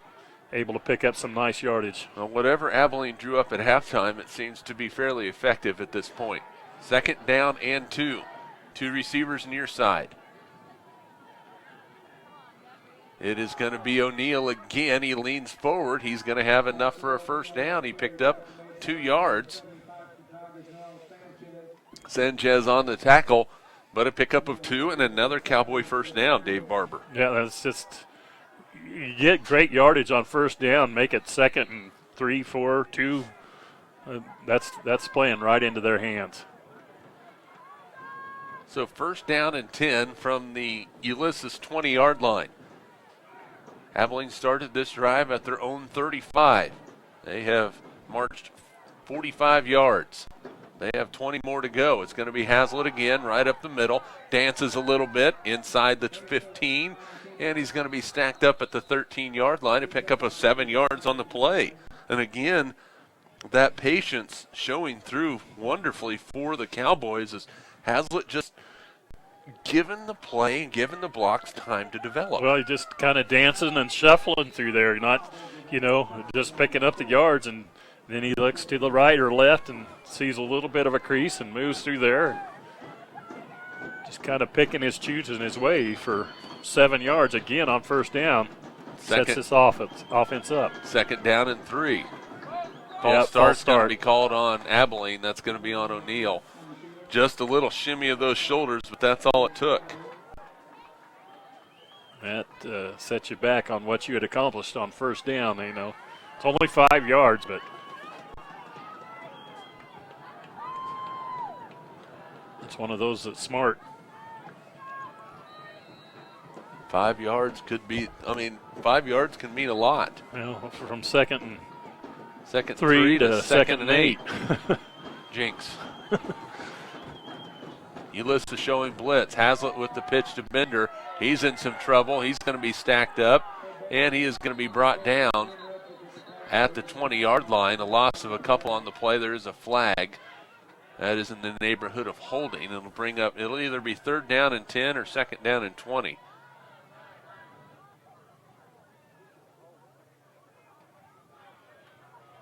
able to pick up some nice yardage. Well, whatever Abilene drew up at halftime, it seems to be fairly effective at this point. 2nd down and 2. 2 receivers near side. It is going to be O'Neal again. He leans forward. He's going to have enough for a first down. He picked up 2 yards. Sanchez on the tackle, but a pickup of 2 and another Cowboy first down, Dave Barber. Yeah, that's just, you get great yardage on first down, make it 2nd and 3, 4, 2. That's playing right into their hands. So first down and 10 from the Ulysses 20-yard line. Abilene started this drive at their own 35. They have marched 45 yards. They have 20 more to go. It's going to be Hazlitt again, right up the middle. Dances a little bit inside the 15, and he's going to be stacked up at the 13-yard line to pick up a 7 yards on the play. And again, that patience showing through wonderfully for the Cowboys as Hazlitt just given the play and given the blocks time to develop. Well, he just kind of dancing and shuffling through there, not, just picking up the yards, and then he looks to the right or left and sees a little bit of a crease and moves through there. Just kind of picking his choosing his way for 7 yards again on first down. Sets this offense up. 2nd down and 3. False start's going to be called on Abilene. That's going to be on O'Neal. Just a little shimmy of those shoulders, but that's all it took. That sets you back on what you had accomplished on first down. It's only 5 yards, but it's one of those that's smart. 5 yards could be, 5 yards can mean a lot. Well, from second and Second three to to second and 8. Jinx. Ulysses showing blitz. Hazlitt with the pitch to Bender. He's in some trouble. He's going to be stacked up, and he is going to be brought down at the 20-yard line. A loss of a couple on the play. There is a flag. That is in the neighborhood of holding. It'll either be 3rd down and 10 or 2nd down and 20.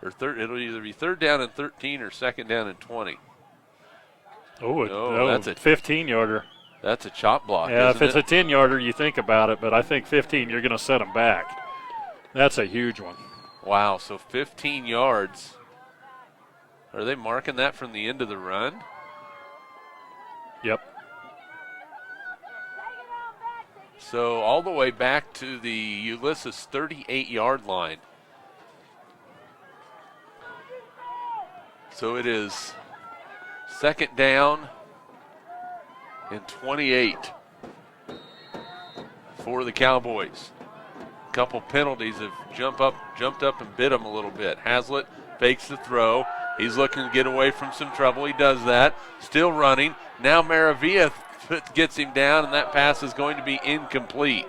It'll either be 3rd down and 13 or 2nd down and 20. That's a 15-yarder. That's a chop block. Yeah, if isn't it's a 10-yarder, you think about it, but I think 15, you're going to set them back. That's a huge one. Wow, so 15 yards. Are they marking that from the end of the run? Yep. So all the way back to the Ulysses 38-yard line. So it is 2nd down and 28 for the Cowboys. A couple penalties have jumped up and bit them a little bit. Hazlitt fakes the throw. He's looking to get away from some trouble. He does that. Still running. Now Maravilla gets him down, and that pass is going to be incomplete.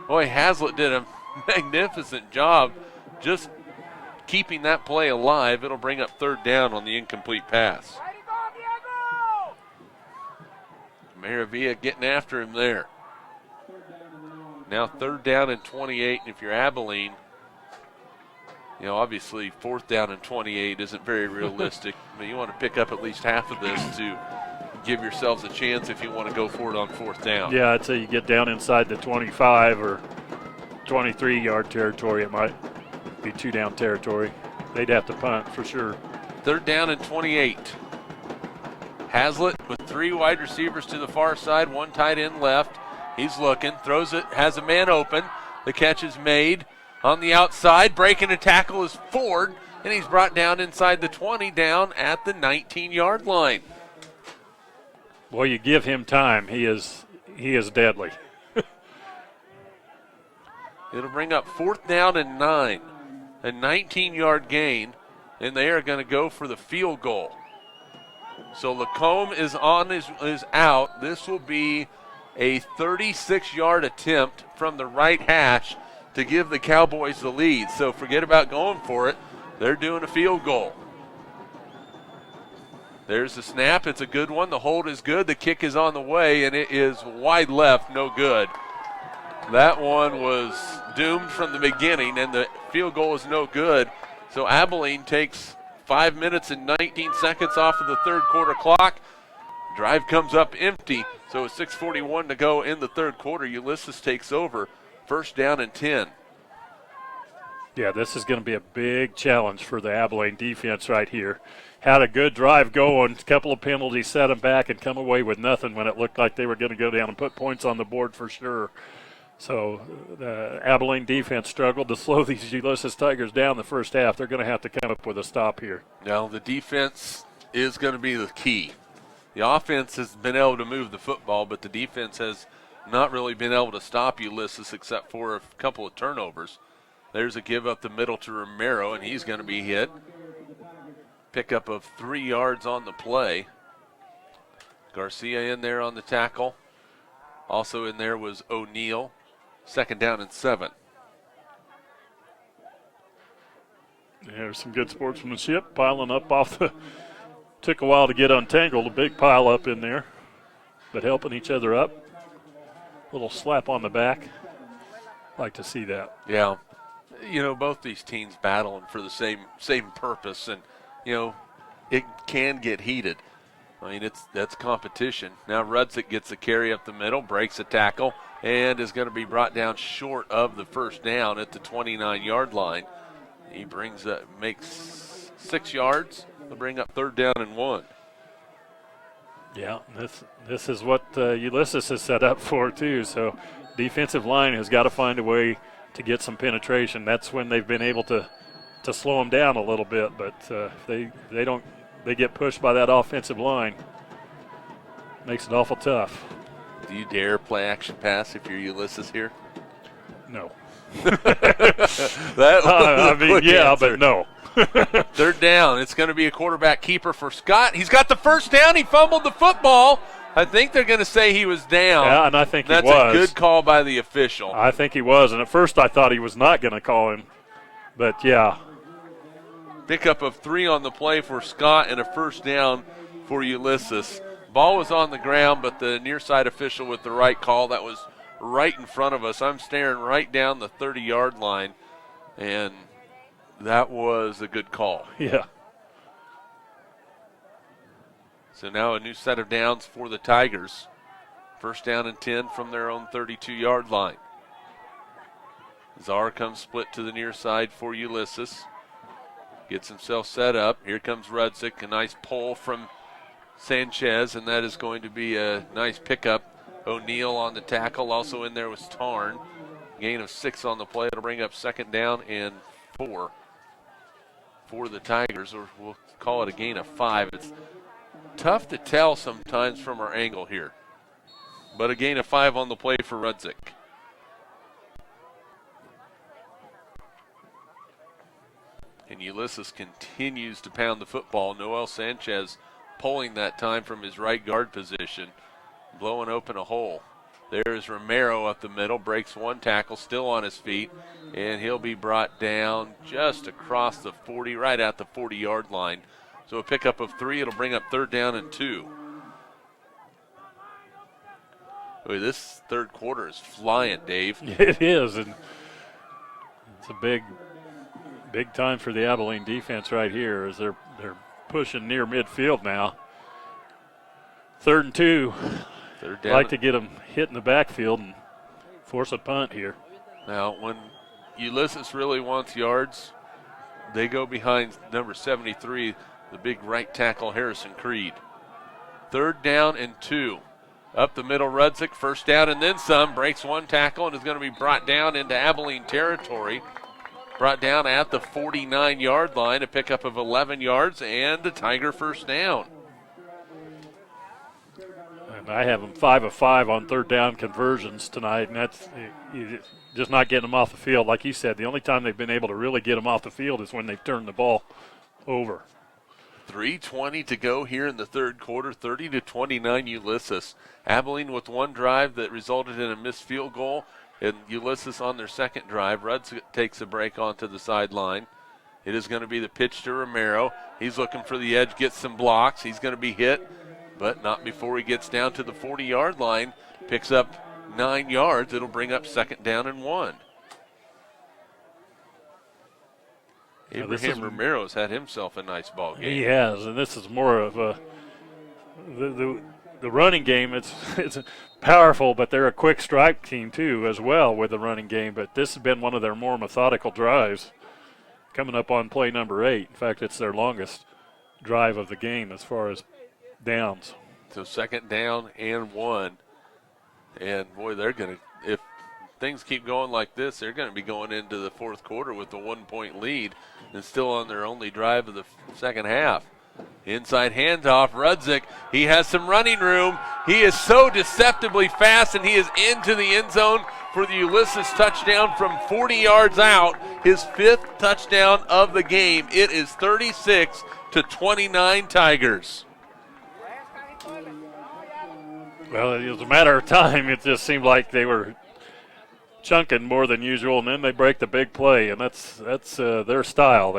Boy, Hazlitt did a magnificent job just keeping that play alive. It'll bring up 3rd down on the incomplete pass. Maravilla getting after him there. Now 3rd down and 28, and if you're Abilene, obviously 4th down and 28 isn't very realistic. I mean, you want to pick up at least half of this to give yourselves a chance if you want to go for it on 4th down. Yeah, I'd say you get down inside the 25 or 23-yard territory, it might be 2-down territory. They'd have to punt for sure. 3rd down and 28. Hazlitt with 3 wide receivers to the far side, 1 tight end left. He's looking, throws it, has a man open. The catch is made on the outside. Breaking a tackle is Ford, and he's brought down inside the 20, down at the 19-yard line. Boy, you give him time. He is deadly. It'll bring up 4th down and 9. A 19-yard gain, and they are going to go for the field goal. So Lacombe is out. This will be a 36-yard attempt from the right hash to give the Cowboys the lead. So forget about going for it. They're doing a field goal. There's the snap. It's a good one. The hold is good. The kick is on the way, and it is wide left, no good. That one was doomed from the beginning, and the field goal is no good. So Abilene takes 5 minutes and 19 seconds off of the 3rd quarter clock. Drive comes up empty, so it's 6:41 to go in the 3rd quarter. Ulysses takes over, 1st down and 10. Yeah, this is going to be a big challenge for the Abilene defense right here. Had a good drive going, a couple of penalties, set them back, and come away with nothing when it looked like they were going to go down and put points on the board for sure. So the Abilene defense struggled to slow these Ulysses Tigers down the first half. They're going to have to come up with a stop here. Now, the defense is going to be the key. The offense has been able to move the football, but the defense has not really been able to stop Ulysses except for a couple of turnovers. There's a give up the middle to Romero, and he's going to be hit. Pickup of 3 yards on the play. Garcia in there on the tackle. Also in there was O'Neal. 2nd down and 7. There's some good sportsmanship piling up off the. Took a while to get untangled. A big pile up in there, but helping each other up. Little slap on the back. Like to see that. Yeah, both these teams battling for the same purpose, and it can get heated. I mean, that's competition. Now Rudzik gets a carry up the middle, breaks a tackle, and is going to be brought down short of the 1st down at the 29-yard line. He makes 6 yards. They'll bring up 3rd down and 1. Yeah, this is what Ulysses is set up for too. So defensive line has got to find a way to get some penetration. That's when they've been able to slow them down a little bit. But if they get pushed by that offensive line, makes it awful tough. Do you dare play action pass if you're Ulysses here? No. I mean, yeah, but no. Third down. It's going to be a quarterback keeper for Scott. He's got the first down. He fumbled the football. I think they're going to say he was down. Yeah, and I think he was. That's a good call by the official. I think he was, and at first I thought he was not going to call him. But, yeah. Pickup of 3 on the play for Scott and a first down for Ulysses. Ball was on the ground, but the near side official with the right call, that was right in front of us. I'm staring right down the 30-yard line, and that was a good call. Yeah. So now a new set of downs for the Tigers. First down and 10 from their own 32-yard line. Czar comes split to the near side for Ulysses. Gets himself set up. Here comes Rudzik. A nice pull from Sanchez, and that is going to be a nice pickup. O'Neal on the tackle. Also in there was Tarn. Gain of 6 on the play. It'll bring up second down and 4 for the Tigers, or we'll call it a gain of 5. It's tough to tell sometimes from our angle here, but a gain of 5 on the play for Rudzik. And Ulysses continues to pound the football. Noel Sanchez pulling that time from his right guard position, blowing open a hole. There's Romero up the middle, breaks one tackle, still on his feet, and he'll be brought down just across the 40, right at the 40-yard line. So a pickup of 3, it'll bring up third down and 2. Boy, this third quarter is flying, Dave. It is, and it's a big time for the Abilene defense right here as they're pushing near midfield now. 3rd and 2. Third down. Like to get them hit in the backfield and force a punt here. Now, when Ulysses really wants yards, they go behind number 73, the big right tackle, Harrison Creed. 3rd down and 2. Up the middle, Rudzik, first down and then some. Breaks one tackle and is going to be brought down into Abilene territory. Brought down at the 49-yard line, a pickup of 11 yards and a Tiger first down. And I have them 5 of 5 on 3rd down conversions tonight, and that's just not getting them off the field. Like you said, the only time they've been able to really get them off the field is when they've turned the ball over. 3:20 to go here in the third quarter, 30-29 Ulysses. Abilene with one drive that resulted in a missed field goal, and Ulysses on their second drive. Rudz takes a break onto the sideline. It is going to be the pitch to Romero. He's looking for the edge, gets some blocks. He's going to be hit, but not before he gets down to the 40-yard line. Picks up 9 yards. It'll bring up second down and 1. Abraham Romero's had himself a nice ball game. He has, and this is more of a the running game. It's powerful, but they're a quick strike team too as well with the running game. But this has been one of their more methodical drives. Coming up on play number 8. In fact, it's their longest drive of the game as far as downs. So second down and 1. And, boy, they're going to, if things keep going like this, they're going to be going into the fourth quarter with a 1-point lead and still on their only drive of the second half. Inside handoff, Rudzik. He has some running room. He is so deceptively fast, and he is into the end zone for the Ulysses touchdown from 40 yards out. His 5th touchdown of the game. It is 36-29 Tigers. Well, it was a matter of time. It just seemed like they were chunking more than usual, and then they break the big play, and that's their style.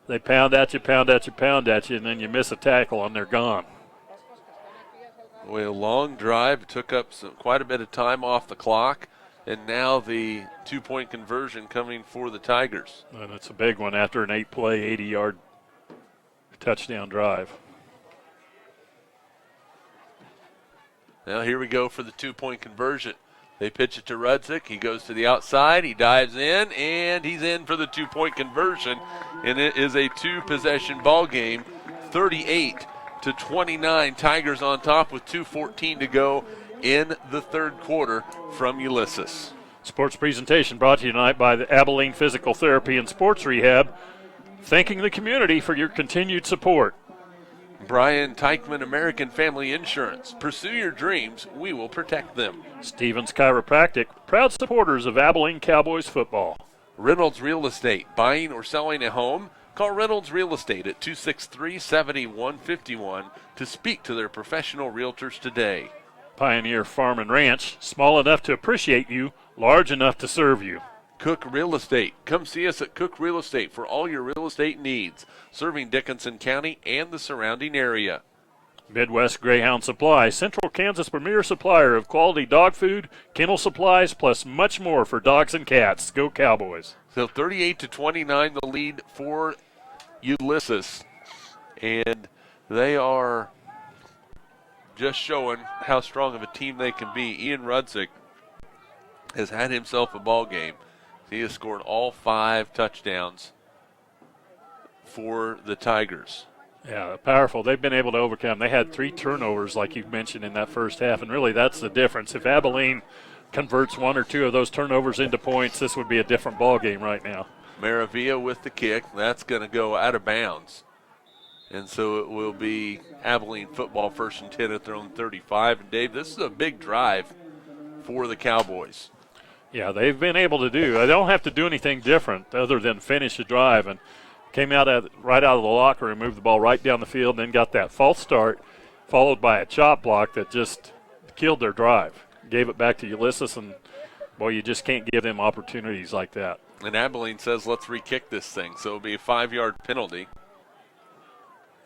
They pound at you, pound at you, pound at you, and then you miss a tackle and they're gone. Well, a long drive took up quite a bit of time off the clock, and now the 2-point conversion coming for the Tigers. And it's a big one after an 8-play, 80-yard touchdown drive. Now here we go for the 2-point conversion. They pitch it to Rudzik. He goes to the outside. He dives in, and he's in for the 2-point conversion. And it is a 2-possession ball game, 38-29. Tigers on top with 2:14 to go in the third quarter from Ulysses. Sports presentation brought to you tonight by the Abilene Physical Therapy and Sports Rehab. Thanking the community for your continued support. Brian Teichman, American Family Insurance. Pursue your dreams, we will protect them. Stevens Chiropractic, proud supporters of Abilene Cowboys football. Reynolds Real Estate, buying or selling a home? Call Reynolds Real Estate at 263-7151 to speak to their professional realtors today. Pioneer Farm and Ranch, small enough to appreciate you, large enough to serve you. Cook Real Estate. Come see us at Cook Real Estate for all your real estate needs, serving Dickinson County and the surrounding area. Midwest Greyhound Supply, Central Kansas' premier supplier of quality dog food, kennel supplies, plus much more for dogs and cats. Go Cowboys. So 38-29 the lead for Ulysses, and they are just showing how strong of a team they can be. Ian Rudzik has had himself a ball game. He has scored all 5 touchdowns for the Tigers. Yeah, powerful. They've been able to overcome. They had 3 turnovers, like you mentioned, in that first half, and really that's the difference. If Abilene converts 1 or 2 of those turnovers into points, this would be a different ball game right now. Maravilla with the kick. That's going to go out of bounds. And so it will be Abilene football 1st and 10 at their own 35. And, Dave, this is a big drive for the Cowboys. Yeah, they've been able to do. They don't have to do anything different other than finish the drive. And came out right out of the locker room, moved the ball right down the field, and then got that false start, followed by a chop block that just killed their drive. Gave it back to Ulysses, and, boy, you just can't give them opportunities like that. And Abilene says, let's re-kick this thing. So it'll be a 5-yard penalty.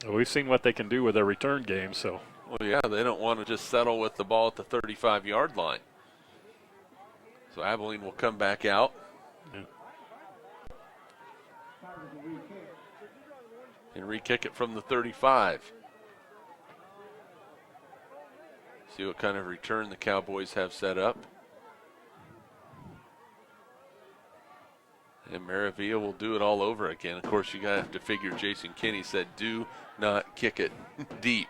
We've seen what they can do with their return game, so. Well, yeah, they don't want to just settle with the ball at the 35-yard line. So Abilene will come back out. Yeah. And re-kick it from the 35. See what kind of return the Cowboys have set up. And Maravilla will do it all over again. Of course, you have to figure Jason Kinney said, do not kick it deep.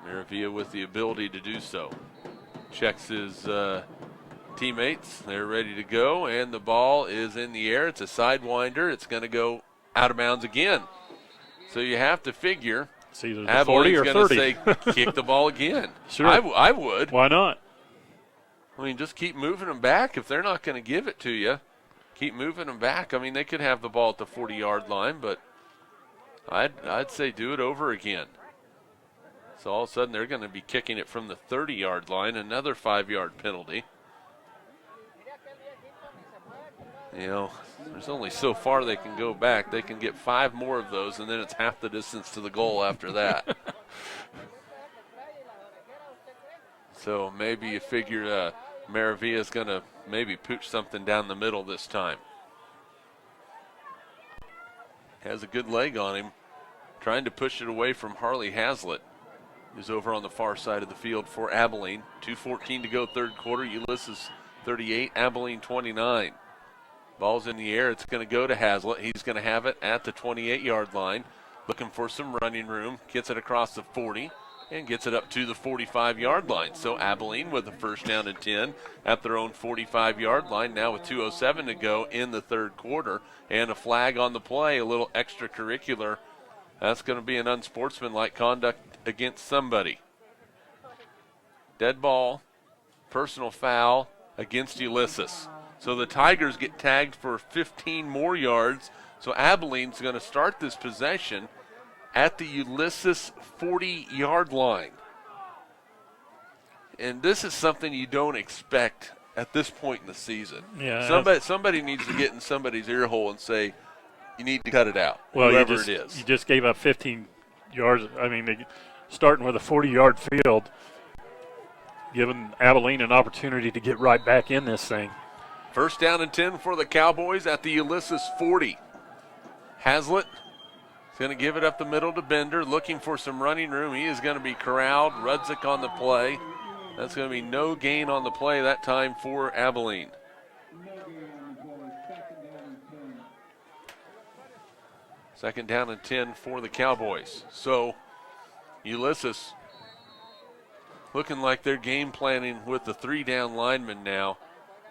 Maravilla with the ability to do so. Checks his teammates. They're ready to go, and the ball is in the air. It's a sidewinder. It's going to go out of bounds again. So you have to figure it's either the 40 or 30. Abilene's going to say, kick the ball again. Sure. I would. Why not? I mean, just keep moving them back. If they're not going to give it to you, keep moving them back. I mean, they could have the ball at the 40-yard line, but I'd say do it over again. So all of a sudden they're going to be kicking it from the 30-yard line, another 5-yard penalty. You know, there's only so far they can go back. They can get 5 more of those, and then it's half the distance to the goal after that. So maybe you figure Maravilla's going to maybe pooch something down the middle this time. Has a good leg on him. Trying to push it away from Harley Hazlitt, who's over on the far side of the field for Abilene. 2:14 to go, third quarter. Ulysses 38, Abilene 29. Ball's in the air. It's going to go to Hazlitt. He's going to have it at the 28-yard line. Looking for some running room. Gets it across the 40 and gets it up to the 45-yard line. So Abilene with a 1st down and 10 at their own 45-yard line. Now with 2:07 to go in the third quarter. And a flag on the play, a little extracurricular. That's going to be an unsportsmanlike conduct against somebody. Dead ball, personal foul against Ulysses. So the Tigers get tagged for 15 more yards. So Abilene's going to start this possession at the Ulysses 40-yard line. And this is something you don't expect at this point in the season. Yeah, somebody needs to get in somebody's ear hole and say, you need to cut it out, well, whoever it is. You just gave up 15 yards. I mean, starting with a 40-yard field, giving Abilene an opportunity to get right back in this thing. 1st down and 10 for the Cowboys at the Ulysses 40. Hazlitt is going to give it up the middle to Bender, looking for some running room. He is going to be corralled. Rudzik on the play. That's going to be no gain on the play that time for Abilene. Second down and 10 for the Cowboys. So Ulysses looking like they're game planning with the 3-down linemen now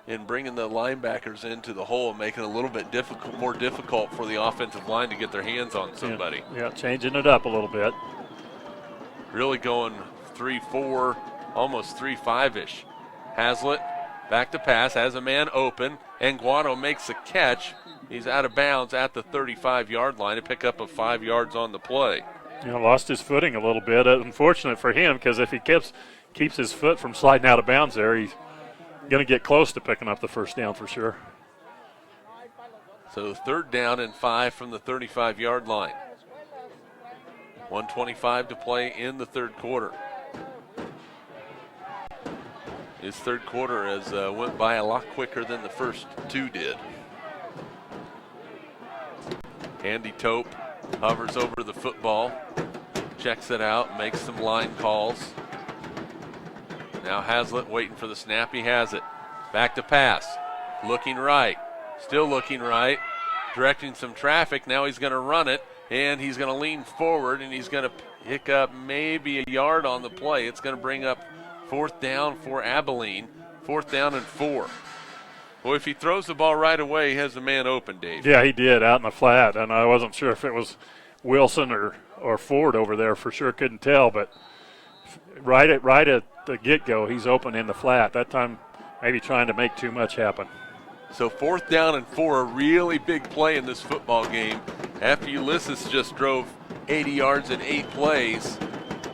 and bringing the linebackers into the hole and making it a little bit more difficult for the offensive line to get their hands on somebody. Yeah, changing it up a little bit. really going 3-4, almost 3-5-ish. Hazlitt back to pass, has a man open, and Guado makes a catch. He's out of bounds at the 35-yard line, a pickup of 5 yards on the play. Lost his footing a little bit. Unfortunate for him, because if he keeps his foot from sliding out of bounds there, he's going to get close to picking up the first down for sure. So 3rd down and 5 from the 35-yard line. 1:25 to play in the third quarter. His third quarter has went by a lot quicker than the first 2 did. Andy Tope hovers over the football, checks it out, makes some line calls. Now Hazlitt waiting for the snap. He has it. Back to pass. Looking right. Still looking right. Directing some traffic. Now he's going to run it, and he's going to lean forward, and he's going to pick up maybe a yard on the play. It's going to bring up 4th down for Abilene. 4th down and 4. Well, if he throws the ball right away, he has the man open, Dave. Yeah, he did, out in the flat, and I wasn't sure if it was Wilson or Ford over there. For sure couldn't tell, but right at the get-go, he's open in the flat. That time maybe trying to make too much happen. So 4th down and 4, a really big play in this football game. After Ulysses just drove 80 yards in 8 plays,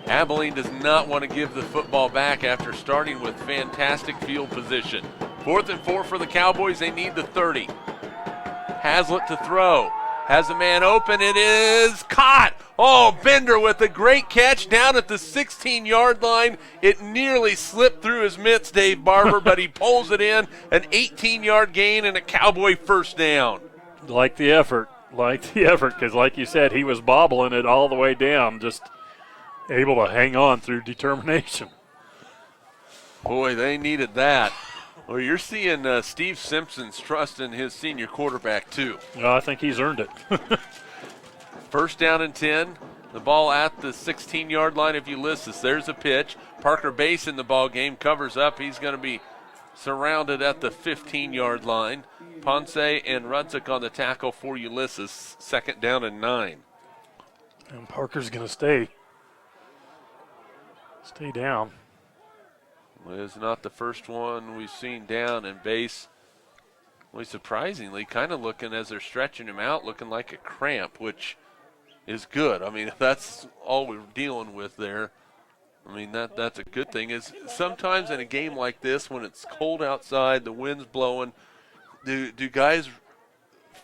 Abilene does not want to give the football back after starting with fantastic field position. 4th and 4 for the Cowboys. They need the 30. Hazlitt to throw. Has a man open. It is caught. Oh, Bender with a great catch down at the 16-yard line. It nearly slipped through his mitts, Dave Barber, but he pulls it in. An 18-yard gain and a Cowboy first down. Like the effort, because like you said, he was bobbling it all the way down, just able to hang on through determination. Boy, they needed that. Well, you're seeing Steve Simpson's trust in his senior quarterback, too. Well, I think he's earned it. 1st down and 10. The ball at the 16-yard line of Ulysses. There's a pitch. Parker Bass in the ball game covers up. He's going to be surrounded at the 15-yard line. Ponce and Rudzik on the tackle for Ulysses. 2nd down and 9. And Parker's going to stay down. Well, it's not the first one we've seen down, and Bass, well, surprisingly, kind of looking as they're stretching him out, looking like a cramp, which is good. I mean, if that's all we're dealing with there, I mean, that's a good thing. Is sometimes in a game like this, when it's cold outside, the wind's blowing, do guys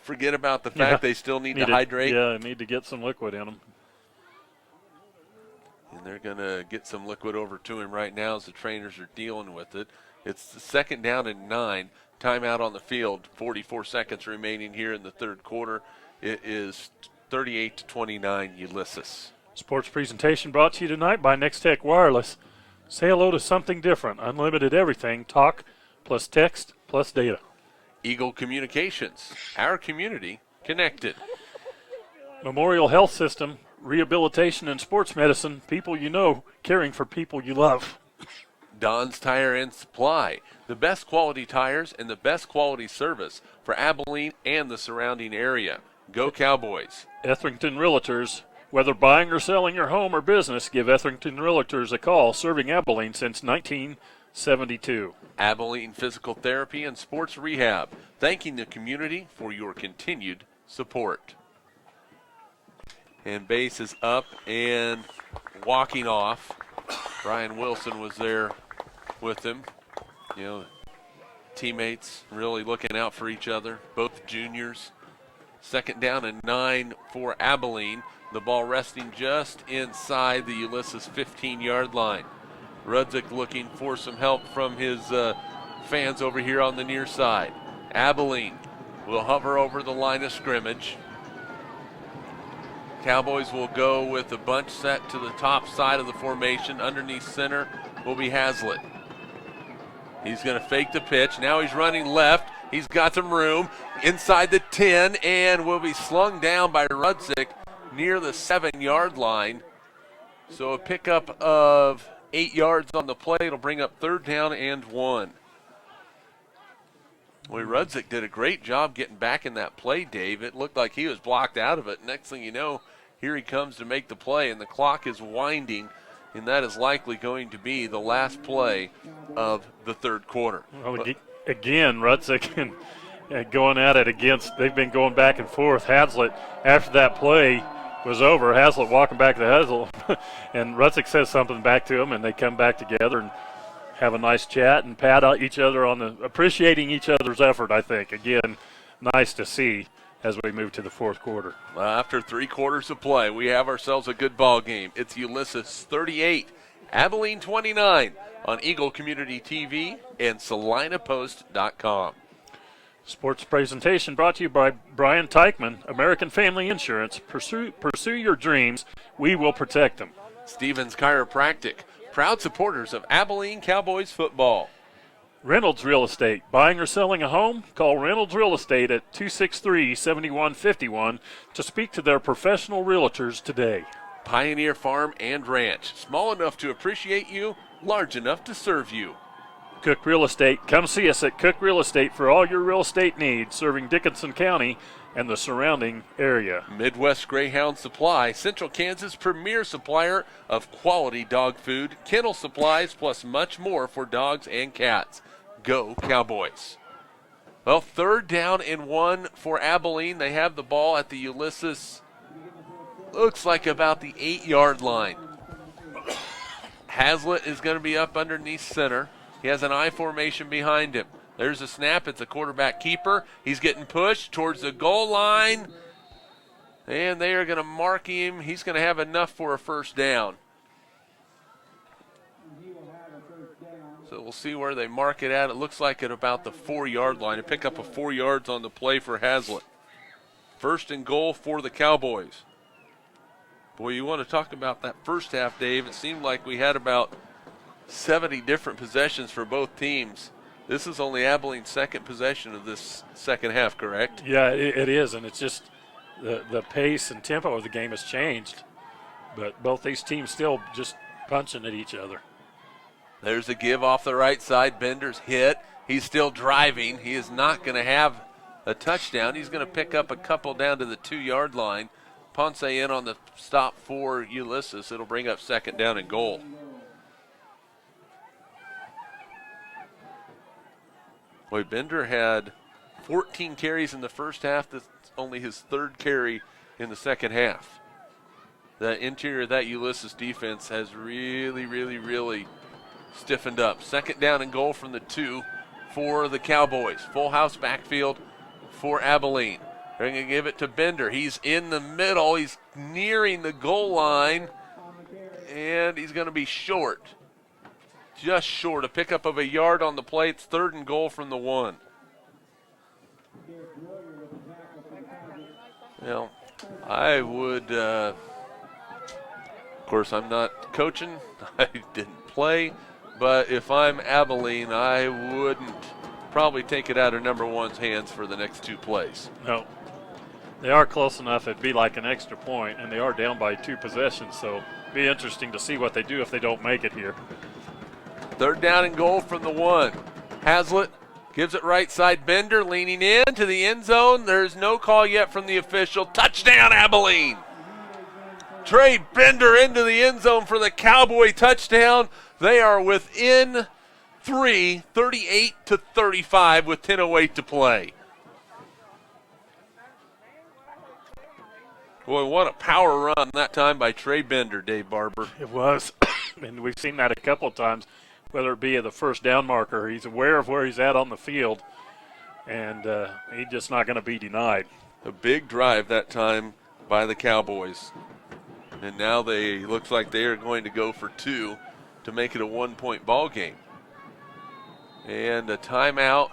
forget about the fact they still need to hydrate? Yeah, need to get some liquid in them. And they're going to get some liquid over to him right now as the trainers are dealing with it. It's the 2nd down and 9. Timeout on the field. 44 seconds remaining here in the third quarter. It is 38-29 Ulysses. Sports presentation brought to you tonight by Next Tech Wireless. Say hello to something different. Unlimited everything. Talk plus text plus data. Eagle Communications. Our community connected. Memorial Health System. Rehabilitation and sports medicine, people you know, caring for people you love. Don's Tire and Supply, the best quality tires and the best quality service for Abilene and the surrounding area. Go Cowboys. Etherington Realtors, whether buying or selling your home or business, give Etherington Realtors a call, serving Abilene since 1972. Abilene Physical Therapy and Sports Rehab, thanking the community for your continued support. And Bass is up and walking off. Brian Wilson was there with him. You know, teammates really looking out for each other, both juniors. 2nd down and 9 for Abilene. The ball resting just inside the Ulysses 15-yard line. Rudzik looking for some help from his fans over here on the near side. Abilene will hover over the line of scrimmage. Cowboys will go with a bunch set to the top side of the formation. Underneath center will be Hazlitt. He's going to fake the pitch. Now he's running left. He's got some room inside the 10 and will be slung down by Rudzik near the 7-yard line. So a pickup of 8 yards on the play. It'll bring up 3rd down and 1. Boy, Rudzik did a great job getting back in that play, Dave. It looked like he was blocked out of it. Next thing you know, here he comes to make the play, and the clock is winding and that is likely going to be the last play of the third quarter. Well, again, Rutzik going at it against, they've been going back and forth. Hazlitt, after that play was over, Hazlitt walking back to Hazlitt, and Rutzik says something back to him, and they come back together and have a nice chat and pat out each other appreciating each other's effort, I think. Again, nice to see as we move to the fourth quarter. After 3 quarters of play, we have ourselves a good ball game. It's Ulysses 38, Abilene 29 on Eagle Community TV and SalinaPost.com. Sports presentation brought to you by Brian Teichman, American Family Insurance. Pursue your dreams. We will protect them. Stevens Chiropractic, proud supporters of Abilene Cowboys football. Reynolds Real Estate. Buying or selling a home? Call Reynolds Real Estate at 263-7151 to speak to their professional realtors today. Pioneer Farm and Ranch. Small enough to appreciate you, large enough to serve you. Cook Real Estate. Come see us at Cook Real Estate for all your real estate needs, serving Dickinson County and the surrounding area. Midwest Greyhound Supply, Central Kansas' premier supplier of quality dog food, kennel supplies, plus much more for dogs and cats. Go Cowboys. Well, 3rd down and 1 for Abilene. They have the ball at the Ulysses, looks like about the 8-yard line. Hazlitt is going to be up underneath center. He has an I formation behind him. There's a snap. It's a quarterback keeper. He's getting pushed towards the goal line, and they are going to mark him. He's going to have enough for a first down. So we'll see where they mark it at. It looks like at about the 4-yard line. To pick up a 4 yards on the play for Hazlitt. 1st and goal for the Cowboys. Boy, you want to talk about that first half, Dave. It seemed like we had about 70 different possessions for both teams. This is only Abilene's second possession of this second half, correct? Yeah, it is, and it's just the pace and tempo of the game has changed. But both these teams still just punching at each other. There's a give off the right side. Bender's hit. He's still driving. He is not going to have a touchdown. He's going to pick up a couple down to the 2-yard line. Ponce in on the stop for Ulysses. It'll bring up 2nd down and goal. Boy, Bender had 14 carries in the first half. That's only his 3rd carry in the second half. The interior of that Ulysses defense has really stiffened up. 2nd down and goal from the 2 for the Cowboys. Full house backfield for Abilene. They're going to give it to Bender. He's in the middle. He's nearing the goal line, and he's going to be short. Just short. A pickup of a yard on the play. It's 3rd and goal from the 1. Well, I would, of course, I'm not coaching. I didn't play. But if I'm Abilene, I wouldn't probably take it out of number 1's hands for the next 2 plays. No. They are close enough. It'd be like an extra point, and they are down by 2 possessions. So it'd be interesting to see what they do if they don't make it here. 3rd down and goal from the 1. Hazlitt gives it right side. Bender leaning in to the end zone. There's no call yet from the official. Touchdown, Abilene. Trey Bender into the end zone for the Cowboy touchdown. They are within 3, 38-35 with 10:08 to play. Boy, what a power run that time by Trey Bender, Dave Barber. It was, and we've seen that a couple of times, whether it be at the first down marker. He's aware of where he's at on the field, and he's just not going to be denied. A big drive that time by the Cowboys. And now looks like they are going to go for 2 to make it a 1-point ball game. And a timeout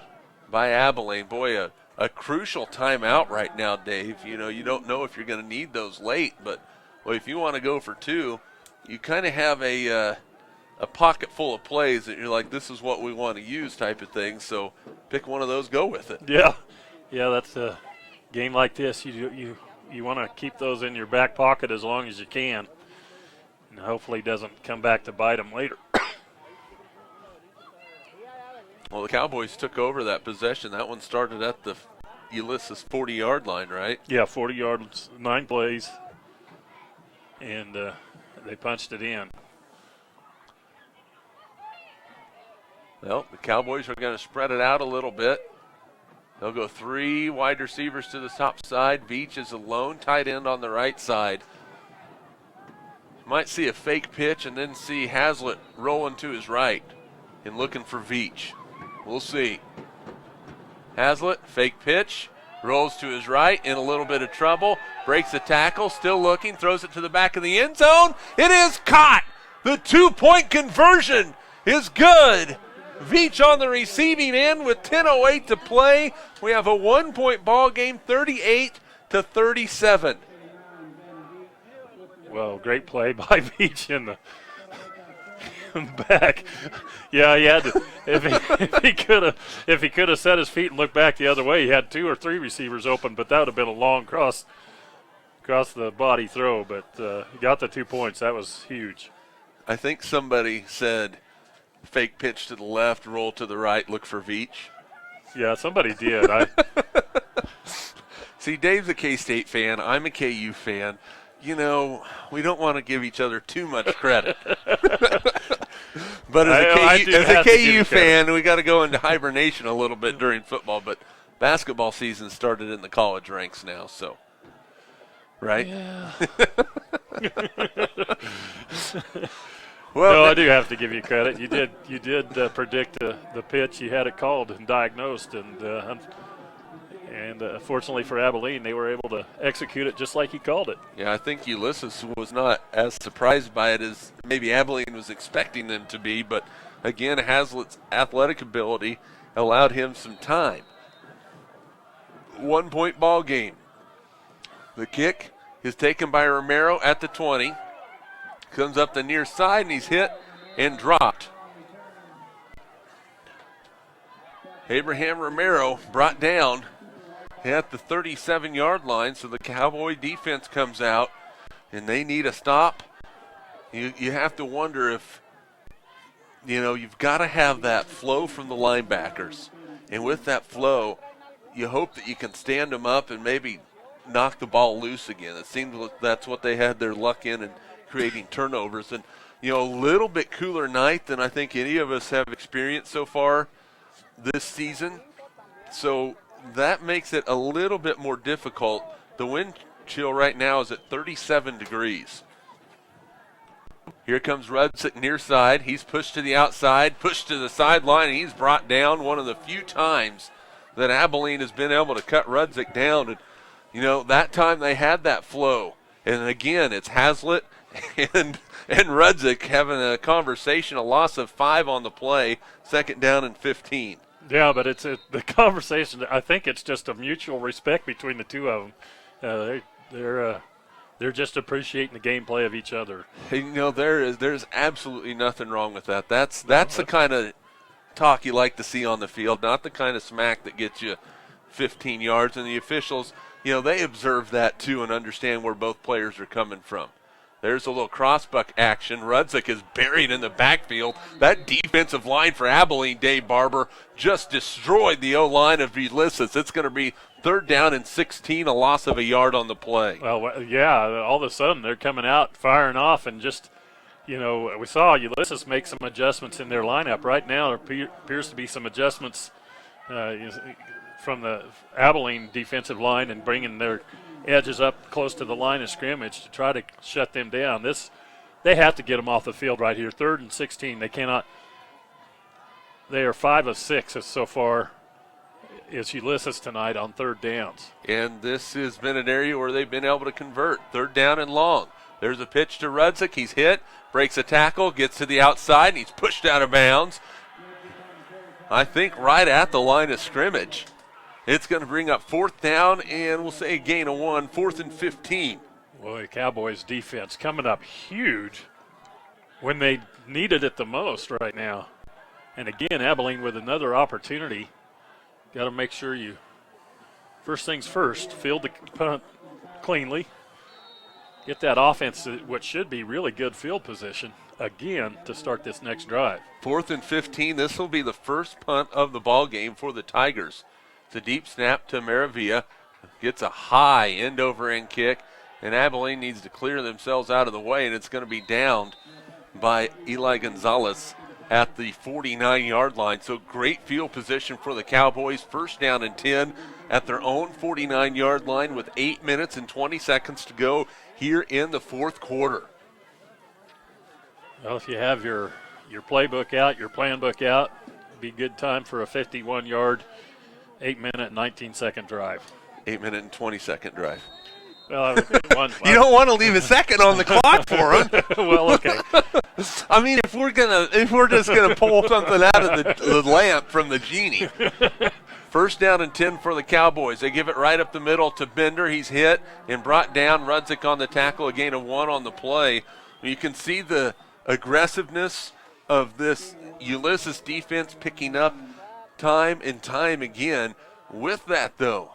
by Abilene. Boy, a crucial timeout right now, Dave. You know, you don't know if you're going to need those late, but boy, if you want to go for 2, you kind of have a pocket full of plays that you're like, this is what we want to use type of thing. So pick one of those, go with it. Yeah, that's a game like this. You want to keep those in your back pocket as long as you can, and hopefully it doesn't come back to bite them later. Well, the Cowboys took over that possession. That one started at the Ulysses 40-yard line, right? Yeah, 40 yards, 9 plays, and they punched it in. Well, the Cowboys are going to spread it out a little bit. They'll go 3 wide receivers to the top side. Veach is a lone tight end on the right side. Might see a fake pitch and then see Haslett rolling to his right and looking for Veach. We'll see. Haslett, fake pitch, rolls to his right, in a little bit of trouble, breaks the tackle, still looking, throws it to the back of the end zone. It is caught! The 2-point conversion is good. Veach on the receiving end with 10:08 to play. We have a 1-point ball game, 38-37. Well, great play by Veach in the back. Yeah, he had to, if he could have set his feet and looked back the other way, he had 2 or 3 receivers open, but that would have been a long cross the body throw. But he got the 2 points. That was huge. I think somebody said fake pitch to the left, roll to the right, look for Veach. Yeah, somebody did. See, Dave's a K-State fan. I'm a KU fan. You know, we don't want to give each other too much credit. But as a KU fan, we got to go into hibernation a little bit during football. But basketball season started in the college ranks now, so right? Yeah. Well, no, I do have to give you credit. You did predict the pitch. You had it called and diagnosed, and fortunately for Abilene, they were able to execute it just like he called it. Yeah, I think Ulysses was not as surprised by it as maybe Abilene was expecting them to be, but again, Haslett's athletic ability allowed him some time. 1-point ball game. The kick is taken by Romero at the 20. Comes up the near side, and he's hit and dropped. Abraham Romero brought down at the 37-yard line, so the Cowboy defense comes out, and they need a stop. You have to wonder if, you've got to have that flow from the linebackers. And with that flow, you hope that you can stand them up and maybe knock the ball loose again. It seems like that's what they had their luck in and creating turnovers. And, a little bit cooler night than I think any of us have experienced so far this season. So that makes it a little bit more difficult. The wind chill right now is at 37 degrees. Here comes Rudzik near side. He's pushed to the outside, pushed to the sideline, and he's brought down one of the few times that Abilene has been able to cut Rudzik down. And, that time they had that flow. And again, it's Haslett and Rudzik having a conversation, a loss of 5 on the play, 2nd down and 15. Yeah, but it's the conversation. I think it's just a mutual respect between the two of them. They're just appreciating the gameplay of each other. There's absolutely nothing wrong with that. That's the kind of talk you like to see on the field, not the kind of smack that gets you 15 yards. And the officials, they observe that too and understand where both players are coming from. There's a little crossbuck action. Rudzik is buried in the backfield. That defensive line for Abilene, Dave Barber, just destroyed the O-line of Ulysses. It's going to be 3rd down and 16, a loss of a yard on the play. Well, yeah, all of a sudden they're coming out, firing off, and just, we saw Ulysses make some adjustments in their lineup. Right now there appears to be some adjustments from the Abilene defensive line and bringing their edges up close to the line of scrimmage to try to shut them down. They have to get them off the field right here. 3rd and 16. They cannot. They are 5 of 6 so far. Is Ulysses tonight on 3rd downs. And this has been an area where they've been able to convert. 3rd down and long. There's a pitch to Rudzik. He's hit, breaks a tackle, gets to the outside, and he's pushed out of bounds. I think right at the line of scrimmage. It's going to bring up 4th down, and we'll say a gain of 1, 4th and 15. Boy, Cowboys defense coming up huge when they needed it the most right now. And again, Abilene with another opportunity. Got to make sure first things first, field the punt cleanly. Get that offense to what should be really good field position again to start this next drive. 4th and 15. This will be the first punt of the ball game for the Tigers. It's a deep snap to Maravilla. Gets a high end-over-end kick, and Abilene needs to clear themselves out of the way, and it's going to be downed by Eli Gonzalez at the 49-yard line. So great field position for the Cowboys. First down and 10 at their own 49-yard line with 8 minutes and 20 seconds to go here in the fourth quarter. Well, if you have your playbook out, your plan book out, it'd be a good time for a 51-yard, 8-minute, 19-second drive. 8-minute and 20-second drive. Well, you don't want to leave a second on the clock for them. Well, okay. I mean, if we're just gonna pull something out of the lamp from the genie. First down and 10 for the Cowboys. They give it right up the middle to Bender. He's hit and brought down. Rudzik on the tackle, a gain of 1 on the play. You can see the aggressiveness of this Ulysses defense picking up time and time again. With that, though,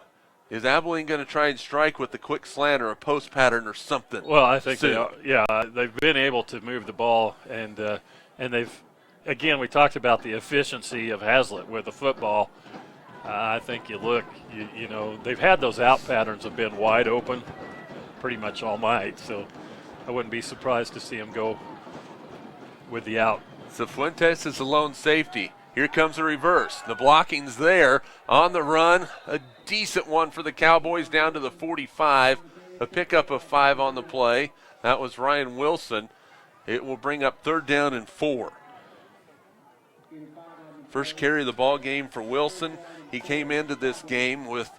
is Abilene going to try and strike with the quick slant or a post pattern or something? Well, I think they are. Yeah, they've been able to move the ball, and they've, again, we talked about the efficiency of Hazlitt with the football. I think you look, you know, they've had those out patterns have been wide open pretty much all night, so I wouldn't be surprised to see them go with the out. Cifuentes is the lone safety. Here comes a reverse. The blocking's there on the run. A decent one for the Cowboys down to the 45. A pickup of 5 on the play. That was Ryan Wilson. It will bring up 3rd down and 4. First carry of the ball game for Wilson. He came into this game with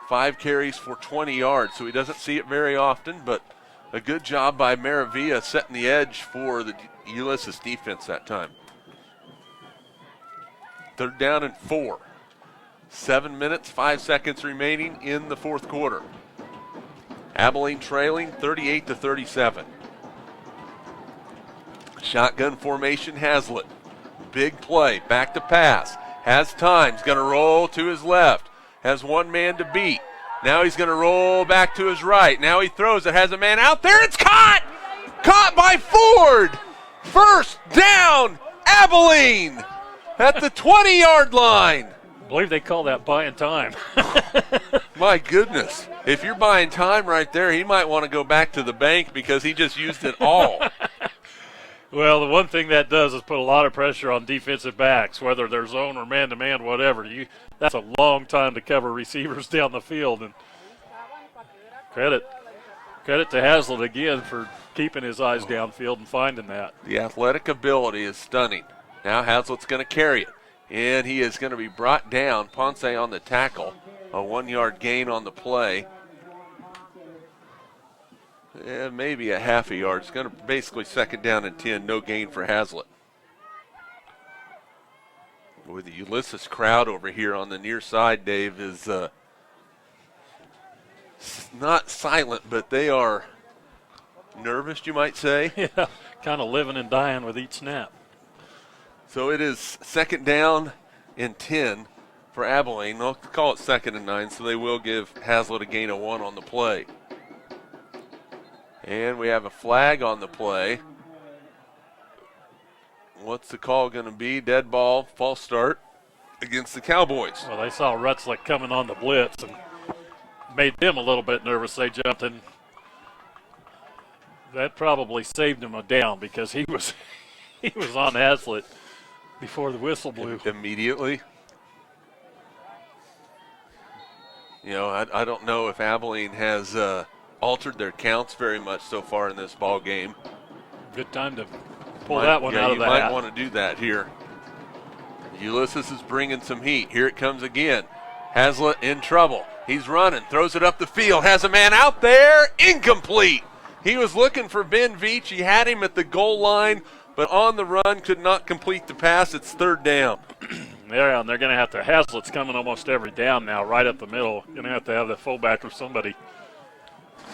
5 carries for 20 yards, so he doesn't see it very often, but a good job by Maravilla setting the edge for the Ulysses defense that time. 3rd down and 4. 7 minutes, 5 seconds remaining in the fourth quarter. Abilene trailing 38-37. Shotgun formation, Hazlitt. Big play, back to pass. Has time, he's going to roll to his left. Has one man to beat. Now he's going to roll back to his right. Now he throws it, has a man out there. It's caught! Caught by Ford! First down, Abilene at the 20-yard line. I believe they call that buying time. My goodness. If you're buying time right there, he might want to go back to the bank because he just used it all. Well, the one thing that does is put a lot of pressure on defensive backs, whether they're zone or man-to-man, whatever. That's a long time to cover receivers down the field. And credit to Hazlitt again for keeping his eyes downfield and finding that. The athletic ability is stunning. Now Hazlitt's going to carry it, and he is going to be brought down. Ponce on the tackle, a 1-yard gain on the play. Yeah, maybe a half a yard. It's going to basically 2nd down and 10, no gain for Hazlitt. With the Ulysses crowd over here on the near side, Dave, is not silent, but they are nervous, you might say. Yeah, kind of living and dying with each snap. So it is 2nd down and 10 for Abilene. They'll call it 2nd and 9, so they will give Hazlitt a gain of 1 on the play. And we have a flag on the play. What's the call going to be? Dead ball, false start against the Cowboys. Well, they saw Rutzlick coming on the blitz and made them a little bit nervous. They jumped in. That probably saved him a down because he was on Hazlitt before the whistle blew. Immediately. You know, I don't know if Abilene has altered their counts very much so far in this ball game. Good time to pull that one out of the hat. You might want to do that here. Ulysses is bringing some heat. Here it comes again. Hazlitt in trouble. He's running, throws it up the field, has a man out there, incomplete. He was looking for Ben Veach. He had him at the goal line, but on the run could not complete the pass. It's 3rd down. Yeah, and they're going to have to. Hazlitt's coming almost every down now, right up the middle. Going to have the fullback or somebody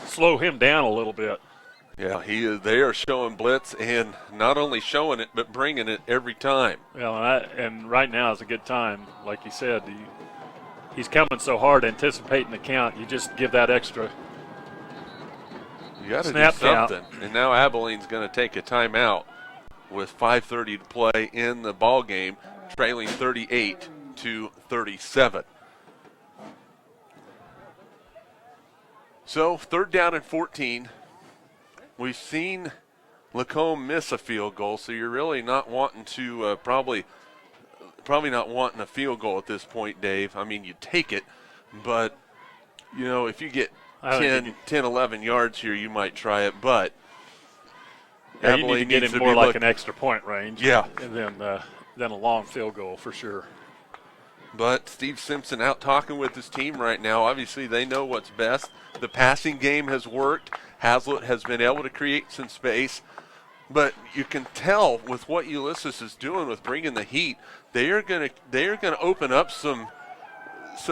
slow him down a little bit. Yeah, they are showing blitz, and not only showing it, but bringing it every time. Well, and right now is a good time. Like you said, he's coming so hard, anticipating the count. You just give that extra you got to do snap something. count. And now Abilene's going to take a timeout with 5:30 to play in the ball game, trailing 38-37. So 3rd down and 14. We've seen Lacombe miss a field goal, so you're really not wanting to probably not wanting a field goal at this point, Dave. I mean, you take it, but, if you get 10, 11 yards here, you might try it, but you need to get him more like an extra point range. Yeah. And then a long field goal for sure. But Steve Simpson out talking with his team right now. Obviously, they know what's best. The passing game has worked. Hazlitt has been able to create some space. But you can tell with what Ulysses is doing with bringing the heat, they are going to open up some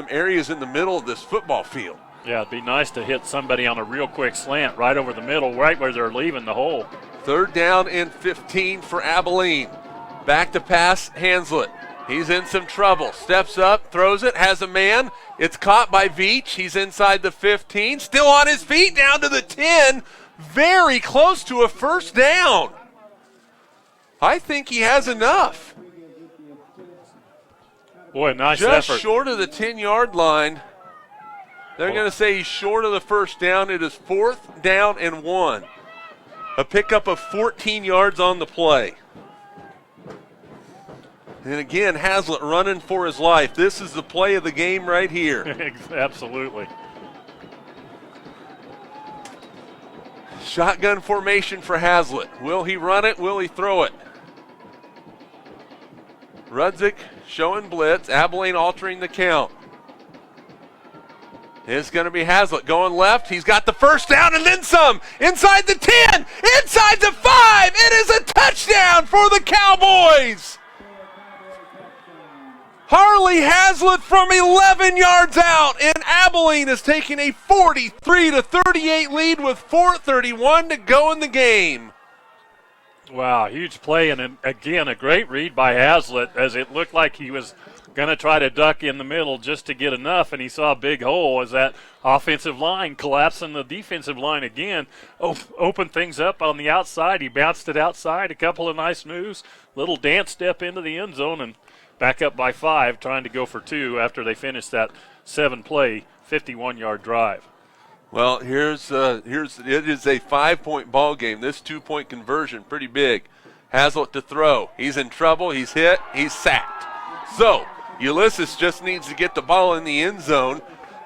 areas in the middle of this football field. Yeah, it'd be nice to hit somebody on a real quick slant right over the middle, right where they're leaving the hole. 3rd down and 15 for Abilene. Back to pass, Hazlitt. He's in some trouble. Steps up, throws it, has a man. It's caught by Veach. He's inside the 15. Still on his feet, down to the 10. Very close to a first down. I think he has enough. Boy, nice effort. Just short of the 10-yard line. They're going to say he's short of the first down. It is 4th down and 1. A pickup of 14 yards on the play. And again, Hazlitt running for his life. This is the play of the game right here. Absolutely. Shotgun formation for Hazlitt. Will he run it? Will he throw it? Rudzik showing blitz. Abilene altering the count. It's going to be Hazlitt going left. He's got the first down and then some. Inside the 10. Inside the 5. It is a touchdown for the Cowboys. Harley Hazlitt from 11 yards out, and Abilene is taking a 43-38 lead with 4:31 to go in the game. Wow, huge play, and again, a great read by Hazlitt as it looked like he was going to try to duck in the middle just to get enough, and he saw a big hole as that offensive line collapsing the defensive line again. Opened things up on the outside. He bounced it outside, a couple of nice moves, little dance step into the end zone, and back up by 5, trying to go for 2 after they finished that 7-play, 51-yard drive. Well, it is a 5-point ball game. This 2-point conversion, pretty big. Hazlitt to throw. He's in trouble. He's hit. He's sacked. So Ulysses just needs to get the ball in the end zone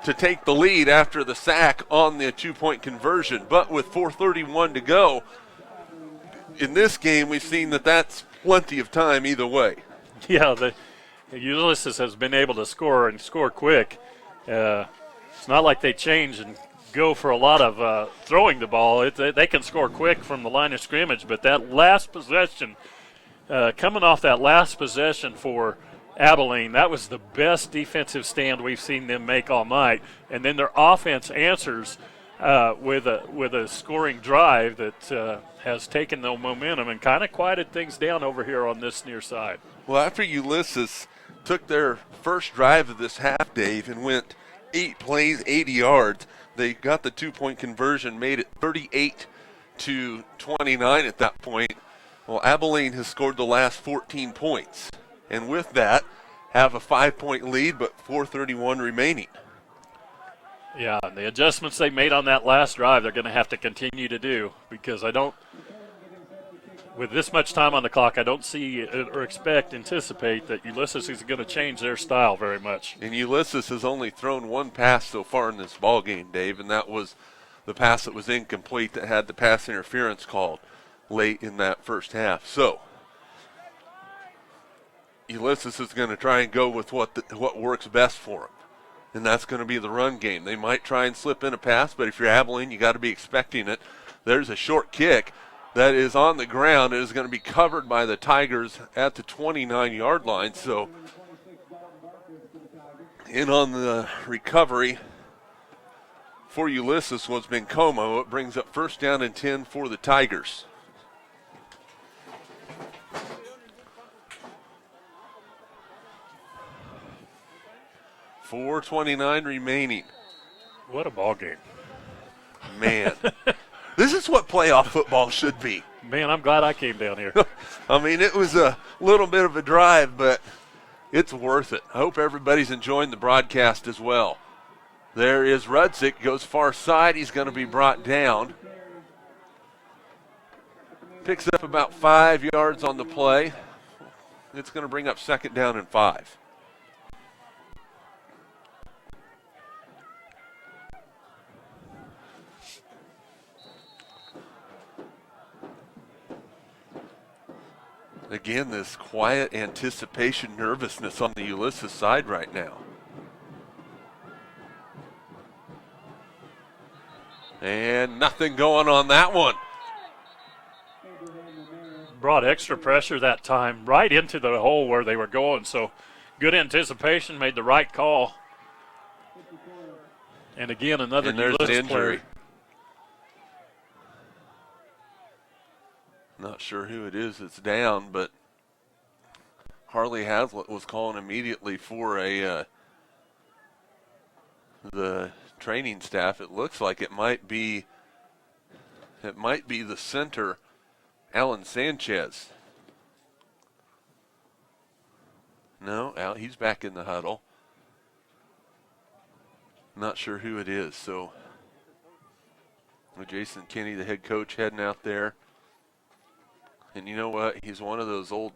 to take the lead after the sack on the 2-point conversion. But with 4:31 to go, in this game, we've seen that that's plenty of time either way. Yeah, Ulysses has been able to score and score quick. It's not like they change and go for a lot of throwing the ball. They can score quick from the line of scrimmage, but that last possession, coming off that last possession for Abilene, that was the best defensive stand we've seen them make all night. And then their offense answers with a scoring drive that has taken the momentum and kind of quieted things down over here on this near side. Well, after Ulysses took their first drive of this half, Dave, and went 8 plays, 80 yards, they got the 2-point conversion, made it 38-29 at that point. Well, Abilene has scored the last 14 points, and with that, have a 5-point lead, but 4:31 remaining. Yeah, and the adjustments they made on that last drive, they're going to have to continue to do, because with this much time on the clock, I don't see or anticipate that Ulysses is going to change their style very much. And Ulysses has only thrown 1 pass so far in this ball game, Dave, and that was the pass that was incomplete that had the pass interference called late in that first half. So Ulysses is going to try and go with what works best for him, and that's going to be the run game. They might try and slip in a pass, but if you're Abilene, you got to be expecting it. There's a short kick that is on the ground. It is going to be covered by the Tigers at the 29-yard line. So in on the recovery for Ulysses was Bencomo. It brings up 1st down and 10 for the Tigers. .429 remaining. What a ball game. Man. This is what playoff football should be. Man, I'm glad I came down here. I mean, it was a little bit of a drive, but it's worth it. I hope everybody's enjoying the broadcast as well. There is Rudzik, goes far side. He's going to be brought down. Picks up about 5 yards on the play. It's going to bring up 2nd down and 5. Again, this quiet anticipation, nervousness on the Ulysses side right now. And nothing going on that one. Brought extra pressure that time right into the hole where they were going, so good anticipation, made the right call. And again, another and there's an Ulysses injury. player. Not sure who it is that's down, but Harley Hazlitt was calling immediately for the training staff. It looks like it might be the center, Alan Sanchez. No, he's back in the huddle. Not sure who it is. So Jason Kinney, the head coach, heading out there. And you know what? He's one of those old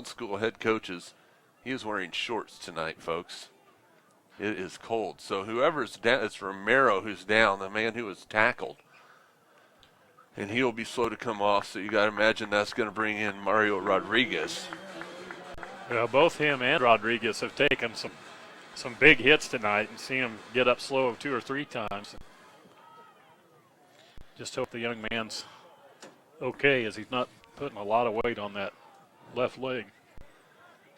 school head coaches. He is wearing shorts tonight, folks. It is cold. So whoever's down, it's Romero who's down, the man who was tackled. And he'll be slow to come off, so you got to imagine that's going to bring in Mario Rodriguez. Yeah, both him and Rodriguez have taken some big hits tonight, and seen him get up slow 2 or 3 times. Just hope the young man's okay, as he's not putting a lot of weight on that left leg.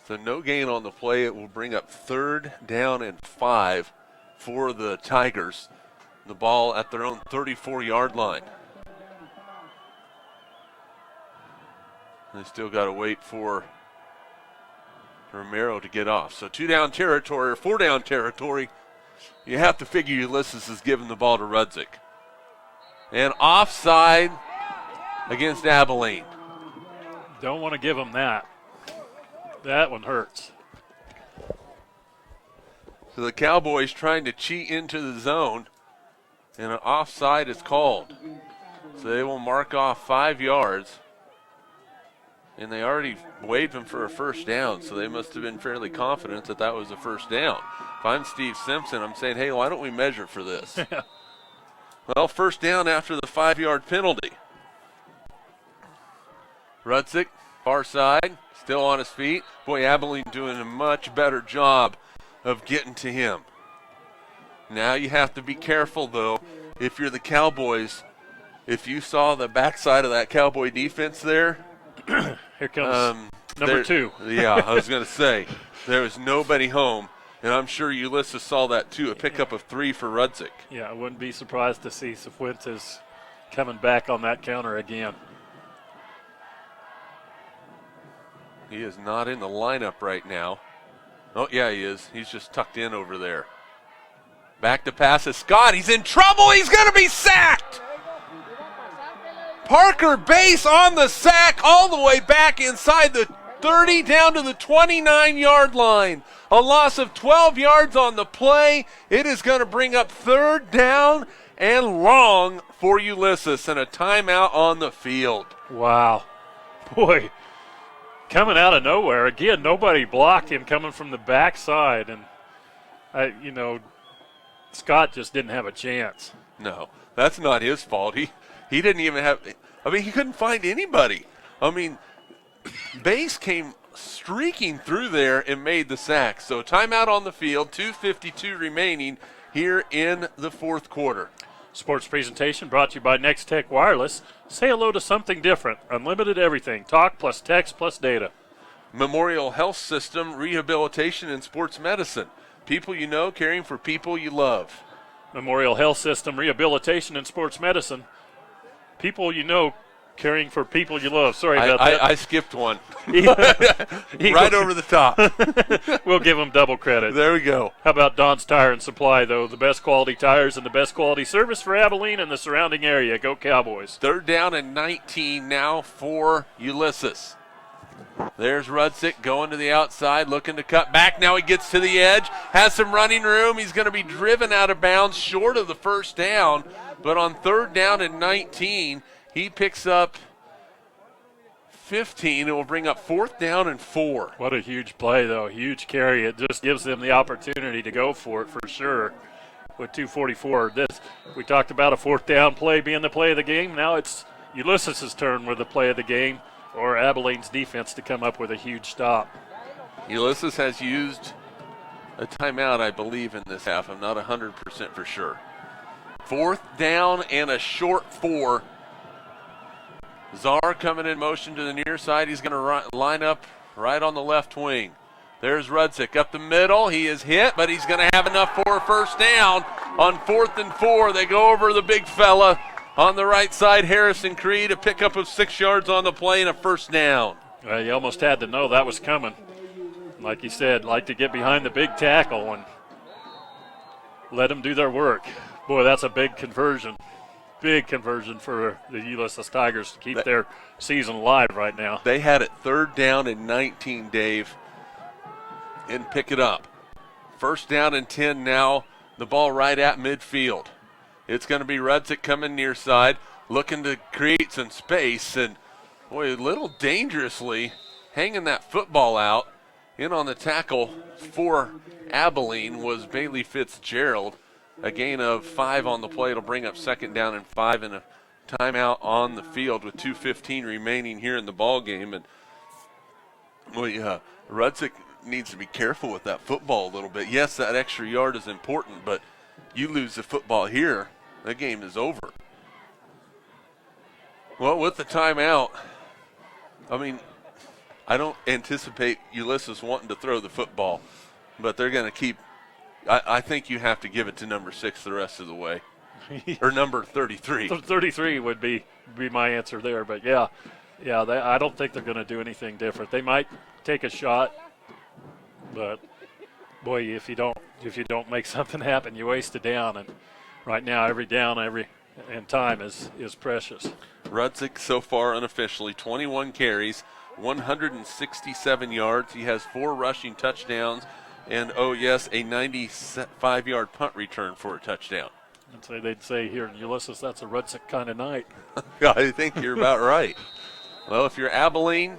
So no gain on the play. It will bring up 3rd down and 5 for the Tigers. The ball at their own 34-yard line. They still got to wait for Romero to get off. So 2-down territory or 4-down territory. You have to figure Ulysses is giving the ball to Rudzik. And offside against Abilene. Don't want to give him that. That one hurts. So the Cowboys trying to cheat into the zone, and an offside is called. So they will mark off 5 yards. And they already waved him for a 1st down, so they must have been fairly confident that that was a 1st down. If I'm Steve Simpson, I'm saying, hey, why don't we measure for this? Well, 1st down after the 5-yard penalty. Rudzik, far side, still on his feet. Boy, Abilene doing a much better job of getting to him. Now you have to be careful, though, if you're the Cowboys. If you saw the backside of that Cowboy defense there. Here comes number 2. Yeah, I was going to say, there was nobody home, and I'm sure Ulysses saw that too, a pickup of 3 for Rudzik. Yeah, I wouldn't be surprised to see Cifuentes coming back on that counter again. He is not in the lineup right now. Oh, yeah, he is. He's just tucked in over there. Back to pass is Scott. He's in trouble. He's going to be sacked. Parker Bass on the sack all the way back inside the 30 down to the 29-yard line. A loss of 12 yards on the play. It is going to bring up 3rd down and long for Ulysses, and a timeout on the field. Wow. Boy, coming out of nowhere. Again, nobody blocked him coming from the backside, and, Scott just didn't have a chance. No, that's not his fault. He didn't even have – he couldn't find anybody. Bass came streaking through there and made the sack. So timeout on the field, 2:52 remaining here in the 4th quarter. Sports presentation brought to you by Next Tech Wireless. Say hello to something different. Unlimited everything. Talk plus text plus data. Memorial Health System, rehabilitation and sports medicine. People you know, caring for people you love. Memorial Health System, rehabilitation and sports medicine. People you know, caring for people you love. Sorry about that. I skipped one. Right over the top. We'll give them double credit. There we go. How about Don's Tire and Supply, though? The best quality tires and the best quality service for Abilene and the surrounding area. Go Cowboys. 3rd down and 19 now for Ulysses. There's Rudzik going to the outside, looking to cut back. Now he gets to the edge, has some running room. He's going to be driven out of bounds short of the 1st down. But on 3rd down and 19, he picks up 15. It will bring up 4th down and 4. What a huge play, though. Huge carry. It just gives them the opportunity to go for it for sure. With 2:44, we talked about a 4th down play being the play of the game. Now it's Ulysses' turn with the play of the game, or Abilene's defense to come up with a huge stop. Ulysses has used a timeout, I believe, in this half. I'm not 100% for sure. 4th down and a short 4. Czar coming in motion to the near side. He's going to line up right on the left wing. There's Rudzik up the middle. He is hit, but he's going to have enough for a first down. On 4th and 4, they go over the big fella on the right side, Harrison Creed, a pickup of 6 yards on the play and a first down. You almost had to know that was coming. Like you said, like to get behind the big tackle and let them do their work. Boy, that's a big conversion. Big conversion for the Ulysses Tigers to keep their season alive right now. They had it 3rd down and 19, Dave, and pick it up. 1st down and 10 now, the ball right at midfield. It's going to be Rudzik coming near side, looking to create some space, and boy, a little dangerously hanging that football out. In on the tackle for Abilene was Bailey Fitzgerald. A gain of 5 on the play. It'll bring up 2nd down and 5 and a timeout on the field with 2:15 remaining here in the ball game. And Rudzik needs to be careful with that football a little bit. Yes, that extra yard is important, but you lose the football here, the game is over. Well, with the timeout, I mean, I don't anticipate Ulysses wanting to throw the football, but they're going to keep. I think you have to give it to number 6 the rest of the way, or number 33. 33 would be my answer there, but yeah, I don't think they're going to do anything different. They might take a shot, but boy, if you don't make something happen, you waste a down, and right now every down, and time is precious. Rudzik so far unofficially 21 carries, 167 yards. He has 4 rushing touchdowns, and oh yes, a 95-yard punt return for a touchdown. They'd say here in Ulysses, that's a Rudzik kind of night. I think you're about right. Well, if you're Abilene,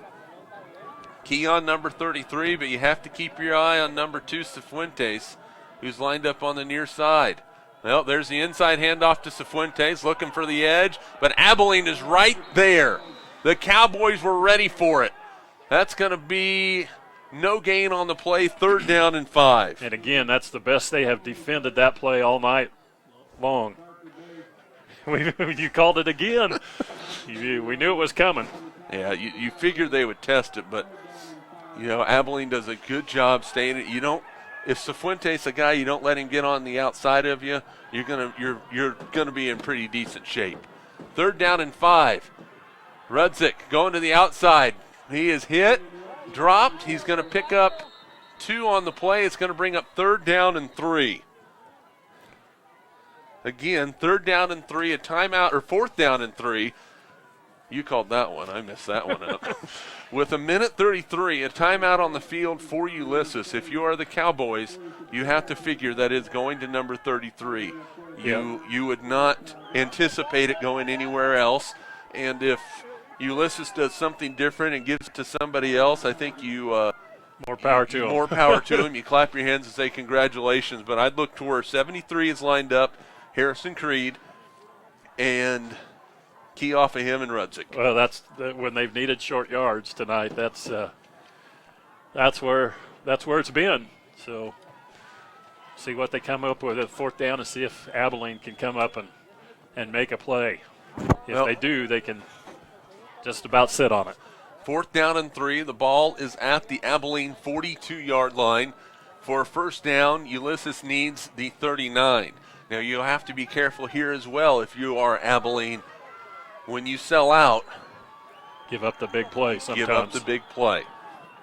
key on number 33, but you have to keep your eye on number 2, Cifuentes, who's lined up on the near side. Well, there's the inside handoff to Cifuentes, looking for the edge, but Abilene is right there. The Cowboys were ready for it. That's going to be no gain on the play, 3rd down and 5. And again, that's the best they have defended that play all night long. You called it again. We knew it was coming. Yeah, you figured they would test it, but Abilene does a good job staying. If Cifuentes a guy, you don't let him get on the outside of you, you're gonna be in pretty decent shape. 3rd down and 5. Rudzik going to the outside. He is hit, dropped. He's going to pick up 2 on the play. It's going to bring up 3rd down and 3. Again, 3rd down and 3, a timeout, or 4th down and 3. You called that one. I missed that one up. With 1:33, a timeout on the field for Ulysses. If you are the Cowboys, you have to figure that it's going to number 33. You would not anticipate it going anywhere else. And if Ulysses does something different and gives it to somebody else, I think more power to him. More power to him. You clap your hands and say congratulations. But I'd look to where 73 is lined up, Harrison Creed, and key off of him and Rudzik. Well, that's when they've needed short yards tonight. That's where it's been. So see what they come up with at 4th down and see if Abilene can come up and make a play. If they do, they can just about sit on it. 4th down and 3. The ball is at the Abilene 42-yard line. For a first down, Ulysses needs the 39. Now, you have to be careful here as well if you are Abilene. When you sell out, give up the big play sometimes. Give up the big play.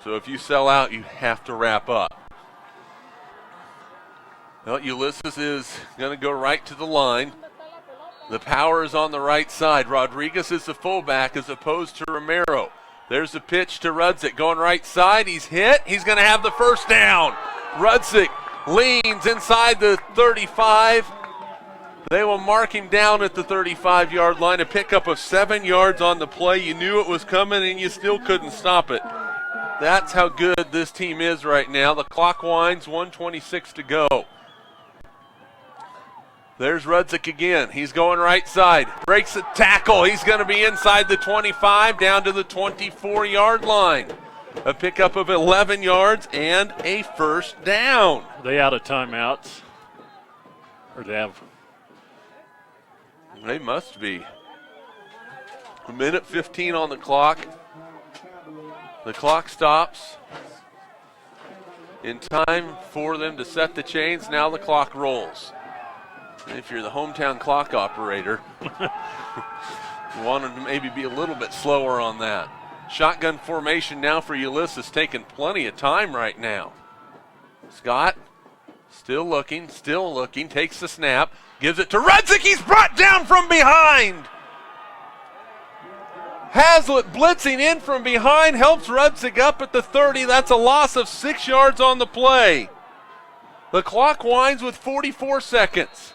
So if you sell out, you have to wrap up. Well, Ulysses is going to go right to the line. The power is on the right side. Rodriguez is the fullback as opposed to Romero. There's the pitch to Rudzik going right side. He's hit. He's going to have the first down. Rudzik leans inside the 35 They will mark him down at the 35-yard line, a pickup of 7 yards on the play. You knew it was coming, and you still couldn't stop it. That's how good this team is right now. The clock winds, 1:26 to go. There's Rudzik again. He's going right side. Breaks a tackle. He's going to be inside the 25, down to the 24-yard line. A pickup of 11 yards and a first down. Are they out of timeouts? Or they have? They must be. 1:15 on the clock. The clock stops. In time for them to set the chains, now the clock rolls. If you're the hometown clock operator, you want to maybe be a little bit slower on that. Shotgun formation now for Ulysses, taking plenty of time right now. Scott, still looking, takes the snap, gives it to Rudzik. He's brought down from behind. Hazlitt blitzing in from behind, helps Rudzik up at the 30. That's a loss of 6 yards on the play. The clock winds with 44 seconds.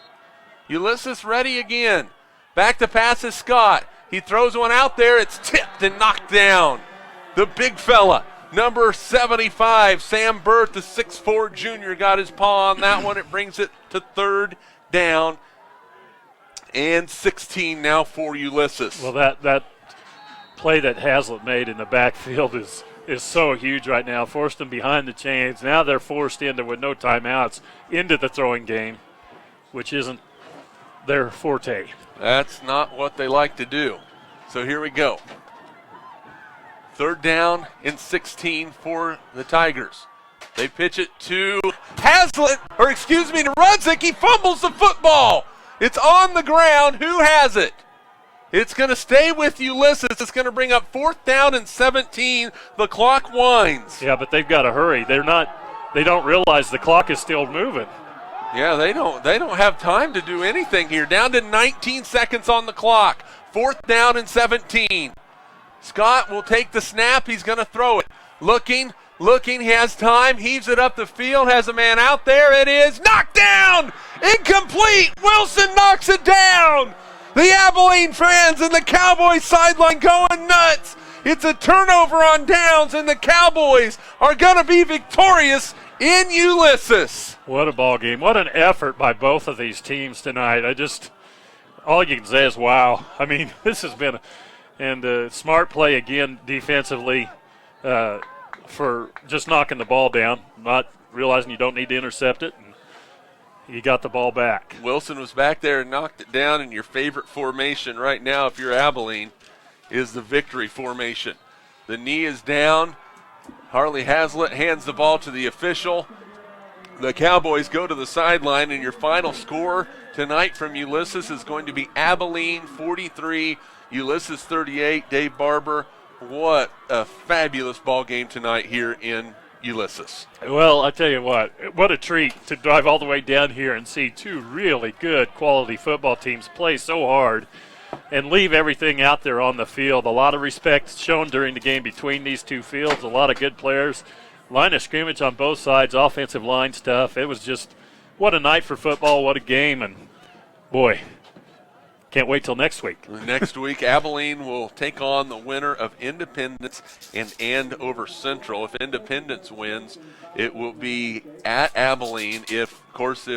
Ulysses ready again. Back to pass is Scott. He throws one out there. It's tipped and knocked down. The big fella, number 75, Sam Burt, the 6'4 junior, got his paw on that one. It brings it to third down and 16 now for Ulysses. Well, that play that Hazlitt made in the backfield is so huge right now. Forced them behind the chains. Now they're forced into, with no timeouts, into the throwing game, which isn't their forte. That's not what they like to do. So here we go. Third down and 16 for the Tigers. They pitch it to Hazlitt, to Rudzik. He fumbles the football. It's on the ground. Who has it? It's going to stay with Ulysses. It's going to bring up 4th down and 17. The clock winds. Yeah, but they've got to hurry. They don't realize the clock is still moving. Yeah, they don't have time to do anything here. Down to 19 seconds on the clock. 4th down and 17. Scott will take the snap. He's going to throw it. Looking, he has time, heaves it up the field, has a man out there. It is knocked down! Incomplete! Wilson knocks it down! The Abilene fans and the Cowboys sideline going nuts. It's a turnover on downs, and the Cowboys are going to be victorious in Ulysses. What a ball game. What an effort by both of these teams tonight. All you can say is wow. I mean, this has been a smart play again defensively for just knocking the ball down, not realizing you don't need to intercept it. You got the ball back. Wilson was back there and knocked it down, and your favorite formation right now, if you're Abilene, is the victory formation. The knee is down. Harley Hazlitt hands the ball to the official. The Cowboys go to the sideline, and your final score tonight from Ulysses is going to be Abilene 43, Ulysses 38. Dave Barber, what a fabulous ball game tonight here in Ulysses. Well, I tell you what a treat to drive all the way down here and see two really good quality football teams play so hard and leave everything out there on the field. A lot of respect shown during the game between these two fields, a lot of good players. Line of scrimmage on both sides, offensive line stuff. It was just, what a night for football, what a game, and boy, can't wait till next week. Next week, Abilene will take on the winner of Independence and Andover Central. If Independence wins, it will be at Abilene. If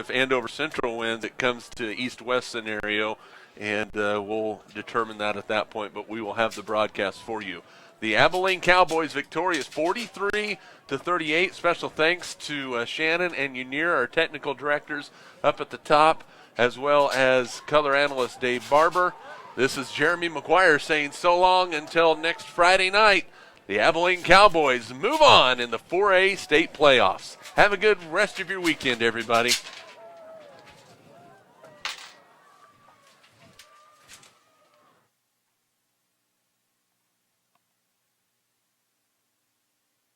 Andover Central wins, it comes to East-West scenario, and we'll determine that at that point, but we will have the broadcast for you. The Abilene Cowboys victorious 43-38. Special thanks to Shannon and Unir, our technical directors up at the top, as well as color analyst Dave Barber. This is Jeremy McGuire saying so long until next Friday night. The Abilene Cowboys move on in the 4A state playoffs. Have a good rest of your weekend, everybody.